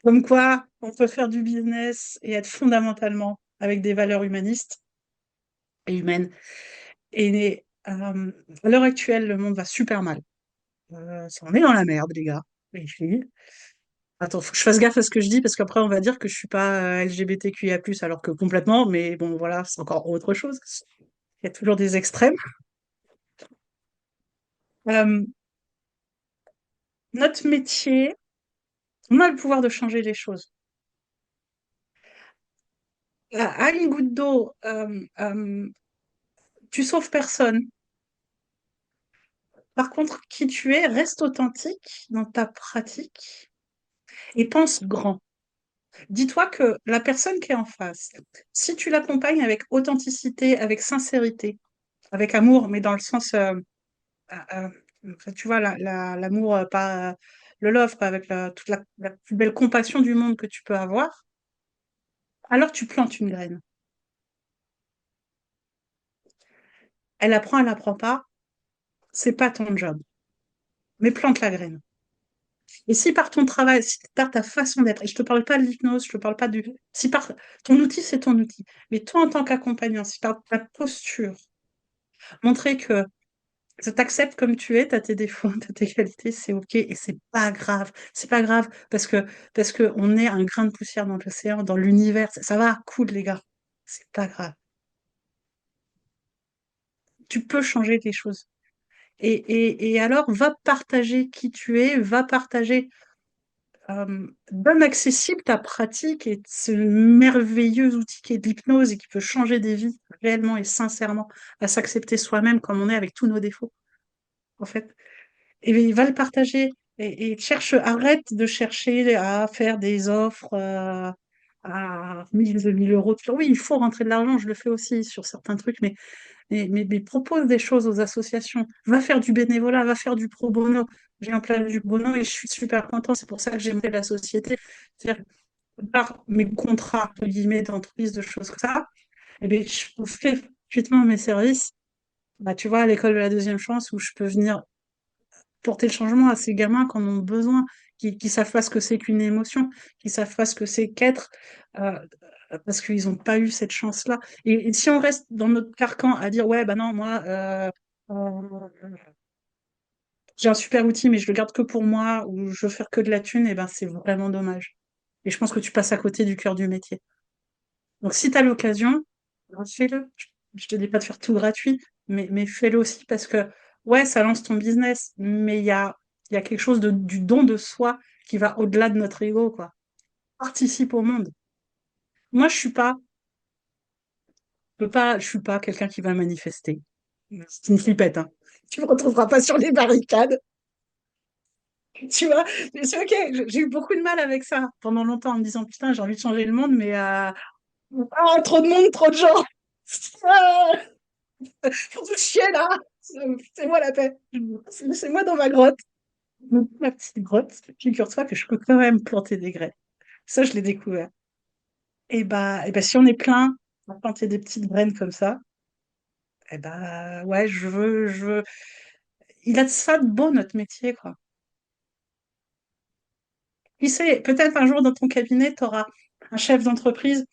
Comme quoi, on peut faire du business et être fondamentalement avec des valeurs humanistes et humaines. Et à l'heure actuelle, le monde va super mal. On est dans la merde, les gars, les filles. Attends, faut que je fasse gaffe à ce que je dis parce qu'après on va dire que je suis pas LGBTQIA+, alors que complètement, mais bon voilà, c'est encore autre chose. Il y a toujours des extrêmes. Euh, Notre métier, on a le pouvoir de changer les choses. À une goutte d'eau, tu sauves personne. Par contre, qui tu es, reste authentique dans ta pratique et pense grand. Dis-toi que la personne qui est en face, si tu l'accompagnes avec authenticité, avec sincérité, avec amour, mais dans le sens, euh, tu vois, l'amour, pas le love, pas avec toute la plus belle compassion du monde que tu peux avoir, alors tu plantes une graine. Elle apprend pas, c'est pas ton job, mais plante la graine. Et si par ton travail, si par ta façon d'être, et je te parle pas de l'hypnose, je te parle pas du... Si par ton outil, c'est ton outil. Mais toi, en tant qu'accompagnant, si par ta posture, montrer que je t'accepte comme tu es, t'as tes défauts, t'as tes qualités, c'est ok, et c'est pas grave. C'est pas grave, parce que on est un grain de poussière dans l'océan, dans l'univers. Ça va, cool, les gars. C'est pas grave. Tu peux changer les choses. Et alors, va partager qui tu es, va partager donne accessible ta pratique et ce merveilleux outil qui est l'hypnose et qui peut changer des vies réellement et sincèrement, à s'accepter soi-même comme on est avec tous nos défauts, en fait. Et il va le partager et cherche, arrête de chercher à faire des offres à 1000, 2000 euros. Oui, il faut rentrer de l'argent, je le fais aussi sur certains trucs, mais propose des choses aux associations. Va faire du bénévolat, va faire du pro bono. J'ai un plan du bono et je suis super content. C'est pour ça que j'ai monté la société. C'est-à-dire, par mes contrats, entre guillemets, d'entreprise, de choses comme ça, eh bien, je fais gratuitement mes services. Bah, tu vois, à l'école de la deuxième chance, où je peux venir porter le changement à ces gamins qui en ont besoin, qui savent pas ce que c'est qu'une émotion, qui savent pas ce que c'est qu'être, euh, parce qu'ils n'ont pas eu cette chance-là. Et si on reste dans notre carcan à dire, ouais, bah non, moi, euh, j'ai un super outil, mais je le garde que pour moi, ou je veux faire que de la thune, et ben c'est vraiment dommage. Et je pense que tu passes à côté du cœur du métier. Donc si tu as l'occasion, ben, fais-le. Je te dis pas de faire tout gratuit, mais fais-le aussi parce que, ouais, ça lance ton business, mais il y a quelque chose du don de soi qui va au-delà de notre ego, quoi. Participe au monde. Moi, je suis pas quelqu'un qui va manifester. C'est une flippette, hein. Tu me retrouveras pas sur les barricades. Tu vois, c'est ok, j'ai eu beaucoup de mal avec ça pendant longtemps en me disant putain, j'ai envie de changer le monde, mais trop de monde, trop de gens. Ah, faut tout chier là. C'est moi la paix. C'est moi dans ma grotte. Ma petite grotte. Figure-toi que je peux quand même planter des graines. Ça, je l'ai découvert. Et bah, si on est plein à planter des petites graines comme ça, et bah, ouais, je veux. Il a de ça de beau, notre métier, quoi. Qui sait, peut-être un jour dans ton cabinet, tu auras un chef d'entreprise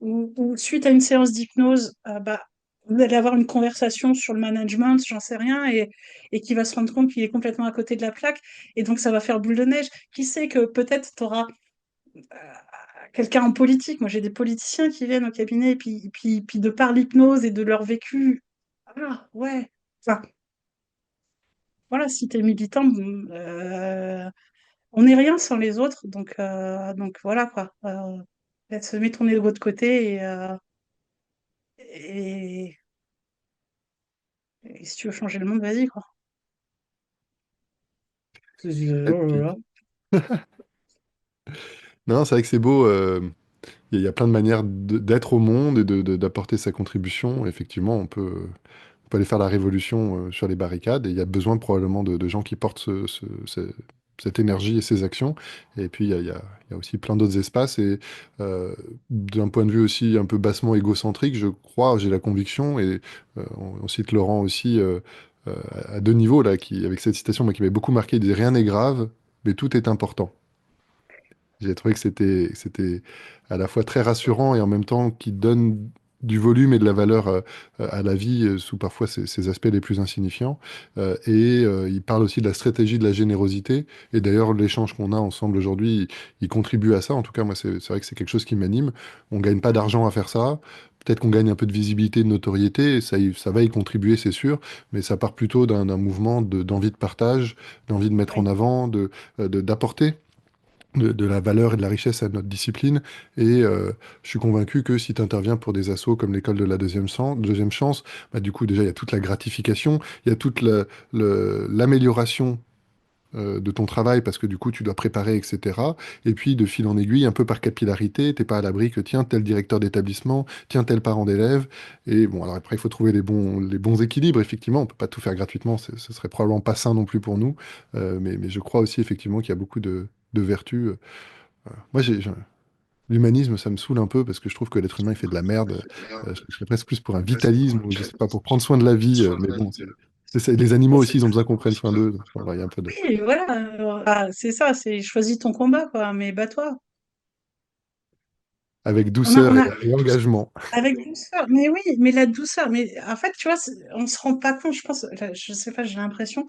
ou suite à une séance d'hypnose, bah, vous allez avoir une conversation sur le management, j'en sais rien, et qui va se rendre compte qu'il est complètement à côté de la plaque, et donc ça va faire boule de neige. Qui sait que peut-être tu auras quelqu'un en politique. Moi, j'ai des politiciens qui viennent au cabinet, et puis de par l'hypnose et de leur vécu, ah ouais, enfin, voilà, si tu es militant, on n'est rien sans les autres, donc voilà quoi. Peut-être se met ton ego de côté et, et si tu veux changer le monde, vas-y quoi. Et puis, non, c'est vrai que c'est beau. Il y a plein de manières d'être au monde et d'apporter sa contribution. Effectivement, on peut aller faire la révolution sur les barricades et il y a besoin probablement de gens qui portent cette énergie et ces actions. Et puis, il y a aussi plein d'autres espaces. Et d'un point de vue aussi un peu bassement égocentrique, je crois, j'ai la conviction, et on cite Laurent aussi euh, à deux niveaux, là, avec cette citation moi, qui m'avait beaucoup marqué, il disait, rien n'est grave, mais tout est important. J'ai trouvé que c'était à la fois très rassurant et en même temps qui donne du volume et de la valeur à la vie sous parfois ses aspects les plus insignifiants. Il parle aussi de la stratégie de la générosité. Et d'ailleurs, l'échange qu'on a ensemble aujourd'hui, il contribue à ça. En tout cas, moi, c'est vrai que c'est quelque chose qui m'anime. On gagne pas d'argent à faire ça. Peut-être qu'on gagne un peu de visibilité, de notoriété, et ça va y contribuer, c'est sûr, mais ça part plutôt d'un mouvement d'envie de partage, d'envie de mettre en Oui. avant, d'apporter de la valeur et de la richesse à notre discipline. Je suis convaincu que si tu interviens pour des assos comme l'école de la deuxième chance, bah, du coup, déjà, il y a toute la gratification, il y a toute l'amélioration de ton travail parce que du coup, tu dois préparer, etc. Et puis, de fil en aiguille, un peu par capillarité, t'es pas à l'abri que, tiens, tel directeur d'établissement, tiens, tel parent d'élève. Et bon, alors après, il faut trouver les bons équilibres, effectivement. On peut pas tout faire gratuitement, ce serait probablement pas sain non plus pour nous. Mais je crois aussi, effectivement, qu'il y a beaucoup de vertus. Moi, l'humanisme, ça me saoule un peu parce que je trouve que l'être humain, il fait de la merde. Je serais presque plus pour un vitalisme ou je sais pas, pour prendre soin de la vie. Mais bon, les animaux aussi, ils ont besoin qu'on prenne soin d'eux. Donc, voilà, il y a un peu de... Oui, voilà. C'est ça, c'est choisis ton combat, quoi, mais bats-toi. Avec On a, douceur on a, et engagement. avec douceur, mais oui, mais la douceur, mais en fait, tu vois, on se rend pas compte, je pense, là, je sais pas, j'ai l'impression,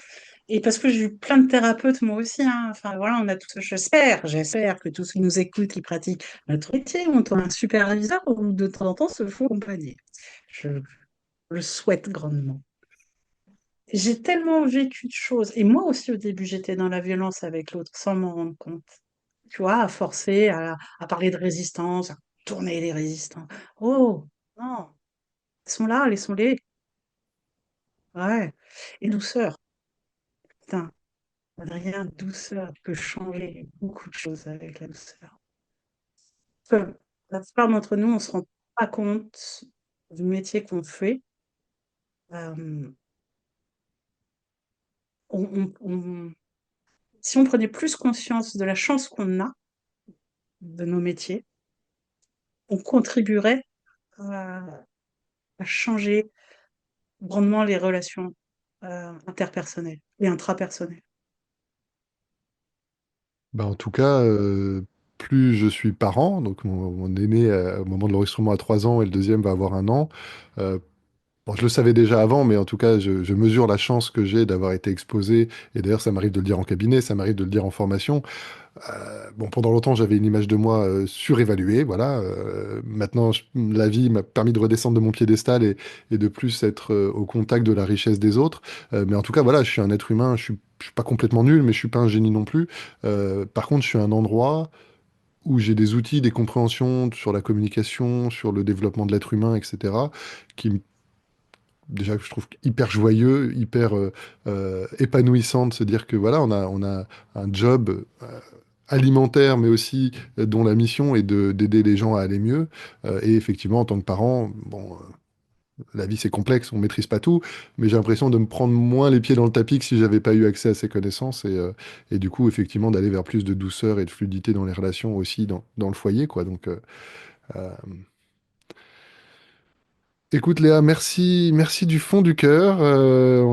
et parce que j'ai eu plein de thérapeutes, moi aussi, hein, enfin, voilà, on a tous, j'espère que tous ceux qui nous écoutent, qui pratiquent notre métier, ont un superviseur ou de temps en temps se font accompagner. Je le souhaite grandement. J'ai tellement vécu de choses, et moi aussi, au début, j'étais dans la violence avec l'autre sans m'en rendre compte. Tu vois, à forcer, à parler de résistance, à tourner les résistants. Oh, non, ils sont là, laissons-les. Ouais. Et douceur, putain, Adrien, douceur peut changer beaucoup de choses avec la douceur. Parce que la plupart d'entre nous, on ne se rend pas compte du métier qu'on fait. Euh, si on prenait plus conscience de la chance qu'on a de nos métiers, on contribuerait à, à changer grandement les relations interpersonnelles et intrapersonnelles. Bah, en tout cas, plus je suis parent, donc mon aîné, au moment de l'enregistrement, a 3 ans et le deuxième va avoir 1 an. euh, Bon, je le savais déjà avant, mais en tout cas, je mesure la chance que j'ai d'avoir été exposé. Et d'ailleurs, ça m'arrive de le dire en cabinet, ça m'arrive de le dire en formation. Bon, pendant longtemps, j'avais une image de moi surévaluée, voilà. Maintenant, la vie m'a permis de redescendre de mon piédestal et de plus être au contact de la richesse des autres. Mais en tout cas, voilà, je suis un être humain, je suis pas complètement nul, mais je suis pas un génie non plus. Par contre, je suis un endroit où j'ai des outils, des compréhensions sur la communication, sur le développement de l'être humain, etc., qui me déjà que je trouve hyper joyeux, hyper épanouissant de se dire que voilà, on a un job alimentaire, mais aussi dont la mission est d'aider les gens à aller mieux. Et effectivement, en tant que parent, bon, la vie c'est complexe, on maîtrise pas tout, mais j'ai l'impression de me prendre moins les pieds dans le tapis que si j'avais pas eu accès à ces connaissances et du coup, effectivement, d'aller vers plus de douceur et de fluidité dans les relations aussi dans le foyer, quoi. Euh, Écoute Léa, merci du fond du cœur.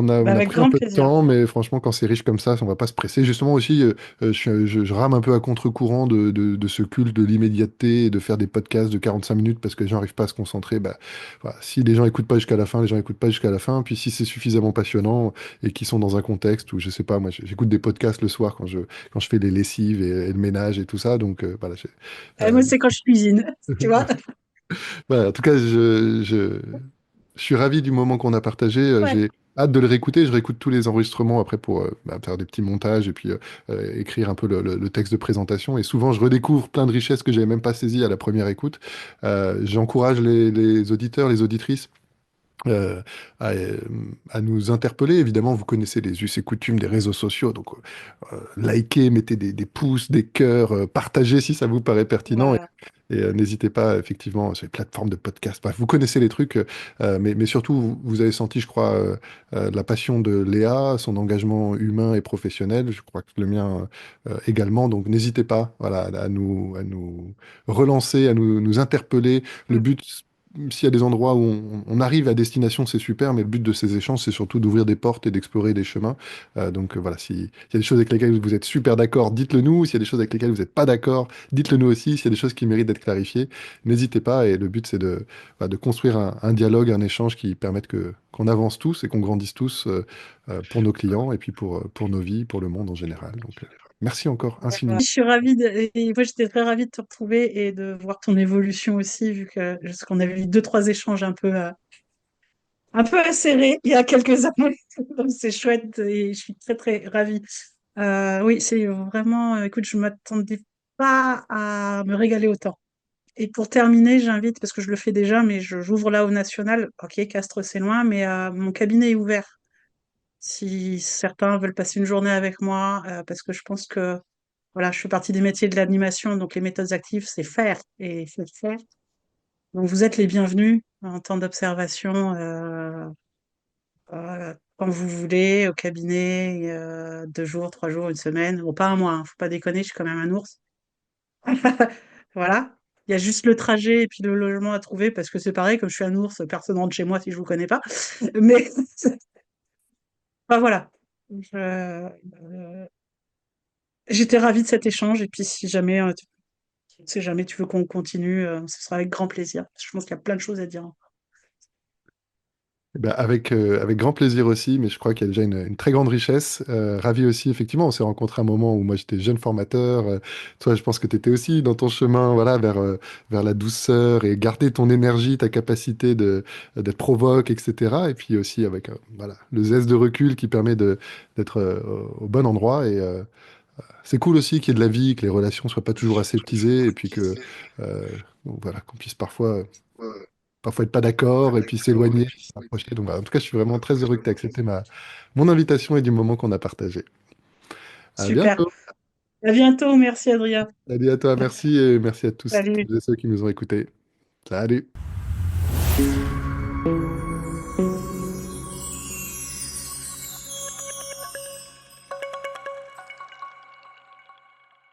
Bah, On a avec pris un grand peu de plaisir. temps, mais franchement, quand c'est riche comme ça, on va pas se presser. Justement aussi, je rame un peu à contre-courant de ce culte de l'immédiateté et de faire des podcasts de 45 minutes parce que les gens n'arrivent pas à se concentrer. Bah, voilà. Si les gens écoutent pas jusqu'à la fin, les gens écoutent pas jusqu'à la fin. Puis si c'est suffisamment passionnant et qu'ils sont dans un contexte où, je sais pas, moi, j'écoute des podcasts le soir quand je fais les lessives et le ménage et tout ça. Donc voilà. Moi, Euh, c'est quand je cuisine, tu vois. voilà, en tout cas, je suis ravi du moment qu'on a partagé. Ouais. J'ai hâte de le réécouter. Je réécoute tous les enregistrements après pour faire des petits montages et puis écrire un peu le texte de présentation. Et souvent, je redécouvre plein de richesses que j'avais même pas saisies à la première écoute. J'encourage les auditeurs, les auditrices euh, à, euh, à nous interpeller. Évidemment, vous connaissez les us et coutumes des réseaux sociaux, donc likez, mettez des pouces, des cœurs, partagez si ça vous paraît pertinent. Voilà. N'hésitez pas, effectivement, sur les plateformes de podcast. Bref, vous connaissez les trucs, mais surtout, vous avez senti, je crois, la passion de Léa, son engagement humain et professionnel. Je crois que le mien également. Donc, n'hésitez pas, voilà, à nous relancer, à nous interpeller. Le Mm. but. s'il y a des endroits où on arrive à destination, c'est super, mais le but de ces échanges, c'est surtout d'ouvrir des portes et d'explorer des chemins. Donc voilà, s'il y a des choses avec lesquelles vous êtes super d'accord, dites-le nous. S'il y a des choses avec lesquelles vous n'êtes pas d'accord, dites-le nous aussi. S'il y a des choses qui méritent d'être clarifiées, n'hésitez pas. Et le but, c'est de construire un dialogue, un échange qui permette qu'on avance tous et qu'on grandisse tous pour nos clients et puis pour nos vies, pour le monde en général. Donc merci encore infiniment. Je suis ravie et moi j'étais très ravie de te retrouver et de voir ton évolution aussi, vu que parce qu'on avait eu deux, trois échanges un peu acérés il y a quelques années. Donc c'est chouette et je suis très très ravie. Oui, c'est vraiment, écoute, je m'attendais pas à me régaler autant. Et pour terminer, j'invite, parce que je le fais déjà, mais j'ouvre là au National. Ok, Castres, c'est loin, mais mon cabinet est ouvert. Si certains veulent passer une journée avec moi, parce que je pense que voilà, je fais partie des métiers de l'animation, donc les méthodes actives, c'est faire et il faut le faire. Donc vous êtes les bienvenus en temps d'observation quand vous voulez, au cabinet, 2 jours, 3 jours, une semaine. Bon, pas un mois, hein, faut pas déconner, je suis quand même un ours. Voilà. Il y a juste le trajet et puis le logement à trouver parce que c'est pareil, comme je suis un ours, personne rentre chez moi si je vous connais pas. Mais enfin, voilà. J'étais ravie de cet échange et puis si jamais tu veux qu'on continue, ce sera avec grand plaisir. Je pense qu'il y a plein de choses à dire. Eh ben, avec grand plaisir aussi, mais je crois qu'il y a déjà une très grande richesse. Ravi aussi, effectivement, on s'est rencontrés à un moment où moi j'étais jeune formateur. Toi, je pense que tu étais aussi dans ton chemin voilà, vers la douceur et garder ton énergie, ta capacité d'être provoque, etc. Et puis aussi avec voilà, le zeste de recul qui permet d'être au bon endroit. Et c'est cool aussi qu'il y ait de la vie, que les relations soient pas toujours aseptisées et puis que donc voilà, qu'on puisse parfois être pas d'accord et puis s'éloigner, s'approcher. Donc, voilà. En tout cas, je suis vraiment très heureux que tu aies accepté mon invitation et du moment qu'on a partagé. À Super. bientôt. À bientôt. Merci, Adrien. Salut à toi, merci et merci à tous, Salut. toutes et ceux qui nous ont écoutés. Salut.